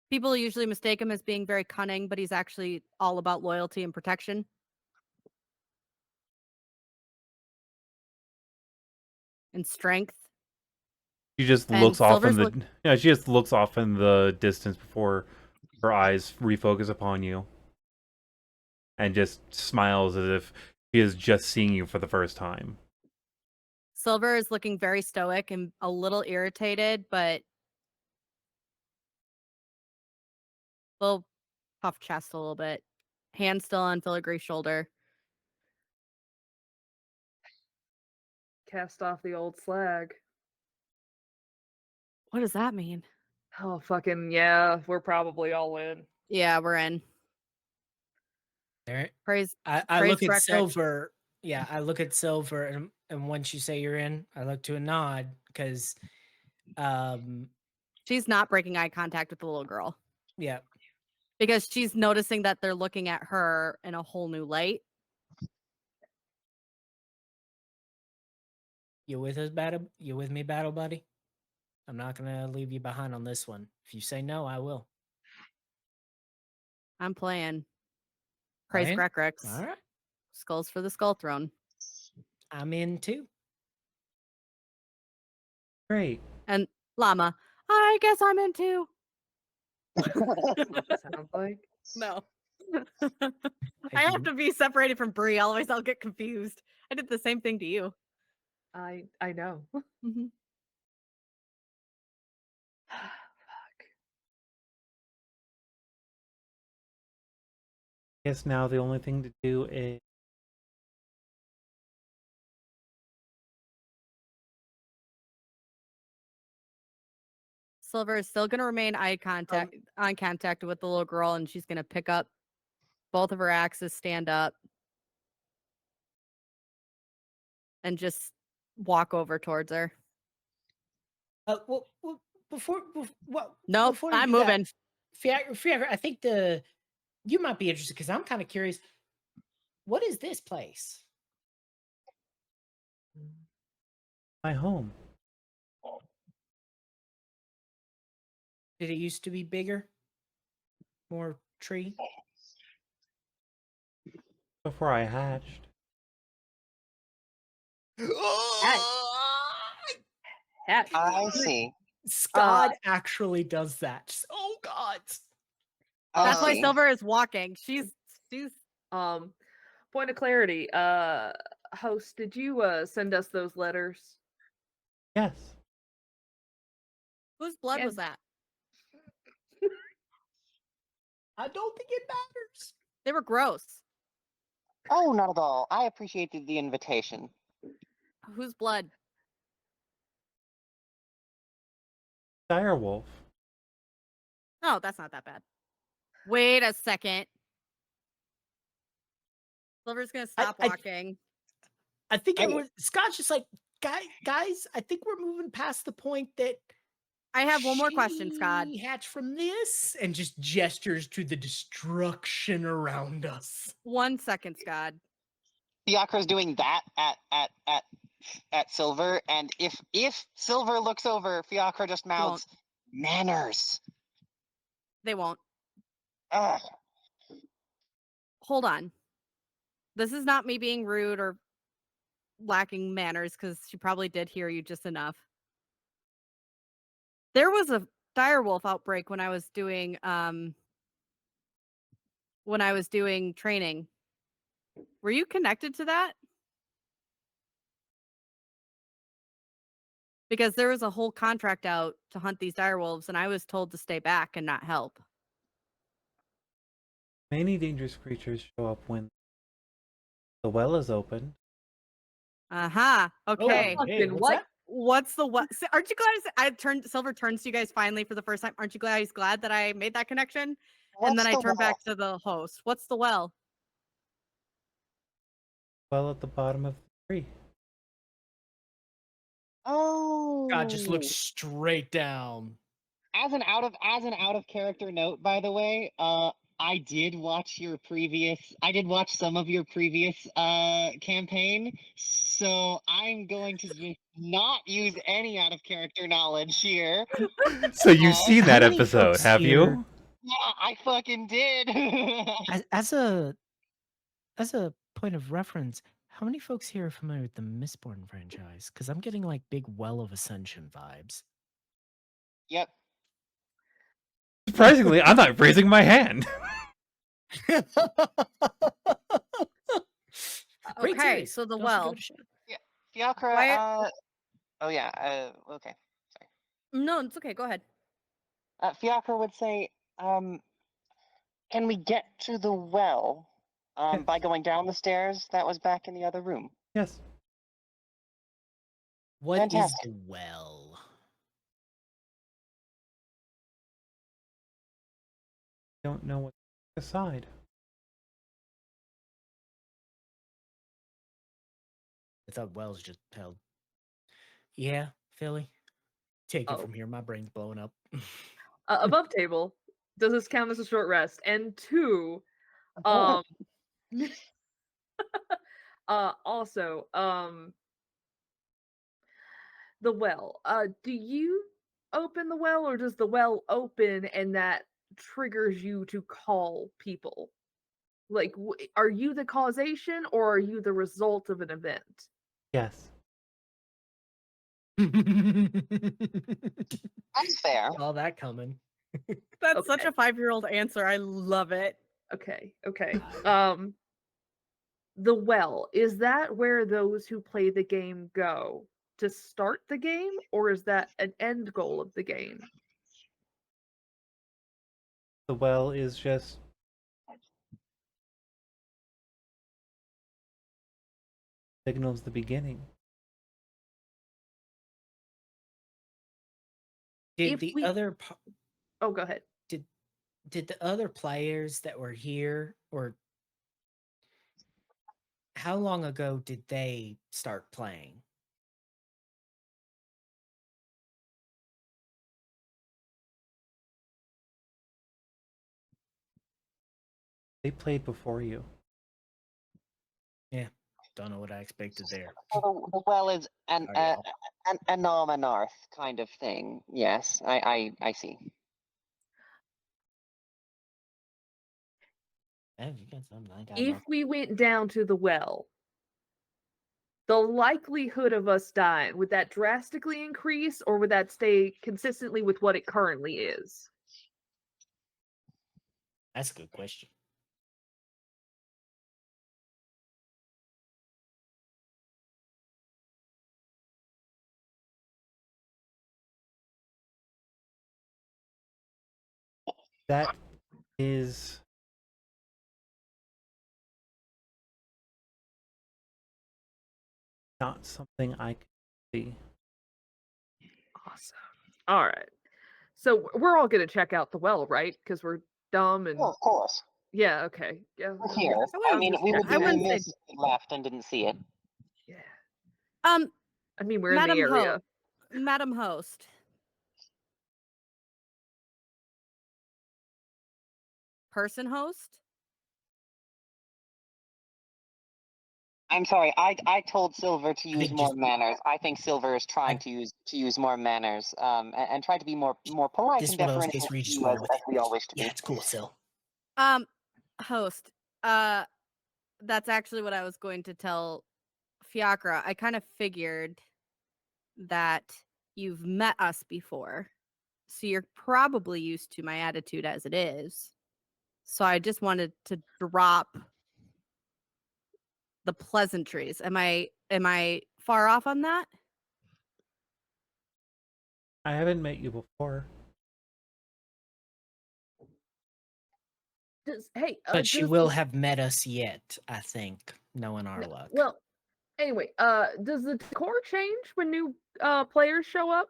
People usually mistake him as being very cunning, but he's actually all about loyalty and protection. and strength. She just And looks off in Silver's the yeah. She just looks off in the distance before her eyes refocus upon you, and just smiles as if she is just seeing you for the first time. Silver is looking very stoic and a little irritated, but little puff chest a little bit. Hand still on Filigree's shoulder. Cast off the old slag. What does that mean? Oh, fucking yeah. We're probably all in. Yeah, we're in. There. Praise. I Praise look at Recrex. Silver. Yeah, I look at Silver, and once you say you're in, I look to a nod because, She's not breaking eye contact with the little girl yeah. because she's noticing that they're looking at her in a whole new light. You with us, battle? You with me, battle buddy? I'm not gonna leave you behind on this one. If you say no, I will. I'm playing. Praise Playing? Recrex. All right, Skulls for the Skull Throne. I'm in too. Great. And Llama, I guess I'm in too. Sounds like. No. I I have do. to be separated from Bree, otherwise I'll get confused. I did the same thing to you. I know. Mhm. Fuck. Guess now the only thing to do is Silver is still gonna remain eye contact with the little girl, and she's gonna pick up both of her axes, stand up, and just walk over towards her. Well, before Nope, before you I'm do that, moving. Fiacre, I think you might be interested because I'm kind of curious. What is this place? my home. Did it used to be bigger? More tree? Before I hatched. Hatch. I see. Skad actually does that. Oh God. I That's why see. Silver is walking. She's Point of clarity. Host, did you send us those letters? Yes. whose blood Yeah. was that? I don't think it matters. They were gross. Oh, not at all. I appreciated the invitation. Whose blood? Direwolf. No, that's not that bad. Wait a second. Silver's gonna stop I- walking. I think Hey. everyone Scott's just like, guys, I think we're moving past the point that I have one more question, Scott. she hatched from this and just gestures to the destruction around us. 1 second, Scott. Fiacre's doing that at Silver, and if Silver looks over, Fiacre just mouths manners. They won't. Ugh. Hold on. This is not me being rude or lacking manners because she probably did hear you just enough. There was a direwolf outbreak when I was doing training. Were you connected to that? Because there was a whole contract out to hunt these direwolves, and I was told to stay back and not help. Many dangerous creatures show up when the well is open. Uh-huh. Okay. Oh, hey, Fucking what's what? that? What's the what? Aren't you glad Silver turns to you guys finally for the first time? Aren't you guys glad that I made that connection? And then I What's the turn back well? to the host. What's the well? Well at the bottom of the tree. Oh. God just looks straight down. As an out of character note, by the way, I did watch some of your previous campaign, so I'm going to just not use any out of character knowledge here. So you've seen How that many episode, folks have here- you? Yeah, I fucking did. As a point of reference, how How many folks here are familiar with the Mistborn franchise? Because I'm getting like big Well of Ascension vibes. Yep. Surprisingly, I'm not raising my hand. Great Okay, series. so the Y'all should give well. it a shot. Fiacre, Why- oh yeah, okay. No, it's okay. Go ahead. Fiacre would say, can we get to the well Yes. by going down the stairs that was back in the other room? Yes. What is Fantastic. the well? Don't know what to decide. I thought wells just held. Yeah, Philly. Take it Oh. from here. My brain's blowing up. Above table, does this count as a short rest? And 2, Oh. also, the well. Do you open the well, or does the well open and that triggers you to call people? Like, are you the causation, or are you the result of an event? Yes. That's fair. Saw that coming. That's such Okay. a 5-year-old answer. I love it. Okay. The well, is that where those who play the game go to start the game, or is that an end goal of the game? The well is just signals the beginning. Did If the we- other Oh, go ahead. did the other players that were here, or how long ago did they start playing? They played before you. Yeah, don't know what I expected there. So the well is an Sorry, y'all. an arm and earth kind of thing. Yes, I see. Hey, you got something I got If nothing. we went down to the well, the likelihood of us dying, would that drastically increase, or would that stay consistently with what it currently is? That's a good question. That is not something I can see. Awesome. All right. So we're all gonna check out the well, right? Because we're dumb and Oh, of course. yeah. Okay. Yeah. We're here. I I mean, wouldn't- we would I be wouldn't say- remiss if we left and didn't see it. Yeah. Um, I mean, we're in the area. Madam Host. Person host? I'm sorry. I told Silver to use think more just- manners. I think Silver is trying to use more manners. And try to be more polite This and one of those deferential days where you to just you roll as, with as it. we all wish to be. Yeah, it's cool, Sil. Host. That's actually what I was going to tell Fiacre. I kind of figured that you've met us before. So you're probably used to my attitude as it is. So I just wanted to drop the pleasantries. Am I far off on that? I haven't met you before. But she does will the- have met us yet, I think, knowing our No, luck. Well, anyway, does the decor change when new players show up?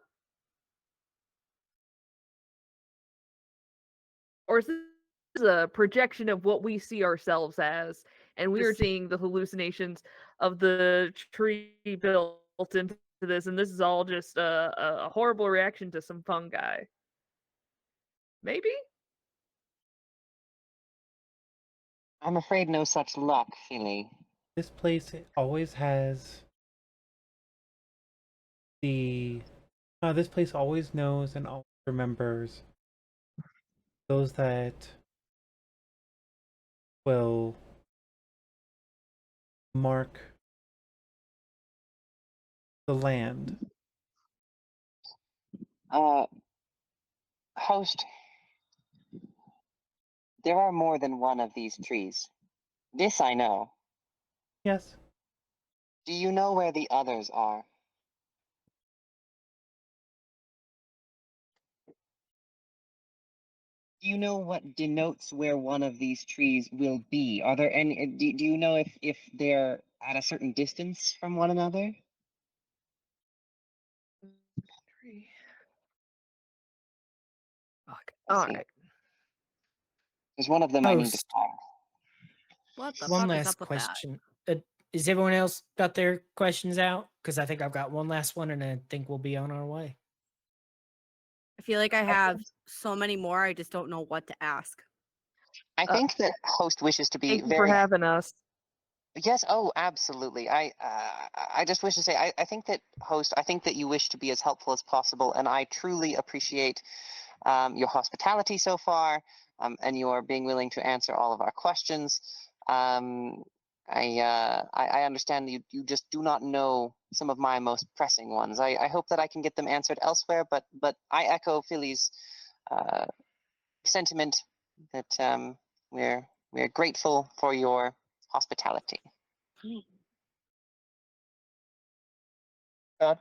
Or is this a projection of what we see ourselves as, and we are seeing the hallucinations of the tree built into this, and this is all just a horrible reaction to some fungi? Maybe? I'm afraid no such luck, Philly. This place always has the. This place always knows and always remembers those that will mark the land. Host, there are more than one of these trees. This I know. Yes. Do you know where the others are? Do you know what denotes where one of these trees will be? Are there any? Do you know if they're at a certain distance from one another? Tree. Fuck. I All see. right. There's one of them I need to Host. find. What the One fuck is last up with that? question. Is everyone else got their questions out? Because I think I've got one last one, and I think we'll be on our way. I feel like I have so many more. I just don't know what to ask. I think that host wishes to be Thank you for very. having us. Yes. Oh, absolutely. I just wish to say I think that host. I think that you wish to be as helpful as possible, and I truly appreciate your hospitality so far, and your being willing to answer all of our questions. I understand you just do not know some of my most pressing ones. I hope that I can get them answered elsewhere, but I echo Philly's sentiment that we're grateful for your hospitality. God?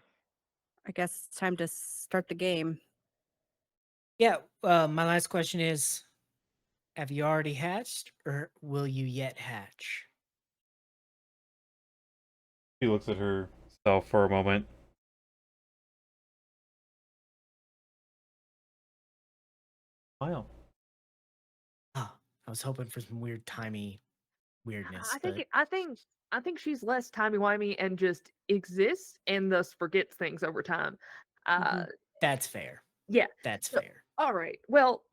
I guess it's time to start the game. Yeah. My last question is: have you already hatched, or will you yet hatch? She looks at herself for a moment. Smile. Oh, I was hoping for some weird timey weirdness, I but think I think she's less timey-wimey and just exists and thus forgets things over time. Mhm. that's fair. Yeah. That's So, fair. all right. Well,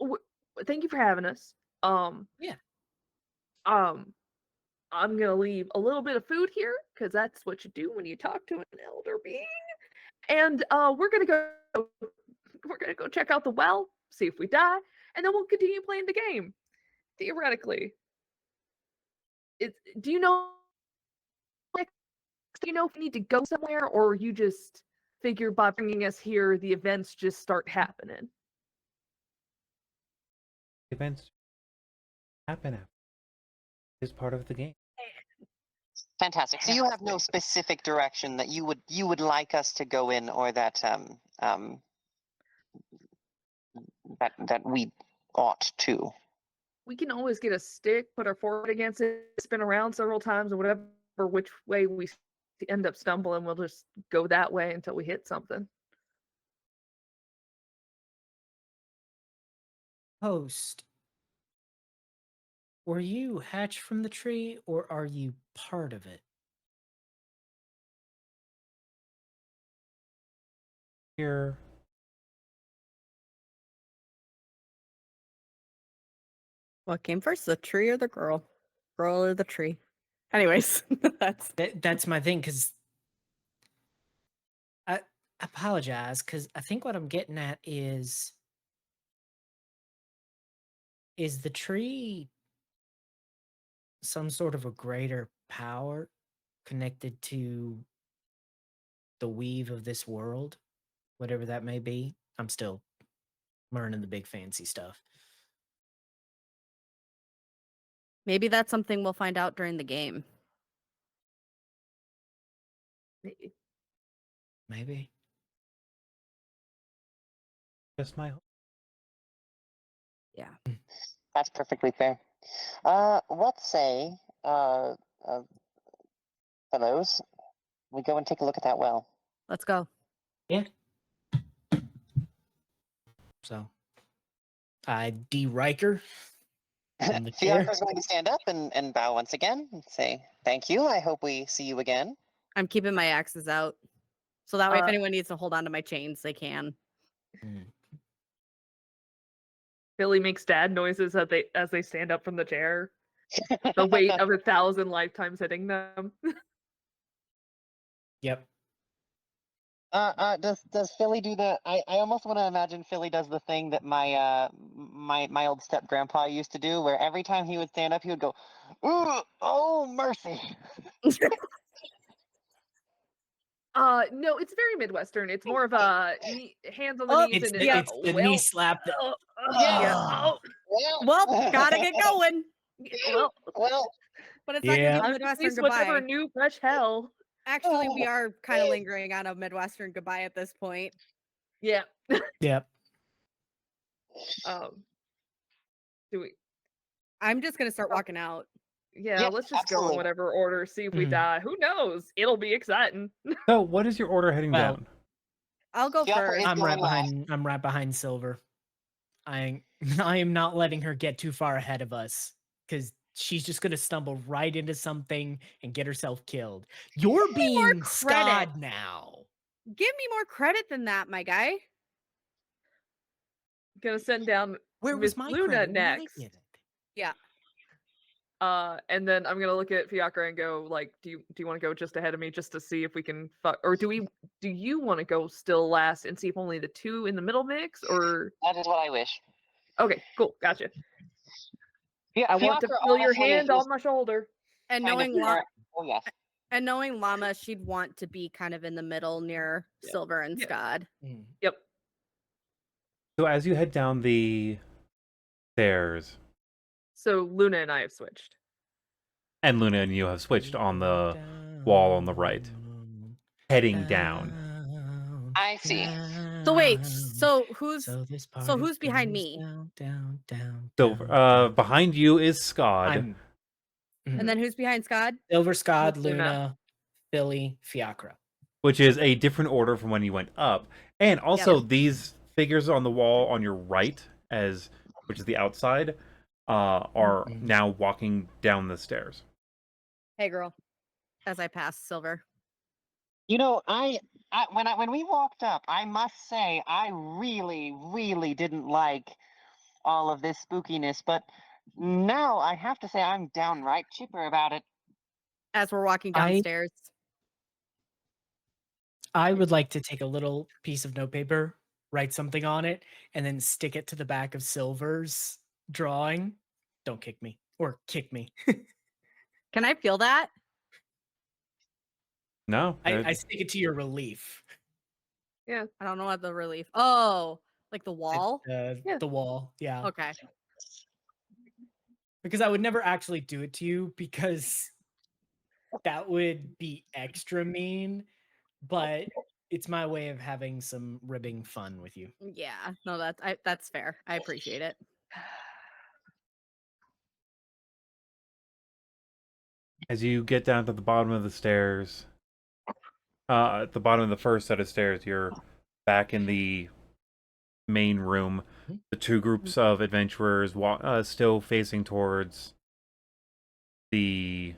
thank you for having us. Yeah. I'm gonna leave a little bit of food here because that's what you do when you talk to an elder being. And we're gonna go check out the well, see if we die, and then we'll continue playing the game. Theoretically, do you know? Do you know if we need to go somewhere, or you just figure by bringing us here, the events just start happening? Events happen after. It's part of the game. Fantastic. So you have no specific direction that you would like us to go in, or that that we ought to. We can always get a stick, put our forehead against it, spin around several times, or whatever. Which way we end up stumbling, we'll just go that way until we hit something. Host, were you hatched from the tree, or are you part of it? Here, What came first, the tree or the girl? Girl or the tree? Anyways, that's That's my thing, because I apologize, because I think what I'm getting at is the tree some sort of a greater power connected to the weave of this world, whatever that may be? I'm still learning the big fancy stuff. maybe that's something we'll find out during the game. Maybe. just my hope. Yeah. That's perfectly fair. What say, fellows, we go and take a look at that well? Let's go. Yeah. So I Riker from the chair. Fiacre's going to stand up and bow once again and say, "Thank you. I hope we see you again." I'm keeping my axes out. So that way if Uh, anyone needs to hold on to my chains, they can. Mm. Billy makes dad noises as they stand up from the chair. The weight of 1,000 lifetimes hitting them. Yep. Does Philly do the? I almost want to imagine Philly does the thing that my old step grandpa used to do, where every time he would stand up, he would go, "Ooh, oh mercy." No, it's very Midwestern. It's more of a hands on the Oh, knees It's and the, it's the knee slap. yeah. Oh, well, gotta get going. Well, Well, But it's not gonna Yeah. be a I'm Midwestern pleased whatever goodbye. new fresh hell. Actually, we are kind of lingering on a Midwestern goodbye at this point. Yeah. yep. Do we? I'm just gonna start walking out. Yeah, Yeah, let's just go in absolutely. whatever order. See if we Mm. die. Who knows? It'll be exciting. So, what is your order heading Well, down? I'll go Fiacre first. is I'm right going last. behind. I'm right behind Silver. I am not letting her get too far ahead of us because she's just gonna stumble right into something and get herself killed. You're being credit. Skad now. Give me more credit than that, my guy. Gonna send down Where was my Mithluna credit when I next. did it? Yeah. And then I'm gonna look at Fiacre and go like, do you want to go just ahead of me just to see if we can fuck, or do you want to go still last and see if only the two in the middle mix, or That is what I wish. okay, cool, gotcha. Yeah, I want to Fiacre feel your honestly hand is on my shoulder. And kind of knowing more- Oh yes. and knowing Llama, she'd want to be kind of in the middle near Yeah. Silver and Yeah. Skad. Mm. Yep. So, as you head down the stairs, So Luna and I have switched. and Luna and you have switched on the wall on the right, heading down. I see. So wait, so who's this who's behind goes me? Down. So, down. behind you is Skad. I'm And then who's behind Skad? Silver, Skad, Mithluna. Luna, Philly, Fiacre. which is a different order from when you went up. And also, these figures on the wall on your right, which is the outside, are now walking down the stairs. Hey, girl. As I pass Silver. You know, when we walked up, I must say I really didn't like all of this spookiness, but now I have to say I'm downright chipper about it. As we're walking I- downstairs. I would like to take a little piece of notepaper, write something on it, and then stick it to the back of Silver's drawing. Don't kick me. Or kick me. Can I feel that? No, I stick it to your relief. I don't know what the relief. Oh, like the wall? Yeah. The wall. Yeah. Okay. Because I would never actually do it to you because that would be extra mean, but it's my way of having some ribbing fun with you. Yeah. No, that's fair. I appreciate it. as you get down to the bottom of the stairs, at the bottom of the first set of stairs, you're back in the main room. The two groups of adventurers still facing towards the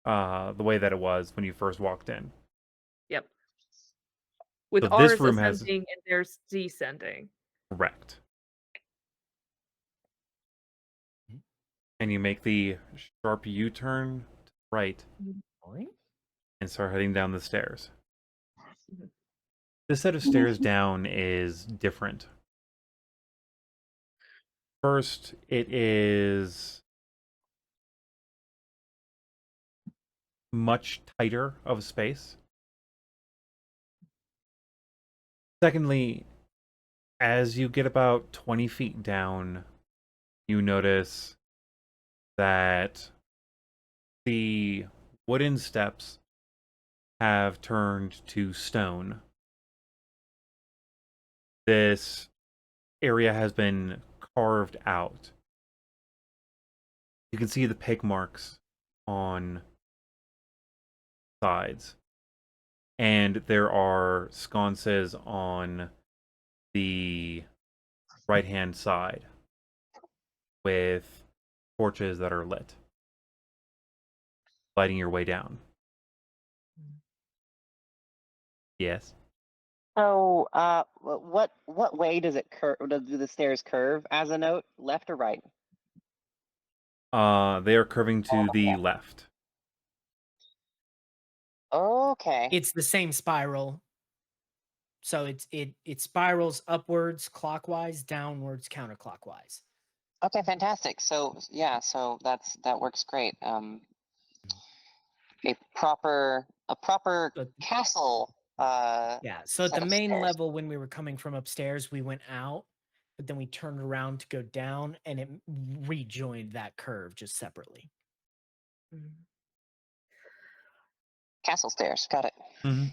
way that it was when you first walked in. Yep. With So ours this room ascending and theirs descending. Correct. And you make the sharp U-turn to the right and start heading down the stairs. This set of stairs down is different. First, it is much tighter of space. Secondly, as you get about 20 feet down, you notice that the wooden steps have turned to stone. This area has been carved out. You can see the peg marks on sides. And there are sconces on the right-hand side with torches that are lit, lighting your way down. Yes. So, what way does it curve? Do the stairs curve as a note, left or right? They are curving to the left. Okay. It's the same spiral. So it spirals upwards clockwise, downwards counterclockwise. Okay, fantastic. So yeah, so that works great. a proper But- castle. Yeah. So at set the of main stairs. level, when we were coming from upstairs, we went out, but then we turned around to go down, and it rejoined that curve just separately. Castle stairs. Got it. Mhm.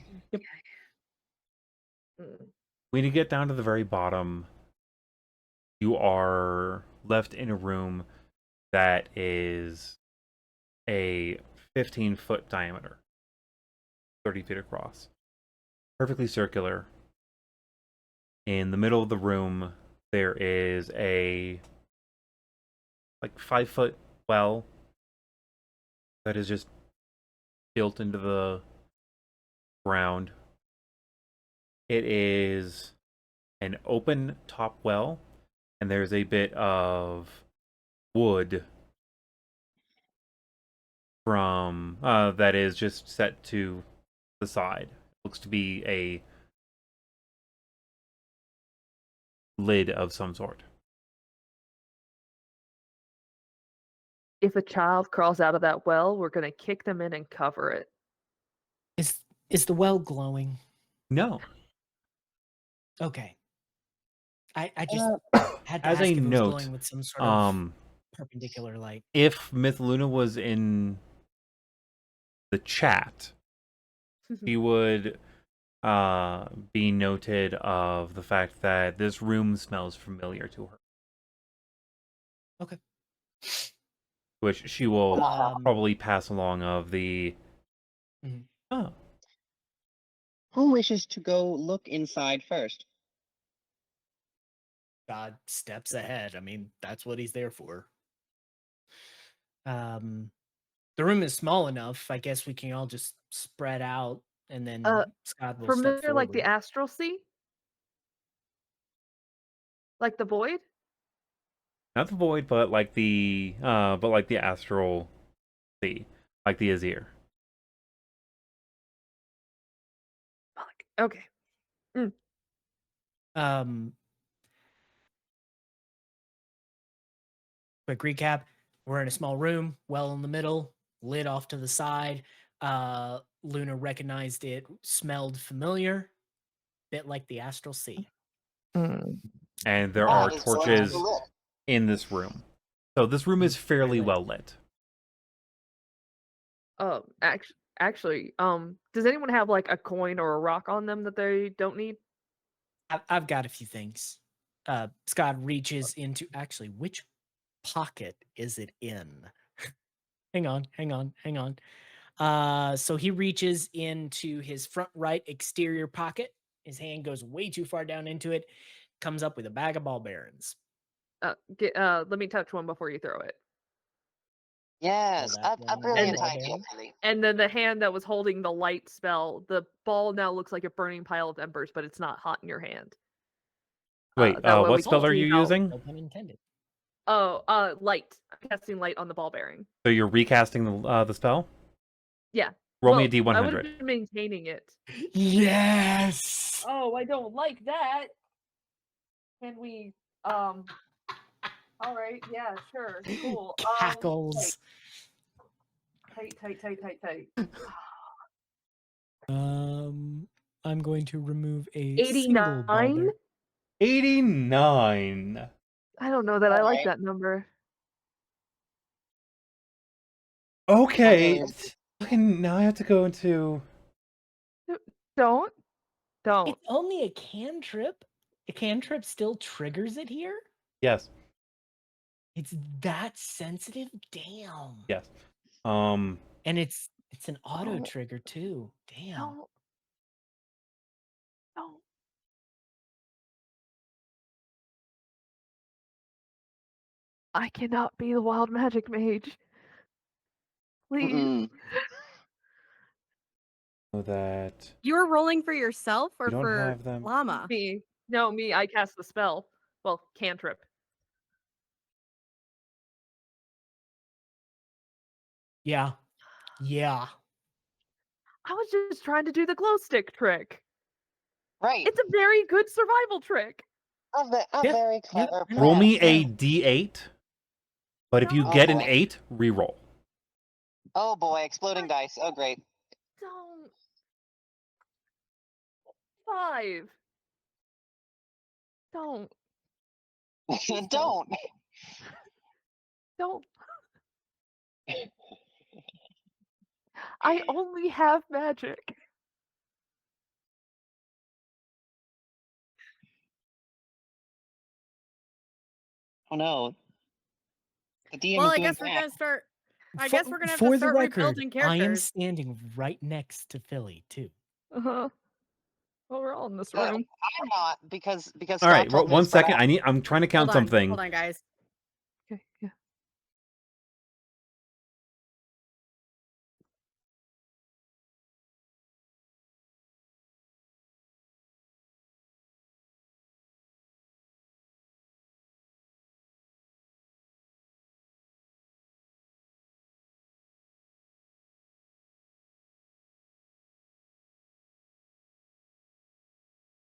When you get down to the very bottom, you are left in a room that is a 15-foot diameter, 30 feet across, perfectly circular. In the middle of the room, there is a 5-foot well that is just built into the ground. It is an open top well, and there's a bit of wood from that is just set to the side. Looks to be a lid of some sort. If a child crawls out of that well, we're gonna kick them in and cover it. Is the well glowing? No. Okay. I just had to As ask a if it was note, glowing with some sort of um, perpendicular light. if Mithluna was in the chat, he would be noted of the fact that this room smells familiar to her. Okay. Which she will Um, probably pass along of the... Mhm. Oh, Who wishes to go look inside first? God steps ahead. I mean, that's what he's there for. The room is small enough. I guess we can all just spread out, and then Scott will step Familiar like the forward. astral sea? Like the void? not the void, but like the astral sea, like the Azir. Fuck. Okay. Quick recap: we're in a small room, well in the middle, lid off to the side. Luna recognized it, smelled familiar, bit like the astral sea. And there Ah, are That is going to be torches lit. in this room. So this room is fairly lit. well lit. Actually, does anyone have like a coin or a rock on them that they don't need? I've got a few things. Scott reaches into actually, which pocket is it in? hang on. So he reaches into his front right exterior pocket. His hand goes way too far down into it. Comes up with a bag of ball bearings. Let me touch one before you throw it. Yes, that a one brilliant ball idea, bearing. Tilly. And then the hand that was holding the light spell, the ball now looks like a burning pile of embers, but it's not hot in your hand. Wait, That way we what can spell are see you how- using? No pun intended. Oh, light. I'm casting light on the ball bearing. So you're recasting the spell? Yeah. Roll me a I would have D100. been maintaining it. Yes. Oh, I don't like that. Can we, all right, yeah, sure, cool. Cackles. Tight. I'm going to remove a single ball 89? bearing. 89. I don't know that I like Alright. that number. Okay. Really- Fucking now I have to go into... Don't. It's only a cantrip. A cantrip still triggers it here. Yes. It's that sensitive. Damn. Yes. And it's an auto No. trigger too. Damn. No. I cannot be the wild magic mage. Please. Mm-mm. So that You were rolling for yourself or you don't for have them. Llama? Me. No, me. I cast the spell. Well, cantrip. Yeah. Yeah. I was just trying to do the glow stick trick. Right. It's a very good survival trick. A Yeah, very yeah, clever I plan. Roll me a Yeah. D8. But if you Oh, get an boy. 8, re-roll. Oh boy, exploding dice. Oh great. Don't. 5. Don't. Please Don't. Don't. I only have magic. Oh no. The DM Well, is I doing guess we're bad. gonna start. I For- guess we're gonna have for to the start record, rebuilding I am characters. standing right next to Philly too. Uh-huh. Well, we're all in this Uh, room. I'm not because All Scott right, told me to one spread second. out. I'm trying to count something. Hold on, guys. Okay, yeah.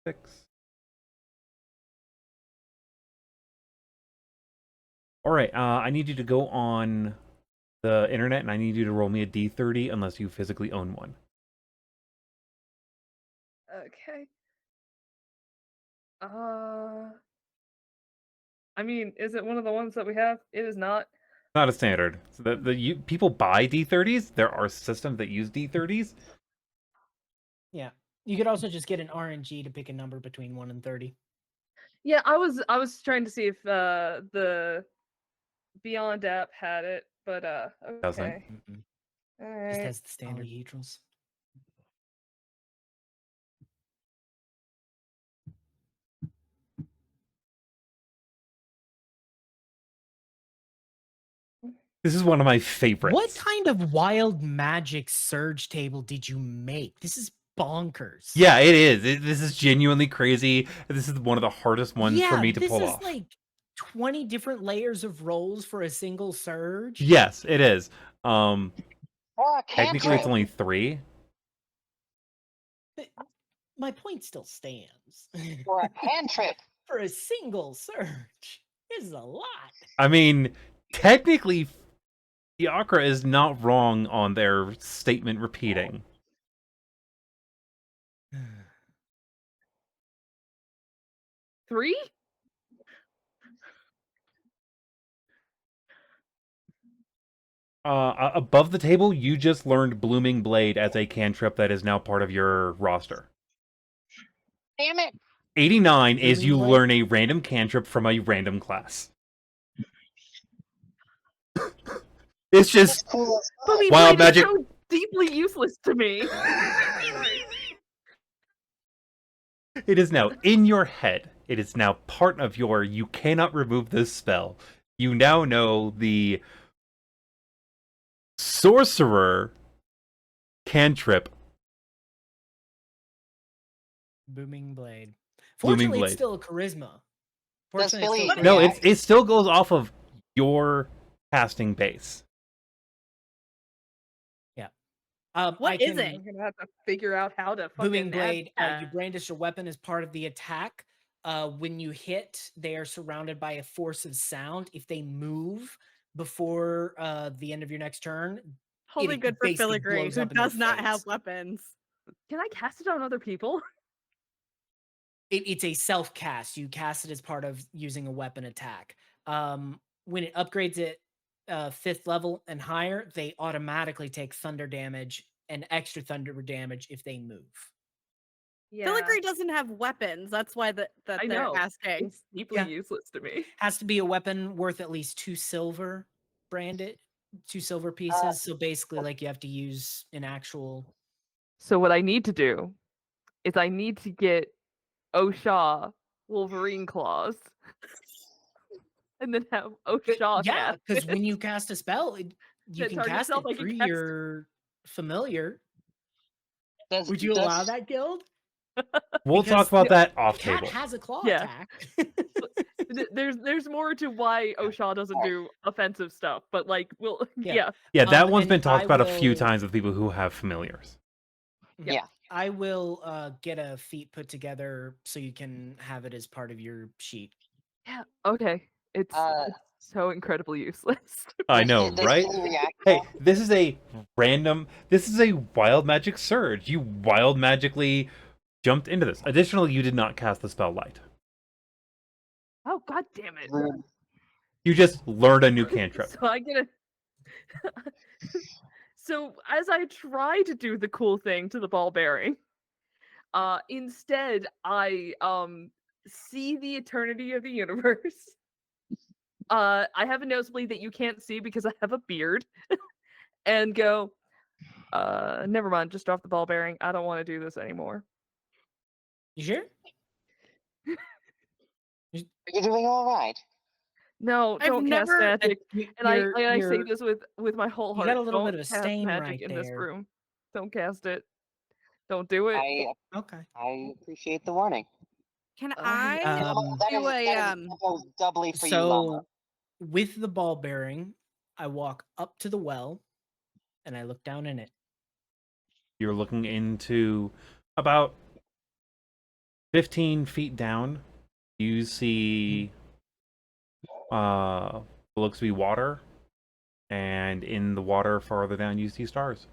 Six. All right, I need you to go on the internet, and I need you to roll me a d30 unless you physically own one. Okay. I mean, is it one of the ones that we have? It is not. Not a standard. So people buy d30s. There are systems that use d30s. Yeah. You could also just get an RNG to pick a number between 1 and 30. Yeah, I was trying to see if the Beyond app had it, but Doesn't. okay. Mm-mm. All Just right. has the standard hedrals. This is one of my favorites. What kind of wild magic surge table did you make? This is bonkers. Yeah, it is. This is genuinely crazy. This is one of the hardest ones for me to pull this off. is like 20 different layers of rolls for a single surge. Yes, it is. Or a Technically, cantrip. it's only 3. But my point still stands. Or a cantrip. For a single surge. This is a lot. I mean, technically, Fiacre is not wrong on their statement repeating. Three? Above the table, you just learned Blooming Blade as a cantrip that is now part of your roster. Damn it. 89 is Blooming you Blade? learn a random cantrip from a random class. It's That's just cool as fuck. Blooming Wild Blade is magic. so deeply useless to me. It is now in your head. It is now part of your. You cannot remove this spell. You now know the sorcerer cantrip. Booming Blade. Blooming Fortunately, Blade. it's still a charisma. Does Fortunately, Philly it's still No, react? it still goes off of your casting base. What is I'm gonna have to figure out how to Booming fucking Blade, you add brandish your weapon as part of the attack. When you hit, they are surrounded by a force of sound. If they move before the end of your next turn, Only it good for basically Filigree, blows who up in their does not have face. weapons. Can I cast it on other people? It's a self cast. You cast it as part of using a weapon attack. When it upgrades it 5th level and higher, they automatically take thunder damage and extra thunder damage if they move. Yeah. Filigree doesn't have weapons. That's why that I they're know. asking. It's deeply Yeah. useless to me. Has to be a weapon worth at least 2 silver branded, 2 silver pieces. So basically, like you have to use an actual. So what I need to do is I need to get Osha Wolverine claws. And then have Osha Yeah, cast because it. when you cast a spell, you That can target cast itself, it I can through cast- your familiar. Does, Would you allow does- that, Guild? We'll Because talk about that The off cat table. has a claw Yeah. attack. There's more to why Osha doesn't do offensive stuff, but like we'll Yeah. Yeah, that one's and been talked I about a few will- times with people who have familiars. Yeah. I will get a feat put together so you can have it as part of your sheet. Yeah. Okay. It's so incredibly useless. I does know, Philly right? react Hey, this is a wild magic surge. You wild magically jumped into this. Additionally, you did not cast the spell light. Oh god damn it! Rude. You just learned a new cantrip. So I get a. So as I try to do the cool thing to the ball bearing, instead I see the eternity of the universe. I have a nosebleed that you can't see because I have a beard, and go. Never mind. Just drop the ball bearing. I don't want to do this anymore. You sure? Are you doing all right? No, I've don't cast never- magic. And I say You're- this with my whole you heart. got a little Don't bit of a cast stain magic right in this there. room. Don't cast it. Don't do it. Okay. I appreciate the warning. Can I- I That do is that goes doubly for you, Llama. So with the ball bearing, I walk up to the well and I look down in it. You're looking into about 15 feet down. You see what looks to be water, and in the water farther down you see stars.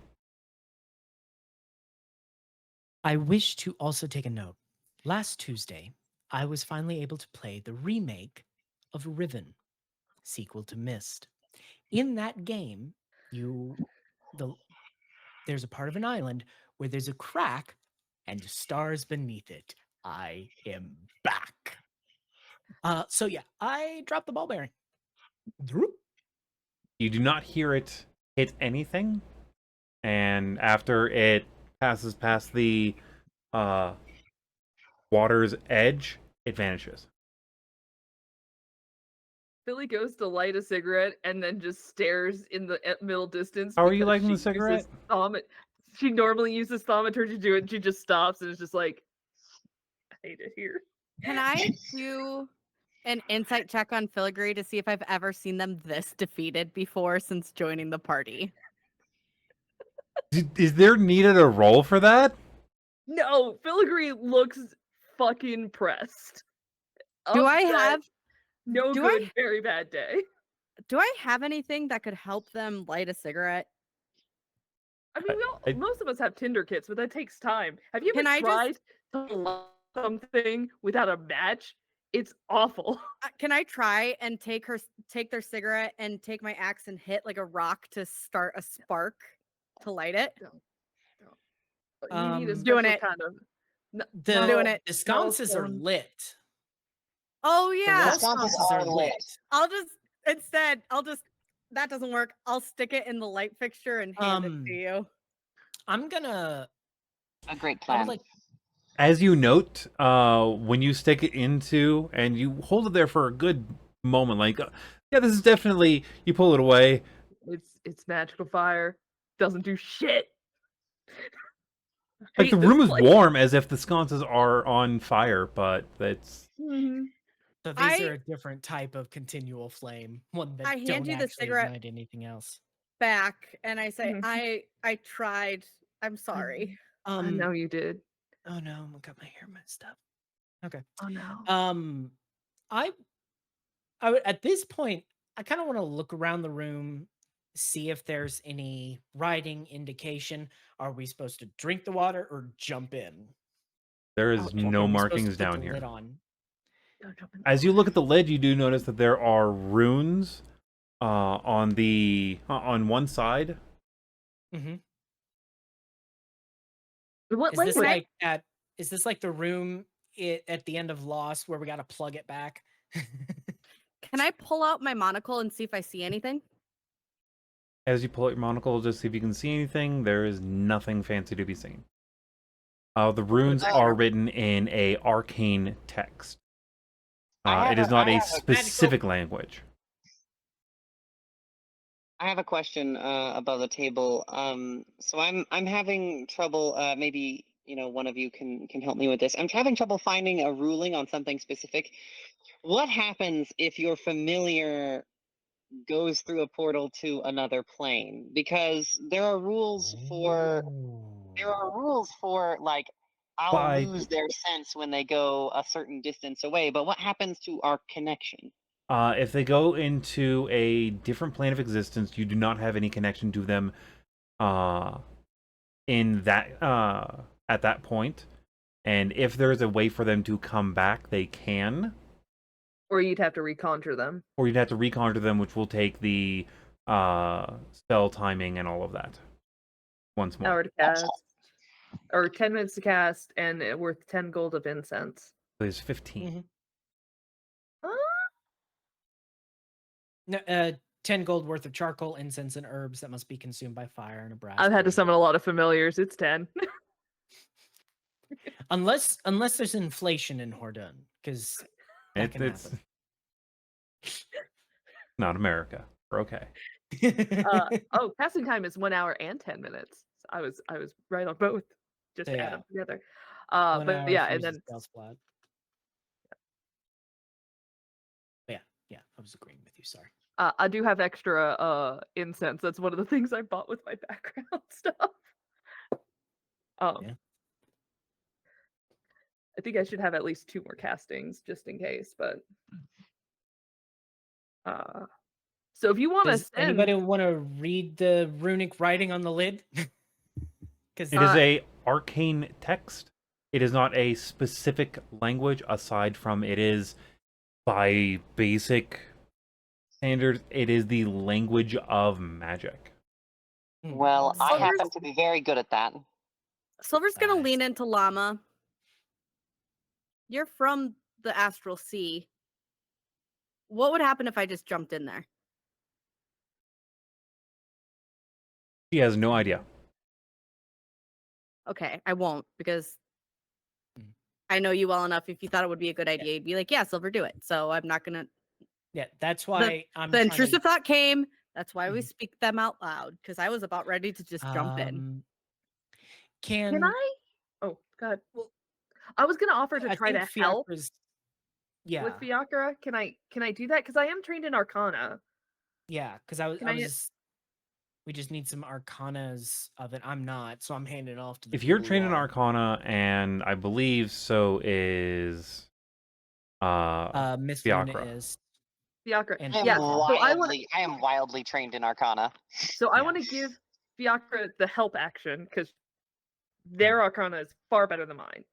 I wish to also take a note. Last Tuesday, I was finally able to play the remake of Riven, sequel to Mist. In that game, there's a part of an island where there's a crack and stars beneath it. I am back. So yeah, I dropped the ball bearing. Droop. You do not hear it hit anything, and after it passes past the water's edge, it vanishes. Billy goes to light a cigarette and then just stares in the middle distance. How are you because lighting the she cigarette? uses she normally uses thaumaturgy to do it, and she just stops and is just like, I hate it here. Can I do an insight check on Filigree to see if I've ever seen them this defeated before since joining the party? Is there needed a roll for that? No, Filigree looks fucking pressed. Do I Upset, have no do I- good, very bad day? do I have anything that could help them light a cigarette? I mean, most of us have Tinder kits, but that takes time. Have you ever Can I tried to light something without a match? It's awful. Can I try and take their cigarette and take my axe and hit like a rock to start a spark to light it? You need a Doing special it. kind of. The, doing it. the sconces are Stone. lit. Oh The yeah. wall sconces sconces are are lit. lit. That doesn't work. I'll stick it in the light fixture and hand it to you. I'm gonna A great I would plan. like As you note, when you stick it into and you hold it there for a good moment, like, yeah, this is definitely. You pull it away. It's magical fire. Doesn't do shit. Like the Hate room this is place. warm, as if the sconces are on fire, but that's. Mhm. so these I- are a different type of continual flame. One that I hand don't you the actually cigarette. ignite anything else. Back and I say, Mhm. I tried. I'm sorry. I know you did. Oh no, I got my hair messed up. Okay. Oh no. I would, at this point, I kind of want to look around the room, see if there's any writing indication. Are we supposed to drink the water or jump in? There Or is are we supposed no to markings put down the here. lid on? Don't jump in the As you water. look at the lid, you do notice that there are runes on on one side. Mm-hmm. What Is this language? like at? Is this like the room at the end of Lost where we got to plug it back? Can I pull out my monocle and see if I see anything? As you pull out your monocle, just see if you can see anything. There is nothing fancy to be seen. The runes are written in a arcane text. It is not I a have a specific language. I have a question above the table. So I'm having trouble. Maybe one of you can help me with this. I'm having trouble finding a ruling on something specific. What happens if your familiar goes through a portal to another plane? Because there are rules for like I'll Why? lose their sense when they go a certain distance away. But what happens to our connection? If they go into a different plane of existence, you do not have any connection to them in that at that point. And if there's a way for them to come back, they can. Or you'd have to reconjure them. Or you'd have to reconjure them, which will take the spell timing and all of that. Once more. Hour to cast. Or 10 minutes to cast, and worth 10 gold of incense. There's 15. Mhm. Huh? No, 10 gold worth of charcoal, incense, and herbs that must be consumed by fire in a brass. I've had to blade. summon a lot of familiars. It's 10. Unless there's inflation in Hordun, because that can It's happen. not America. We're okay. Casting time is 1 hour and 10 minutes. So I was right on both. Just to add Yeah. them together. 1 But hour yeah, to and use a then spell slot. Yeah, I was agreeing with you. Sorry. I do have extra incense. That's one of the things I bought with my background stuff. Yeah. I think I should have at least 2 more castings just in case, but so if you want to Does anybody want to read the runic writing on the lid? Because It is a arcane text. It is not a specific language aside from it is by basic standards, it is the language of magic. Well, I Silver's- happen to be very good at that. Silver's gonna Nice. lean into Llama. You're from the Astral Sea. What would happen if I just jumped in there? She has no idea. Okay, I won't because Mhm. I know you well enough. If you thought it would be a good idea, you'd be like, "Yeah, Silver, do it." So I'm not gonna. yeah, that's why I'm The trying to- intrusive thought came. That's why we Mhm. speak them out loud because I was about ready to just jump in. can I? Oh God. Well, I was gonna offer to I try to think help Fiacre's- Yeah, with Fiacre. Can I do that? Because I am trained in Arcana. yeah, because I was Can I- just. We just need some arcanas of it. I'm not, so I'm handing it off to the If you're people who trained in are. Arcana, and I believe so is Mithluna Fiacre. is. Fiacre. And I am Yeah. Fiacre. So I am wildly trained in Arcana. So I Yeah. want to give Fiacre the help action because their Arcana is far better than mine.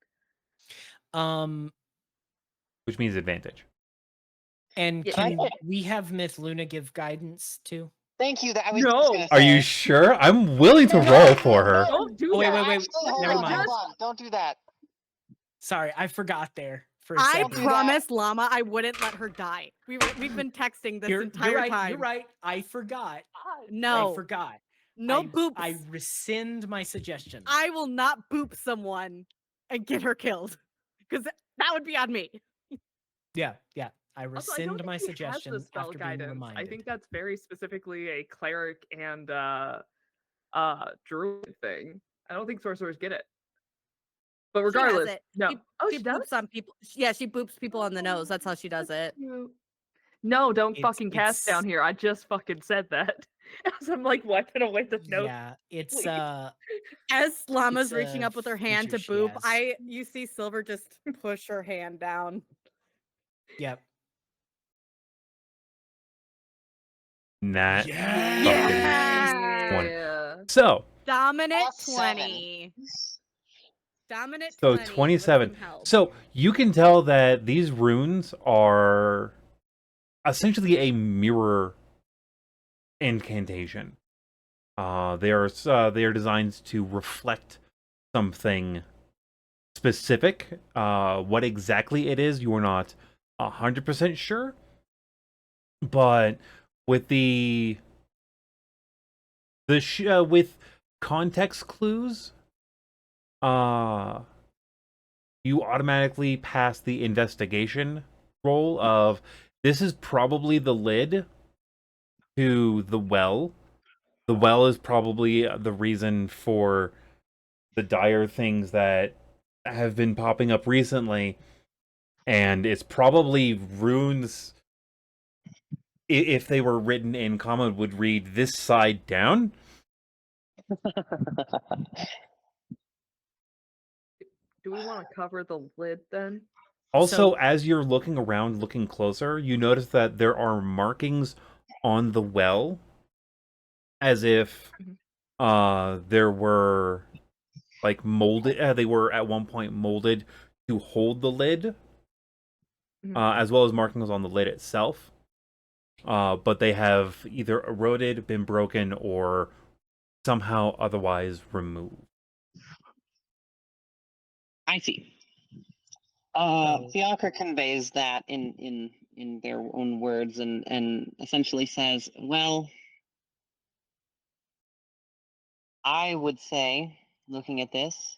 Which means advantage. And Yeah. can we have Mithluna give guidance too? Thank you. That I was No. just gonna Are you say. sure? I'm willing to roll for her. Don't do Oh, wait, that. wait, Actually, hold never on, mind. hold on. Don't do that. Sorry, I forgot there for a I second. do that. promised Llama I wouldn't let her die. We've been texting this entire you're right, time. You're right. I forgot. No, I forgot. no I- boops. I rescind my suggestion. I will not boop someone and get her killed because that would be on me. Yeah. I Also, I rescind don't my think he has the suggestion spell after being guidance. reminded. I think that's very specifically a cleric and druid thing. I don't think sorcerers get it. But She has regardless, it. no. She She does. boops on people. Yeah, she boops people on the nose. That's how she does it. No, don't It's- fucking cast down it's- here. I just fucking said that. As I'm like wiping away the notes. Yeah, it's please. As Llama's It's reaching a up with her hand to feature she boop, has. you see Silver just push her hand down. Yep. Nat Yes! fucking 20. Yeah. So, Dominant Plus 20. Dominant so 20. with 27. some help. So you can tell that these runes are essentially a mirror incantation. They are designed to reflect something specific. What exactly it is, you are not 100% sure. But with with context clues, you automatically pass the investigation roll of this is probably the lid to the well. The well is probably the reason for the dire things that have been popping up recently, and it's probably runes. If they were written in common, would read this side down. Do we want to cover the lid then? Also, So- as you're looking around, looking closer, you notice that there are markings on the well, as if there were like molded. They were at one point molded to hold the lid, as well as markings on the lid itself. But they have either eroded, been broken, or somehow otherwise removed. I see. So- Fiacre conveys that in their own words and essentially says, well, I would say, looking at this,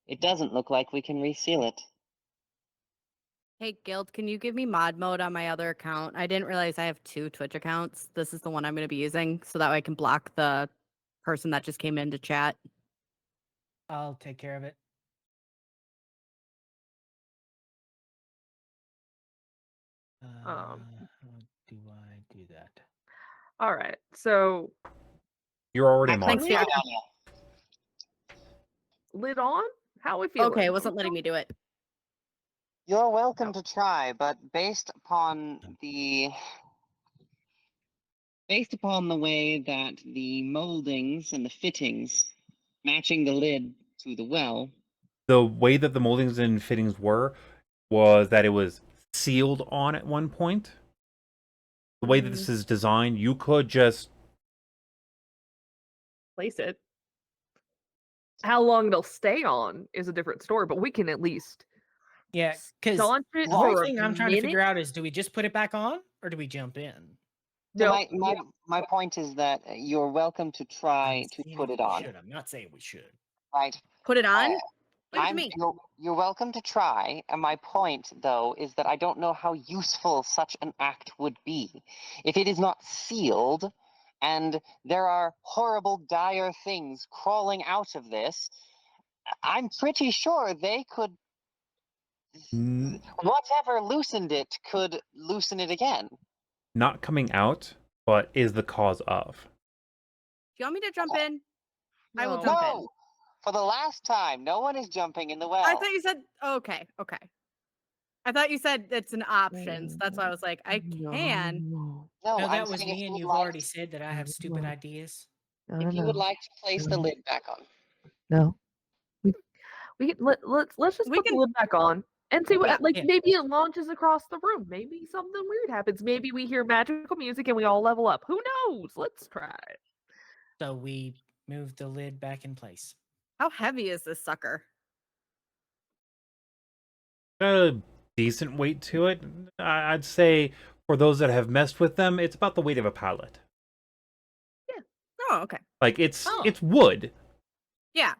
it doesn't look like we can reseal it. Hey, Guild, can you give me mod mode on my other account? I didn't realize I have 2 Twitch accounts. This is the one I'm going to be using, so that way I can block the person that just came in to chat. I'll take care of it. How do I do that? All right. So You're already a mod. Thanks, Fiacre. lid on? How we feeling? Okay, it wasn't letting me do it. You're welcome to try, but based upon the way that the moldings and the fittings matching the lid to the well, The way that the moldings and fittings were was that it was sealed on at one point. The way that this is designed, you could just Place it. How long it'll stay on is a different story, but we can at least Yeah, because staunch it the for whole a thing I'm trying to figure minute? out is, do we just put it back on or do we jump in? so No, my point is that you're welcome to try to put it on. I'm not saying we should. Right. Put it on? Uh, Leave it to me. You're welcome to try, and my point, though, is that I don't know how useful such an act would be. If it is not sealed, and there are horrible, dire things crawling out of this, I'm pretty sure they could. Whatever loosened it could loosen it again. not coming out, but is the cause of. Do you want me to jump in? I will No. jump in. No! For the last time, no one is jumping in the well. I thought you said okay. I thought you said it's an option, so that's why I was like, I can. No, No, I'm that was saying if me, you and would you've like already said that I have stupid ideas. if you would like to place the lid back on. No. Let's just We put the can- lid back on and see what Yeah. like Yeah. maybe it launches across the room. Maybe something weird happens. Maybe we hear magical music and we all level up. Who knows? Let's try. So we move the lid back in place. How heavy is this sucker? A decent weight to it. I'd say for those that have messed with them, it's about the weight of a pallet. Oh, okay. Like it's Oh. wood. Yeah.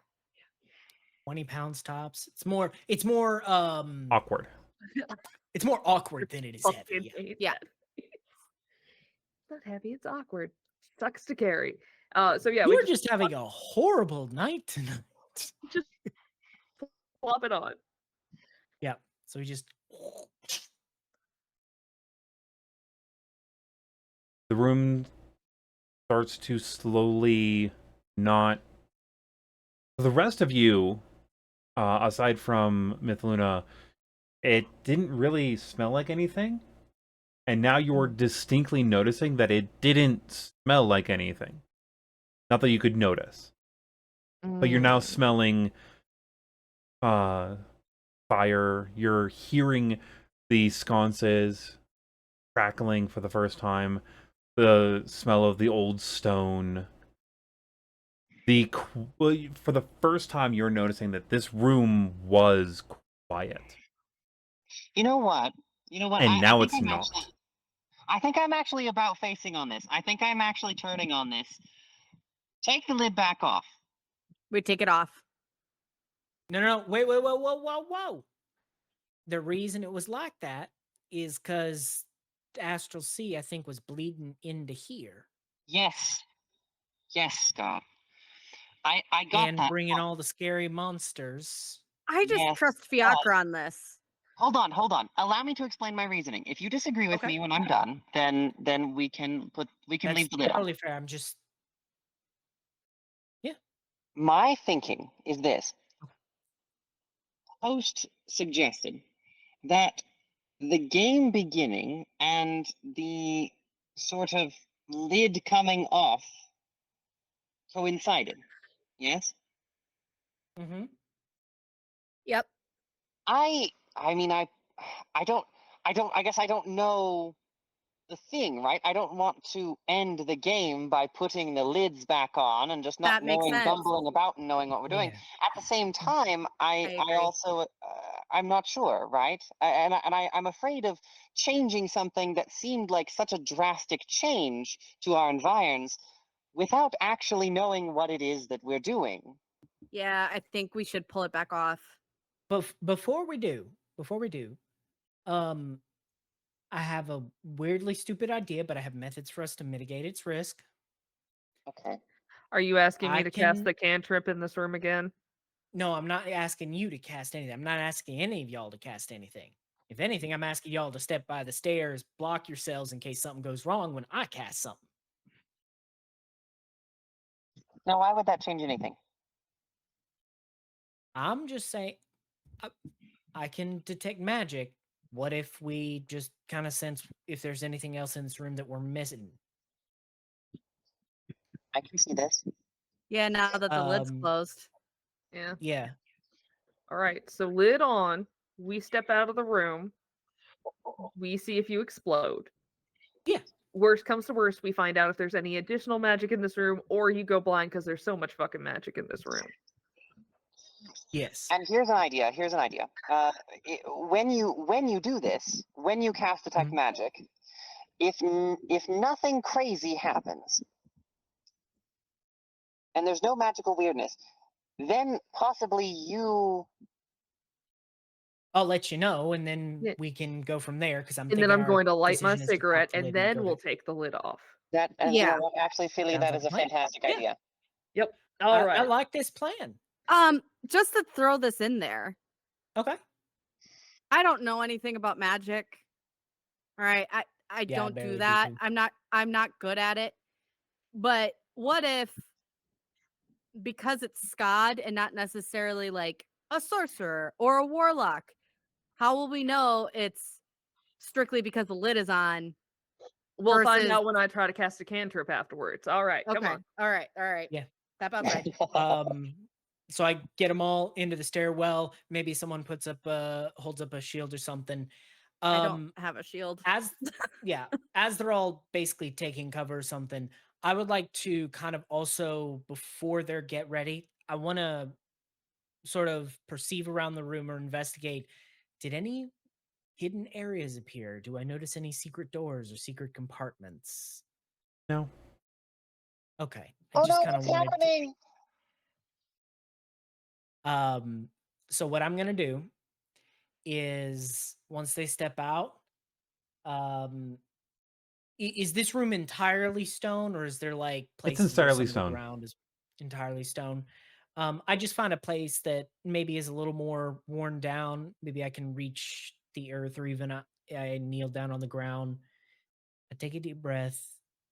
20 pounds tops. It's more Awkward. it's more awkward than it is heavy. Fucking Yeah. hate Yeah. that. It's not heavy, it's awkward. Sucks to carry. So yeah, You're just having a horrible night tonight. just flop it on. Yeah. So we just The room starts to slowly not. The rest of you, aside from Mithluna, it didn't really smell like anything. And now you're distinctly noticing that it didn't smell like anything. Not that you could notice. But you're now smelling fire. You're hearing the sconces crackling for the first time. The smell of the old stone. For the first time, you're noticing that this room was quiet. You know what? And now think it's I'm not. I think I'm actually about facing on this. I think I'm actually turning on this. Take the lid back off. We take it off. No. Wait, whoa. The reason it was like that is because Astral Sea, I think, was bleeding into here Yes. Yes, Scott. I got and that. bringing all the scary monsters. I just Yes, trust Fiacre on this. Hold on. Allow me to explain my reasoning. If you disagree with Okay. me when I'm done, then we can That's leave the lid on. totally fair. I'm just My thinking is this. Host suggested that the game beginning and the sort of lid coming off coincided. Yes? Mm-hmm. Yep. I mean I guess I don't know the thing, right? I don't want to end the game by putting the lids back on and just not That makes knowing, sense. bumbling about and knowing what we're doing. Yeah. At the same time, I agree. also I'm not sure, right? I'm afraid of changing something that seemed like such a drastic change to our environs without actually knowing what it is that we're doing. Yeah, I think we should pull it back off. But before we do, um, I have a weirdly stupid idea, but I have methods for us to mitigate its risk. Okay. Are you asking me I to cast can- the cantrip in this room again? No, I'm not asking you to cast anything. I'm not asking any of y'all to cast anything. If anything, I'm asking y'all to step by the stairs, block yourselves in case something goes wrong when I cast something. Now, why would that change anything? I'm just saying, I can detect magic. What if we just kind of sense if there's anything else in this room that we're missing? I can see this. Yeah, now that the lid's closed. Yeah. Yeah. All right. So lid on. We step out of the room. We see if you explode. Yeah. Worst comes to worst, we find out if there's any additional magic in this room, or you go blind because there's so much fucking magic in this room. Yes. And here's an idea. When you do this, when you cast detect Mhm. magic, if nothing crazy happens, and there's no magical weirdness, then possibly you. I'll let you know, and then Yeah. we can go from there. Because And then I'm going to light my cigarette, and then we'll take. take the lid off. That and you Yeah. know what? Actually, Philly, Sounds that like is a a plan. fantastic Yeah. idea. Yep. All right. I like this plan. Just to throw this in there. Okay. I don't know anything about magic. All right. I Yeah, I don't barely do do that. too. I'm not good at it. But what if, because it's Skad and not necessarily like a sorcerer or a warlock, how will we know it's strictly because the lid is on? We'll find versus- out when I try to cast a cantrip afterwards. All right. Come Okay. on. All right. Yeah. Step outside. So I get them all into the stairwell. Maybe someone holds up a shield or something. I don't have a shield. As they're all basically taking cover or something, I would like to kind of also, before they get ready, I want to sort of perceive around the room or investigate. Did any hidden areas appear? Do I notice any secret doors or secret compartments? No. Okay. Oh no! kinda What's wanted to- happening? So what I'm gonna do is once they step out, is this room entirely stone, or is there like places where entirely some of the stone. ground is entirely stone? I just find a place that maybe is a little more worn down. Maybe I can reach the earth, or even I kneel down on the ground. I take a deep breath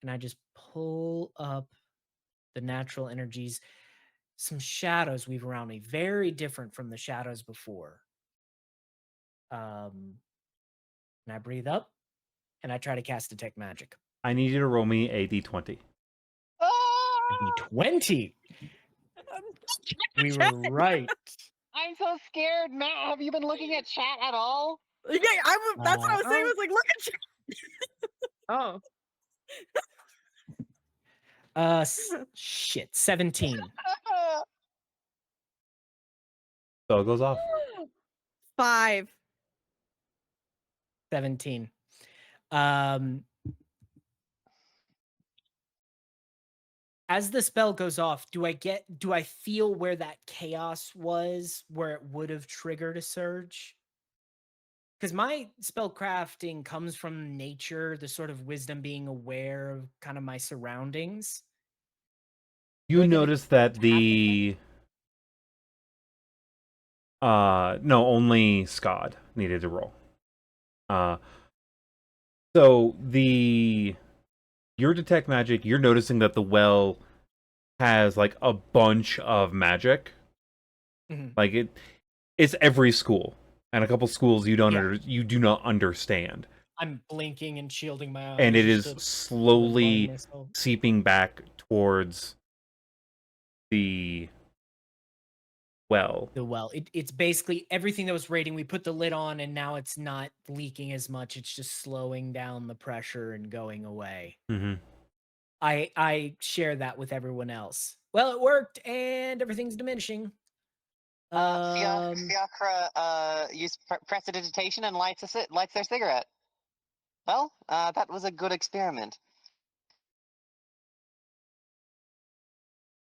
and I just pull up the natural energies. Some shadows weave around me, very different from the shadows before. And I breathe up and I try to cast Detect Magic. I need you to roll me a d20. Ah! 20. We were right. I'm so scared, Matt. Have you been looking at chat at all? Yeah, that's what I was saying. Oh. Was like, look at you. Oh. Shit, 17. So it goes off. 5. 17. As the spell goes off, do I feel where that chaos was, where it would have triggered a surge? Because my spell crafting comes from nature, the sort of wisdom, being aware of kind of my surroundings. Do You I get a notice that the no, only Skad needed to roll. So your detect magic, you're noticing that the well has like a bunch of magic. Mhm. Like it's every school. and a couple schools you don't Yeah. you do not understand, I'm blinking and shielding my eyes. and it is just to slowly remind myself. seeping back towards the well. The well. It's basically everything that was raiding. We put the lid on, and now it's not leaking as much. It's just slowing down the pressure and going away. Mm-hmm. I share that with everyone else. Well, it worked, and everything's diminishing. Fiacre use prestidigitation and lights their cigarette. Well, that was a good experiment.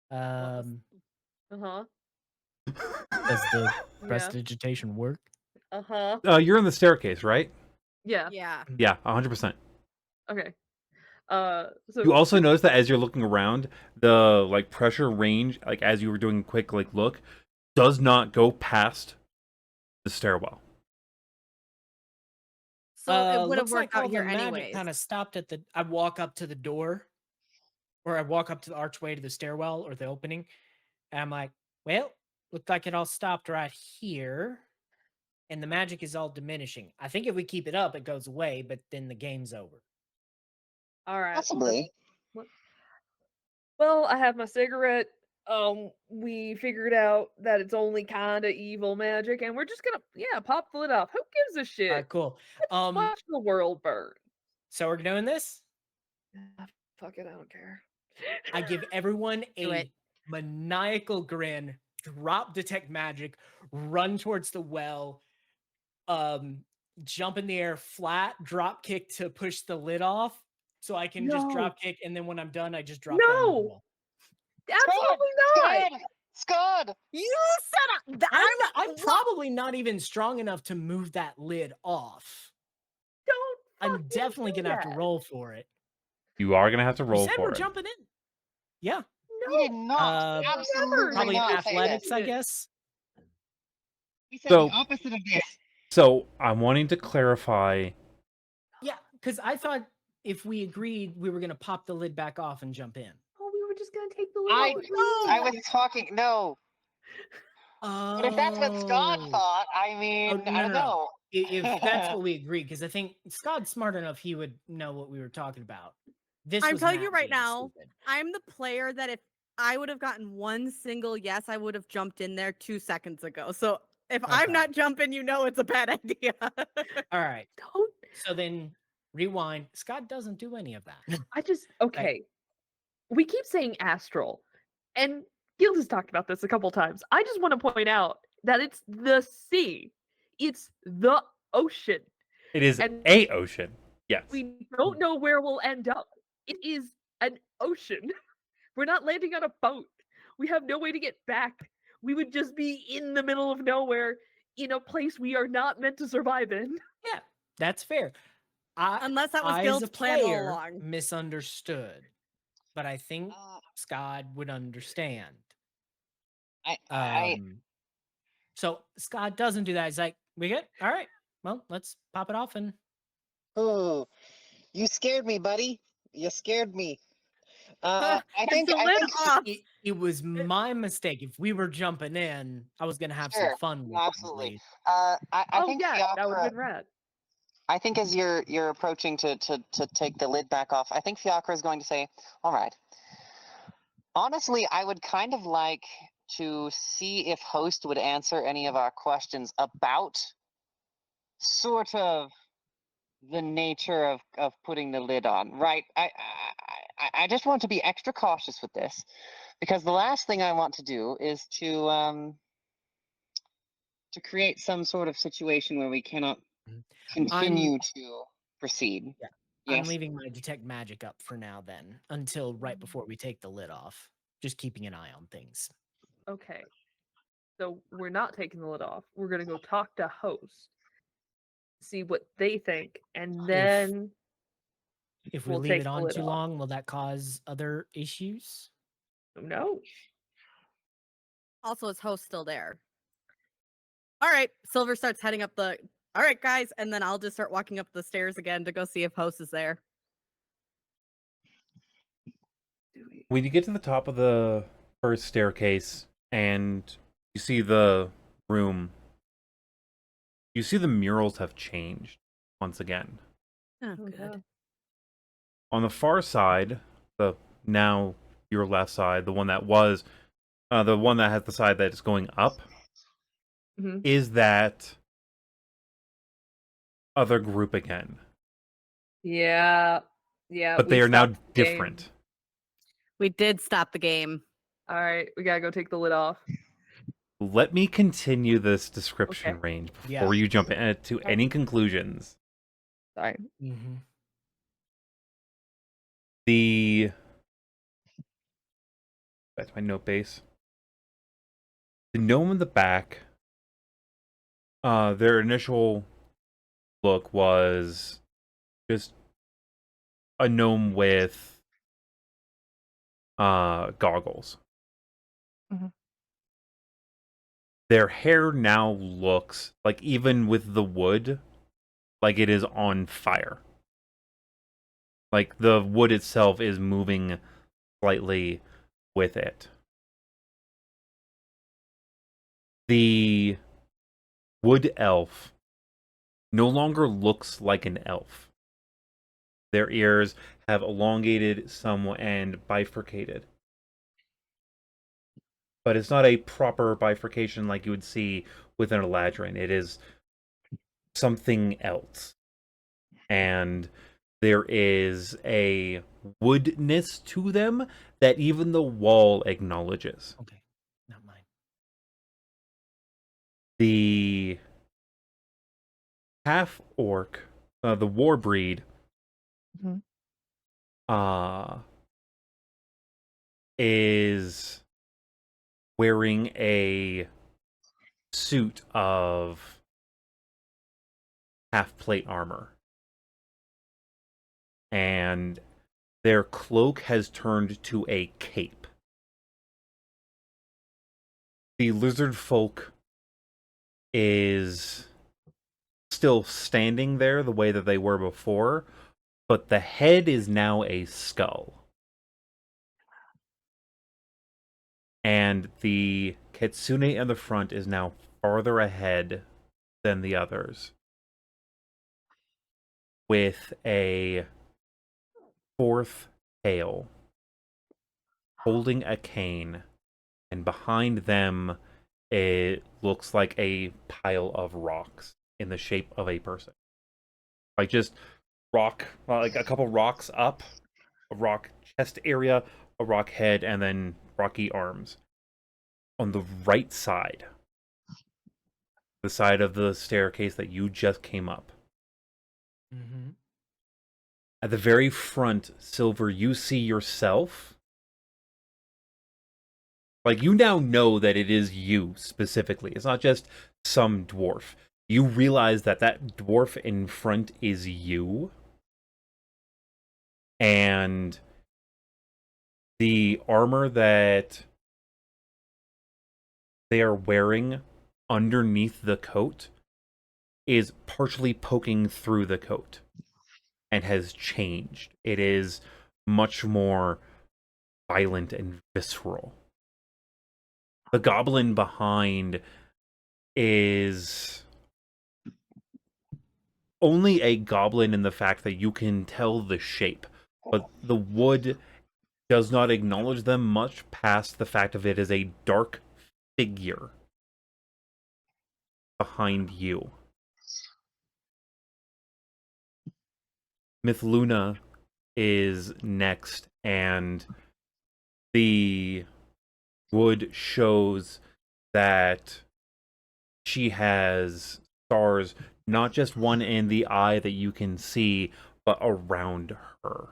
Um, Uh-huh. does the Yeah. prestidigitation work? Uh-huh. You're in the staircase, right? Yeah. Yeah. Yeah, 100%. Okay. You So also notice that as you're looking around, the like pressure range, like as you were doing a quick like look, does not go past the stairwell. So it would have Looks worked like out all here the magic anyways. kind of stopped at the. I walk up to the door, or I walk up to the archway to the stairwell or the opening, and I'm like, "Well, looked like it all stopped right here, and the magic is all diminishing. I think if we keep it up, it goes away, but then the game's over." all right. Possibly. Well, I have my cigarette. We figured out that it's only kind of evil magic, and we're just gonna pop the lid off. Who gives a All shit? right, cool. Watch the world burn. So we're doing this. Fuck it, I don't care. I give everyone Do a it. maniacal grin, drop detect magic, run towards the well, jump in the air flat, drop kick to push the lid off so I can just No. drop kick, and then when I'm done, I just drop down to the No, wall. absolutely not. Skad! You said I'm probably not even strong enough to move that lid off. Don't. I'm fucking definitely do gonna have to that. roll for it. You are gonna have to You roll said for we're it. jumping in. Yeah. We did not. Absolutely Probably in not say this. athletics, I guess. We said So- the opposite of this. So I'm wanting to clarify. Yeah, because I thought if we agreed, we were gonna pop the lid back off and jump in. Oh, we were just gonna take the lid I off. was talking. No. Oh. But if that's what Scott thought, I mean, Oh, I don't know. If that's what we agreed, because I think Scott's smart enough, he would know what we were talking about. This I'm was telling you Matt right being now, stupid. I'm the player that if I would have gotten one single yes, I would have jumped in there 2 seconds ago. So if I'm Okay. not jumping, you know it's a bad idea. All right. Don't. So then rewind. Scott doesn't do any of that. I just okay. We keep saying astral, and Guild has talked about this a couple times. I just want to point out that it's the sea. It's the ocean. It is And a ocean. Yes. we don't know where we'll end up. It is an ocean. We're not landing on a boat. We have no way to get back. We would just be in the middle of nowhere in a place we are not meant to survive in. Yeah, that's fair. Unless that was I, as Guild's a plan all player, along. misunderstood, but I think Scott would understand. I So Scott doesn't do that. He's like, "We good? All right. Well, let's pop it off." And oh, you scared me, buddy. You scared me. I think the I lid think off. it was my mistake. If we were jumping in, I was gonna have Sure, some fun with no, it, absolutely. at least. I think that would have Fiacre, been rad. I think as you're approaching to take the lid back off, I think Fiacre is going to say, "All right. Honestly, I would kind of like to see if host would answer any of our questions about sort of the nature of putting the lid on, right? I just want to be extra cautious with this because the last thing I want to do is to create some sort of situation where we cannot continue to proceed. Yeah, Yes. I'm leaving my detect magic up for now, then, until right before we take the lid off. Just keeping an eye on things. Okay. So we're not taking the lid off. We're gonna go talk to host, see what they think, and then If we we'll leave take it the on lid too off. long, will that cause other issues? Who knows? Also, is host still there? All right, Silver starts heading up the. All right, guys, and then I'll just start walking up the stairs again to go see if host is there. When you get to the top of the first staircase and you see the room, You see the murals have changed once again. Oh, Oh, good. no. On the far side, the now your left side, the one that was, the one that has the side that is going up, Mhm. is that other group again. Yeah. Yeah. But they we are now stopped the game. different. We did stop the game. All right, we gotta go take the lid off. Let me continue this description Okay. range Yeah. before you jump into any conclusions. Sorry. Mm-hmm. Back to my note base. The gnome in the back, their initial look was just a gnome with goggles. Mhm. Their hair now looks like, even with the wood, like it is on fire. Like the wood itself is moving slightly with it. The wood elf no longer looks like an elf. Their ears have elongated some and bifurcated. But it's not a proper bifurcation like you would see with an eladrin. It is something else. And there is a woodness to them that even the wall acknowledges. Okay, not mine. The half orc, the war breed, Mhm. is wearing a suit of half plate armor. And their cloak has turned to a cape. The lizard folk is still standing there the way that they were before, but the head is now a skull. And the kitsune in the front is now farther ahead than the others, with a fourth tail, holding a cane, and behind them it looks like a pile of rocks in the shape of a person. Like just rock, like a couple rocks up, a rock chest area, a rock head, and then rocky arms. On the right side, the side of the staircase that you just came up, Mm-hmm. at the very front, Silver, you see yourself. Like, you now know that it is you specifically. It's not just some dwarf. You realize that that dwarf in front is you. And the armor that they are wearing underneath the coat is partially poking through the coat and has changed. It is much more violent and visceral. The goblin behind is only a goblin in the fact that you can tell the shape, but the wood does not acknowledge them much past the fact of it is a dark figure behind you. Mithluna is next, and the wood shows that she has stars, not just one in the eye that you can see, but around her.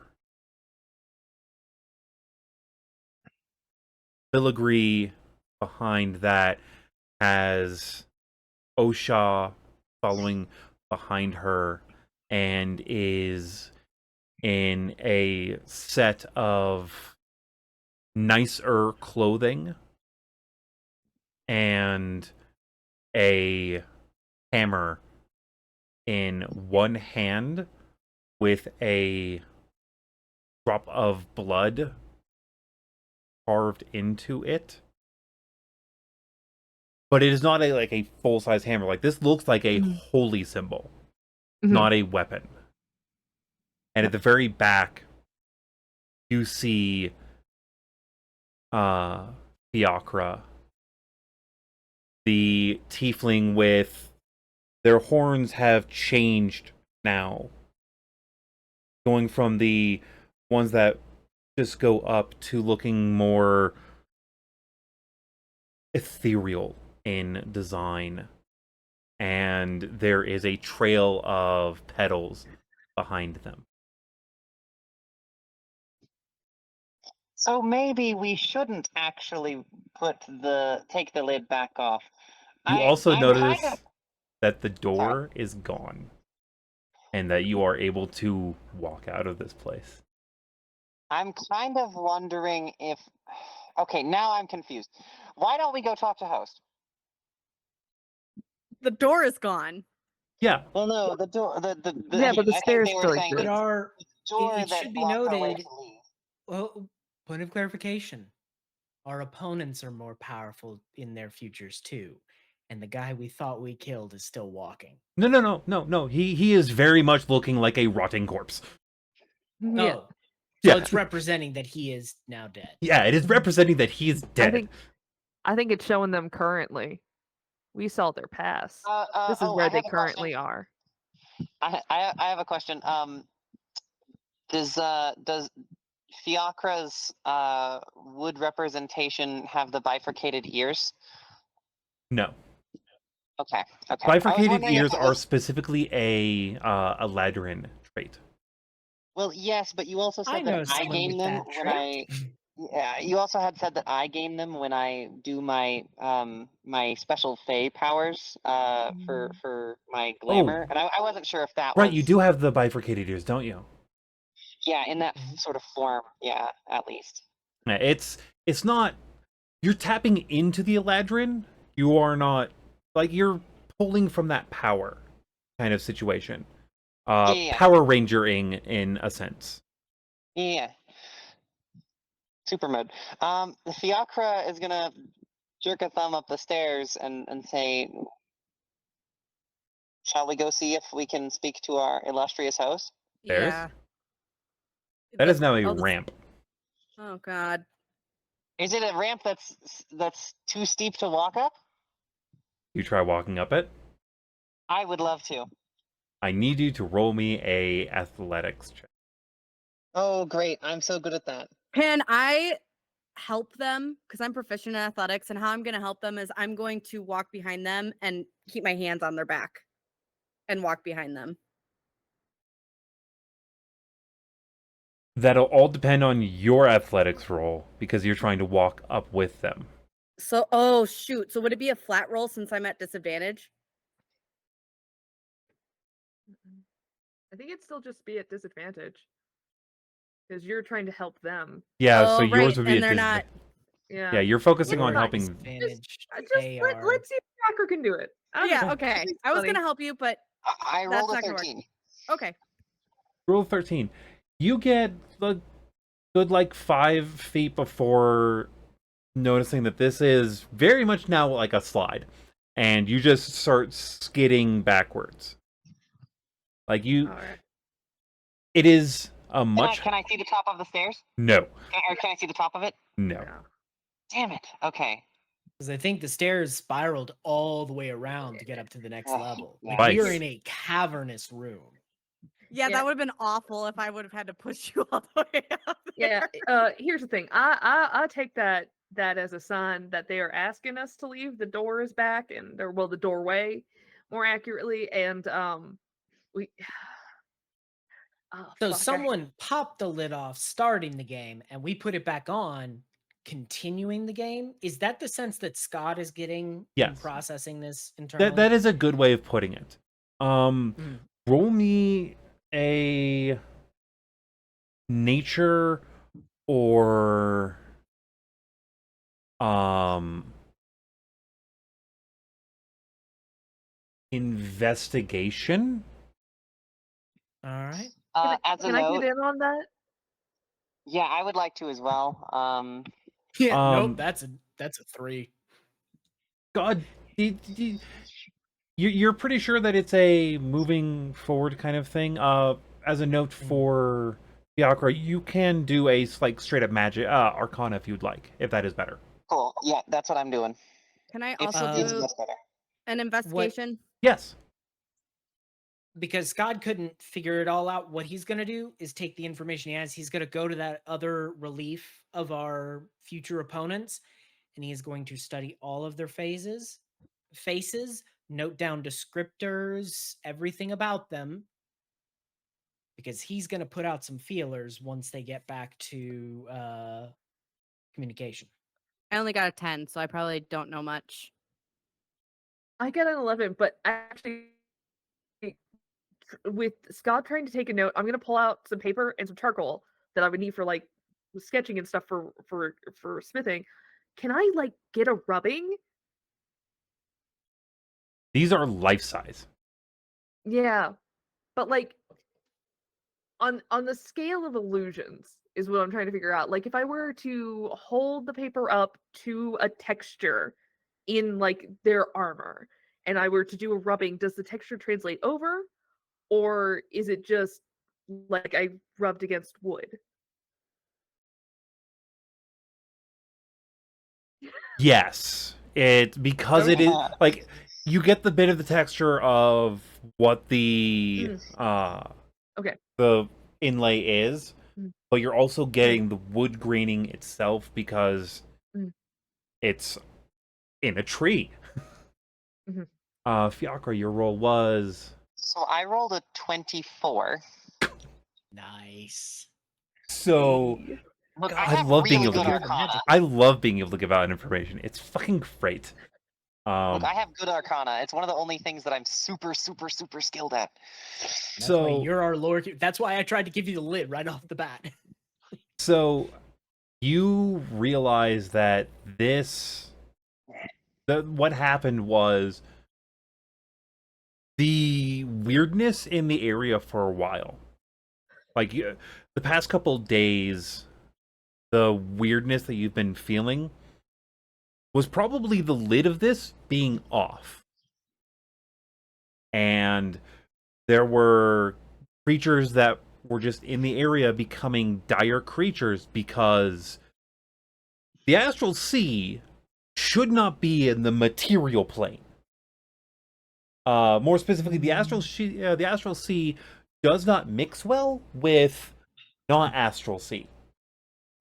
Filigree behind that has Osha following behind her and is in a set of nicer clothing and a hammer in one hand with a drop of blood carved into it. but it is not a full size hammer. Like this looks like a Mhm. holy symbol, Mhm. not a weapon. And at the very back, you see Fiacre, the tiefling with their horns have changed now, going from the ones that just go up to looking more ethereal in design. And there is a trail of petals behind them. So maybe we shouldn't actually take the lid back off. You also I'm notice kind of that the door is gone and that you are able to walk out of this place. I'm kind of wondering if. Okay, now I'm confused. Why don't we go talk to host? The door is gone. Yeah, Well, no, the door. Yeah, but the I think stairs they were still saying But exist. the our door it that should be blocked our way noted. to leave. Well, point of clarification: our opponents are more powerful in their futures too, and the guy we thought we killed is still walking. no. He is very much looking like a rotting corpse. Yeah. Oh, so Yeah. it's representing that he is now dead. Yeah, it is representing that he is dead. I think it's showing them currently. We saw their past. This is I where they have a question. currently are. I have a question. Does Fiacre's wood representation have the bifurcated ears? No. Okay. I was Bifurcated wondering if ears it are was. specifically a Ladrin trait. Well, yes, but you also I said know that I someone gain with them that when trait. Yeah, you also had said that I gain them when I do my my special Fey powers for my glamour, and I wasn't sure if that Right, was you do have the bifurcated ears, don't you? yeah in that Mhm. sort of form, yeah, at least. Yeah, it's not. You're tapping into the Eladrin. You are not like you're pulling from that power kind of situation. Yeah. Power Rangering in a sense. Yeah. Super mode. The Fiacre is gonna jerk a thumb up the stairs and say, "Shall we go see if we can speak to our illustrious host?" Stairs? Yeah. That is now a Oh, the- ramp. Oh God. Is it a ramp that's too steep to walk up? You try walking up it. I would love to. I need you to roll me a athletics check. Oh, great! I'm so good at that. Can I help them? Because I'm proficient in athletics, and how I'm going to help them is I'm going to walk behind them and keep my hands on their back and walk behind them. That'll all depend on your athletics roll because you're trying to walk up with them. So, oh shoot. So would it be a flat roll since I'm at disadvantage? I think it'd still just be at disadvantage. Because you're trying to help them. Yeah, so Oh, yours right, would be and a they're not. Yeah. Yeah, you're focusing We're on at helping. disadvantage. Just They are. let's see if Fiacre can do it. I don't know. Yeah, okay. It's I was funny. going to help you, but I That's rolled a not gonna work. 13. okay. Rule 13. You get the good 5 feet before noticing that this is very much now like a slide. And you just start skidding backwards. Like you, All right. it is a much. Can I see the top of the stairs? No, Can I see the top of it? no. Damn it. Okay. Because I think the stairs spiraled all the way around to get up to the next Oh, level. nice. Like, we are in a cavernous room. Yeah, Yeah. that would have been awful if I would have had to push you all the way up Yeah. there. Here's the thing. I take that as a sign that they are asking us to leave. The door is back, and the doorway, more accurately, and we. Oh, So fuck, someone popped the lid off starting the game, and we put it back on continuing the game. Is that the sense that Scott is getting in Yes. processing this internally? That is a good way of putting it. Mm. Roll me a nature or investigation. All right. As a can I note, get in on that? yeah, I would like to as well. Yeah. Um, Nope. That's a 3. God, you're pretty sure that it's a moving forward kind of thing. As a note for Fiacre, you can do a like straight up magic Arcana if you'd like, if that is better. Cool. Yeah, that's what I'm doing. Can I It's, also it's do much better. an investigation? Yes. Because Skad couldn't figure it all out, what he's going to do is take the information he has. He's going to go to that other relief of our future opponents, and he is going to study all of their faces, note down descriptors, everything about them, because he's going to put out some feelers once they get back to communication. I only got a 10, so I probably don't know much. I got an 11, but actually, with Scott trying to take a note, I'm gonna pull out some paper and some charcoal that I would need for like sketching and stuff for smithing. Can I like get a rubbing? These are life size. Yeah, but like on the scale of illusions is what I'm trying to figure out. Like if I were to hold the paper up to a texture in like their armor and I were to do a rubbing, does the texture translate over? Or is it just like I rubbed against wood? Yes. Because it is like you get the bit of the texture of what the Okay. the inlay is, Mm. but you're also getting the wood graining itself because Mm. it's in a tree. Mhm. Fiacre, your roll was So I rolled a 24. Nice. so. Hey. Look, God, I I have love being really able to good give. Arcana. I love being able to give out information. It's fucking great. Look, I have good Arcana. It's one of the only things that I'm super skilled at. That's why So you're our Lord. That's why I tried to give you the lid right off the bat. so you realize that what happened was the weirdness in the area for a while. Like the past couple days, the weirdness that you've been feeling was probably the lid of this being off. And there were creatures that were just in the area becoming dire creatures because the astral sea should not be in the material plane. More specifically, the astral sea does not mix well with non-astral sea.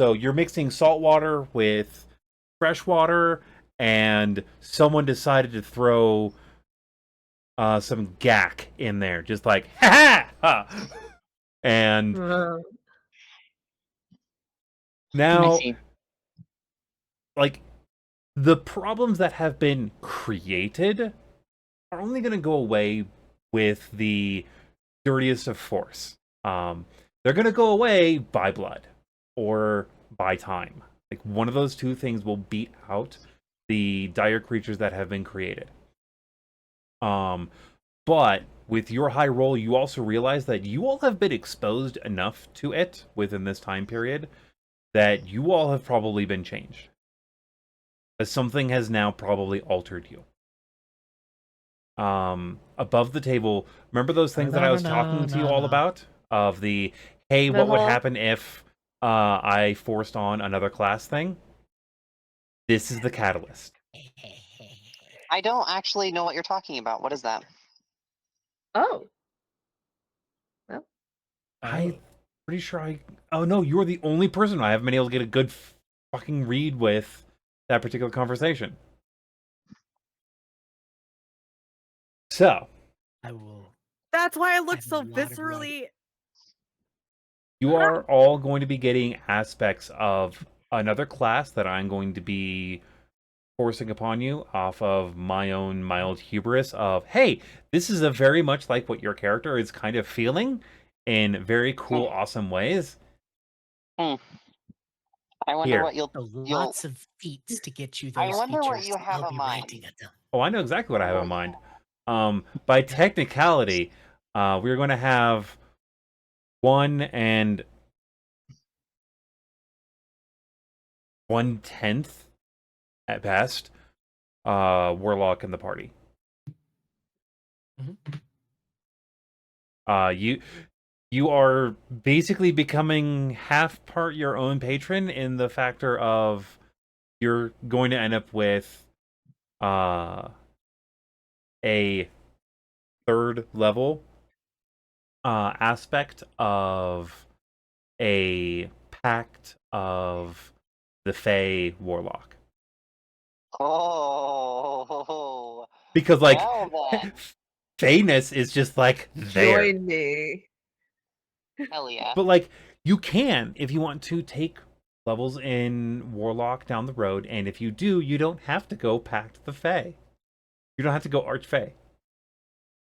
So you're mixing salt water with fresh water, and someone decided to throw some gack in there, just like ha ha. And now, like, the problems that have been created are only going to go away with the dirtiest of force. They're going to go away by blood or by time. Like, one of those two things will beat out the dire creatures that have been created. But with your high roll, you also realize that you all have been exposed enough to it within this time period that you all have probably been changed. As something has now probably altered you. Above the table, remember those things that I was talking to you all about? Of the, hey, what would happen if I forced on another class thing? This is the catalyst. I don't actually know what you're talking about. What is that? Oh. I'm pretty sure oh no, you're the only person I haven't been able to get a good fucking read with that particular conversation. So, I will. That's why I I look have a so lot of writing. viscerally. you are all going to be getting aspects of another class that I'm going to be forcing upon you off of my own mild hubris of, hey, this is a very much like what your character is kind of feeling in very cool, awesome ways. I wonder Here. what you'll. Lots of feats to get you I those wonder what features. you have I'll in be mind. ranting at them. Oh, I know exactly what I have in mind. By technicality, we're going to have 1 and 1/10 at best warlock in the party. Mhm. You are basically becoming half part your own patron in the factor of you're going to end up with a third level aspect of a pact of the Fey warlock. Oh, Because like well then, Feyness is just like there. Join me. hell yeah. But like you can, if you want to, take levels in Warlock down the road, and if you do, you don't have to go Pact the Fey. You don't have to go Archfey.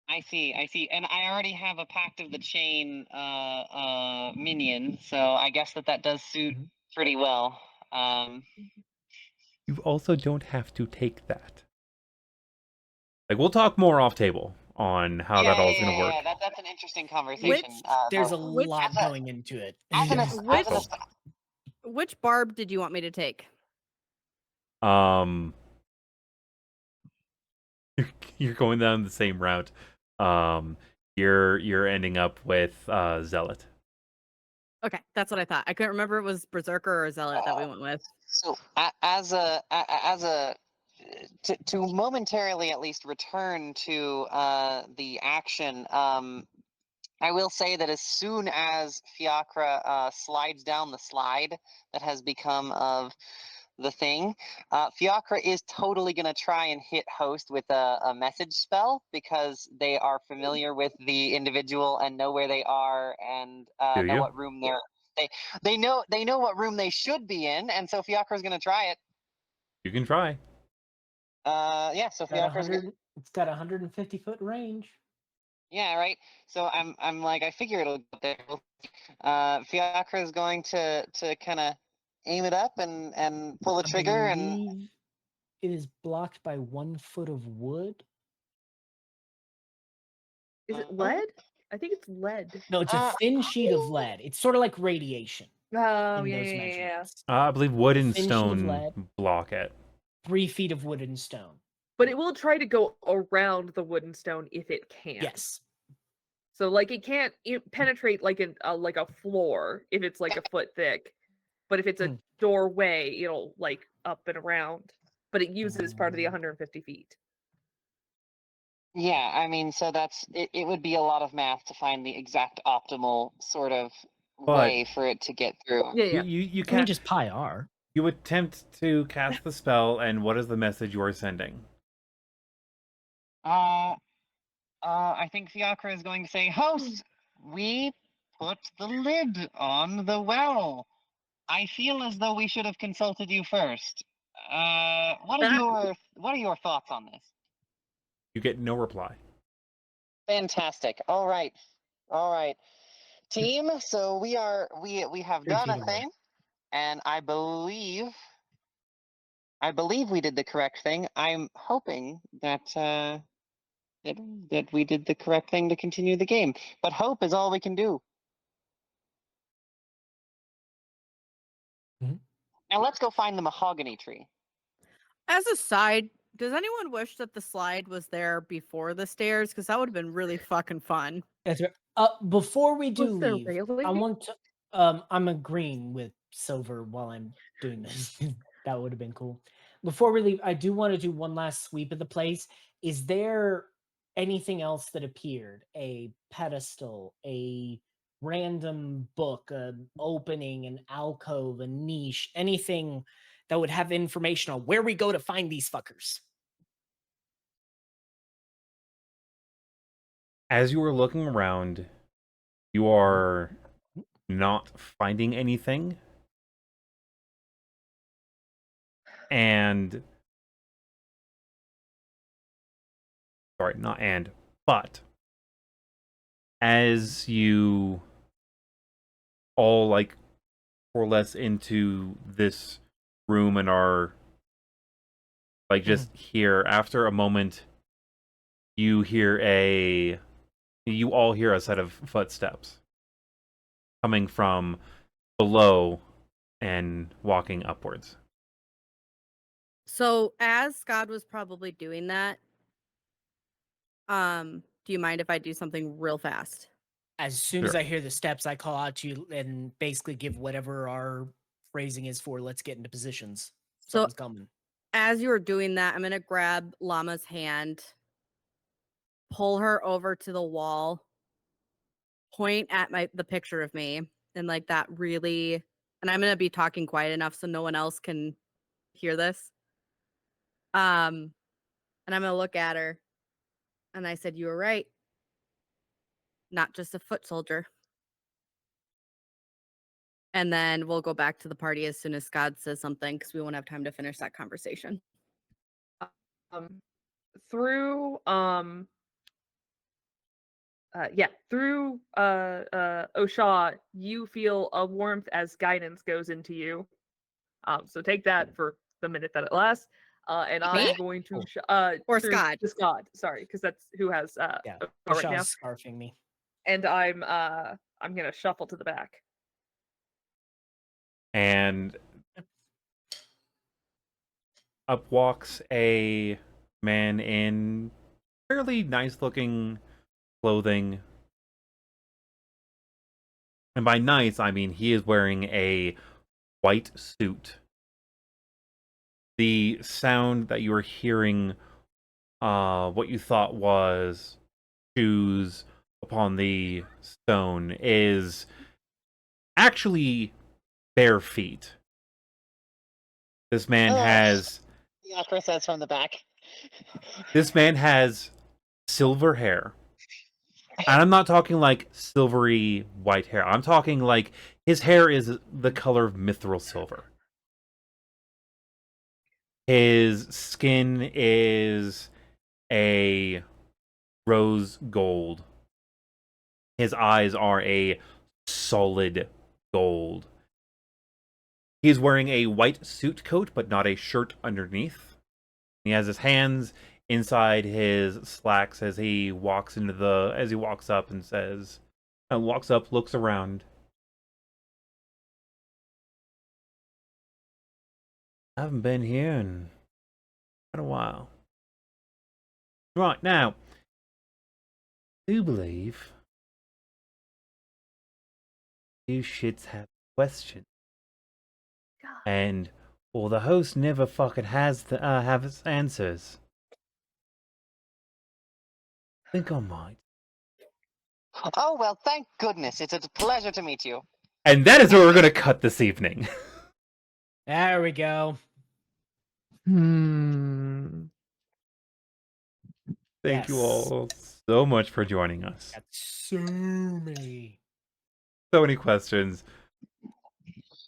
I see, and I already have a Pact of the Chain minion, so I guess that does suit Mhm. pretty well. You also don't have to take that. Like we'll talk more off table on how that all is going to work. That's an interesting conversation. Which There's a which- lot as a- going into it. as an, Yes. as Which- an Awesome. Which barb did you want me to take? Um, you're going down the same route. You're ending up with Zealot. Okay, that's what I thought. I couldn't remember if it was Berserker or Zealot that we went with. So to momentarily at least return to the action, I will say that as soon as Fiacre slides down the slide that has become of the thing, Fiacre is totally going to try and hit host with a message spell because they are familiar with the individual and know where they are and Do know you? what room they know what room they should be in, and so Fiacre is going to try it. You can try. Yeah, so Got Fiacre's 100, it's got 150-foot range. yeah, right. So I'm like I figure it'll get there. Fiacre is going to kind of aim it up and pull the trigger I and believe it is blocked by 1 foot of wood. Is it lead? I think it's lead. No, it's a thin sheet of lead. It's sort of like radiation Oh, in yeah, those yeah, yeah, yeah. measurements. I believe wood and Thin sheet of stone lead. block it. 3 feet of wood and stone. But it will try to go around the wooden stone if it can. Yes. So like it can't penetrate like a floor if it's like a foot thick, but if it's a Hmm. doorway, it'll like up and around. But it uses it as part of the 150 feet. yeah, I mean, so it would be a lot of math to find the exact optimal sort of But- way for it to get through. Yeah, You yeah. you, you I mean, can't just pi r. you attempt to cast the spell, and what is the message you are sending? I think Fiacre is going to say, "Host, we put the lid on the well. I feel as though we should have consulted you first. What are your thoughts on this?" You get no reply. Fantastic. All right. Team, so we have 3 done feet a away. thing, and I believe we did the correct thing. I'm hoping that that we did the correct thing to continue the game. But hope is all we can do. Mhm. Now let's go find the mahogany tree. As a side, does anyone wish that the slide was there before the stairs? Because that would have been really fucking fun. That's right. Before we do Was there leave, I really? want to. I'm agreeing with Silver while I'm doing this. That would have been cool. Before we leave, I do want to do one last sweep of the place. Is there anything else that appeared? A pedestal, a random book, an opening, an alcove, a niche, anything that would have information on where we go to find these fuckers? As you are looking around, you are not finding anything. And sorry, not and, but as you all like coalesce into this room and are like just here, after a moment, you all hear a set of footsteps coming from below and walking upwards. So as Skad was probably doing that, do you mind if I do something real fast? As soon as Sure. I hear the steps, I call out to you and basically give whatever our phrasing is for let's get into positions. So Something's coming. as you were doing that, I'm gonna grab Llama's hand, pull her over to the wall, point at the picture of me, and like that really, and I'm gonna be talking quiet enough so no one else can hear this. And I'm gonna look at her, and I said, "You were right. Not just a foot soldier." And then we'll go back to the party as soon as Scott says something because we won't have time to finish that conversation. Um, through through Oshaw, you feel a warmth as guidance goes into you. So take that for the minute that it lasts. And Me? I'm going to Or through Scott? to Scott, sorry, because that's who has Yeah. Oshaw right now. Oshaw's scarfing me. And I'm gonna shuffle to the back. And up walks a man in fairly nice looking clothing. And by nice, I mean he is wearing a white suit. The sound that you are hearing, what you thought was shoes upon the stone, is actually bare feet. This man Oh. has Fiacre says from the back. silver hair. And I'm not talking like silvery white hair. I'm talking like his hair is the color of mithril silver. His skin is a rose gold. His eyes are a solid gold. He's wearing a white suit coat, but not a shirt underneath. He has his hands inside his slacks as he walks up and says, walks up, looks around. I haven't been here in quite a while. Right, now, I do believe you shits have questions. And, well, the host never fucking have his answers. I think I might. Oh, well, thank goodness. It's a pleasure to meet you. And that is where we're going to cut this evening. There we go. Thank you Yes. all so much for joining us. Got so many. So many questions.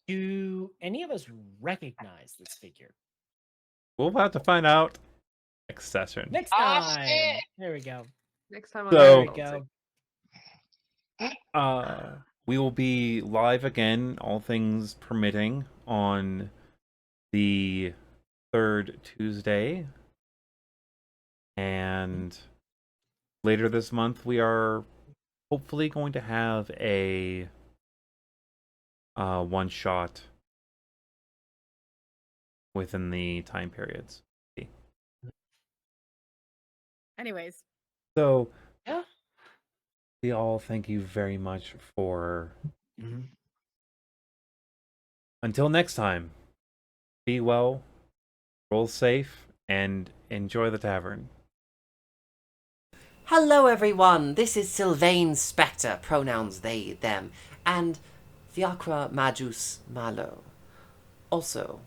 Do any of us recognize this figure? We'll have to find out next session. Next Ah, time. shit. There we go. Next time on So- There we Balancing. go. We will be live again, all things permitting, on the third Tuesday. And later this month, we are hopefully going to have a one-shot within the time periods. Anyways, So, Yeah. we all thank you very much for... Until next time, be well, roll safe, and enjoy the tavern. Hello everyone, this is Sylvane Spectre, pronouns they, them, and Fiacre Majus Malo, also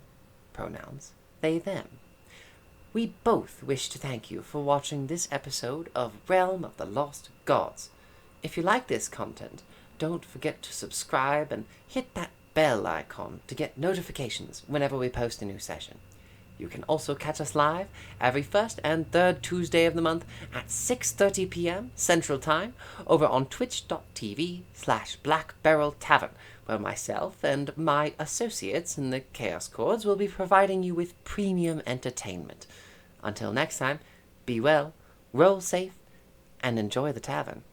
pronouns they, them. We both wish to thank you for watching this episode of Realm of the Lost Gods. If you like this content, don't forget to subscribe and hit that bell icon to get notifications whenever we post a new session. You can also catch us live every first and third Tuesday of the month at 6:30 p.m. Central Time over on twitch.tv/BlackBarrelTavern, where myself and my associates in the Chaos Chords will be providing you with premium entertainment. Until next time, be well, roll safe, and enjoy the tavern.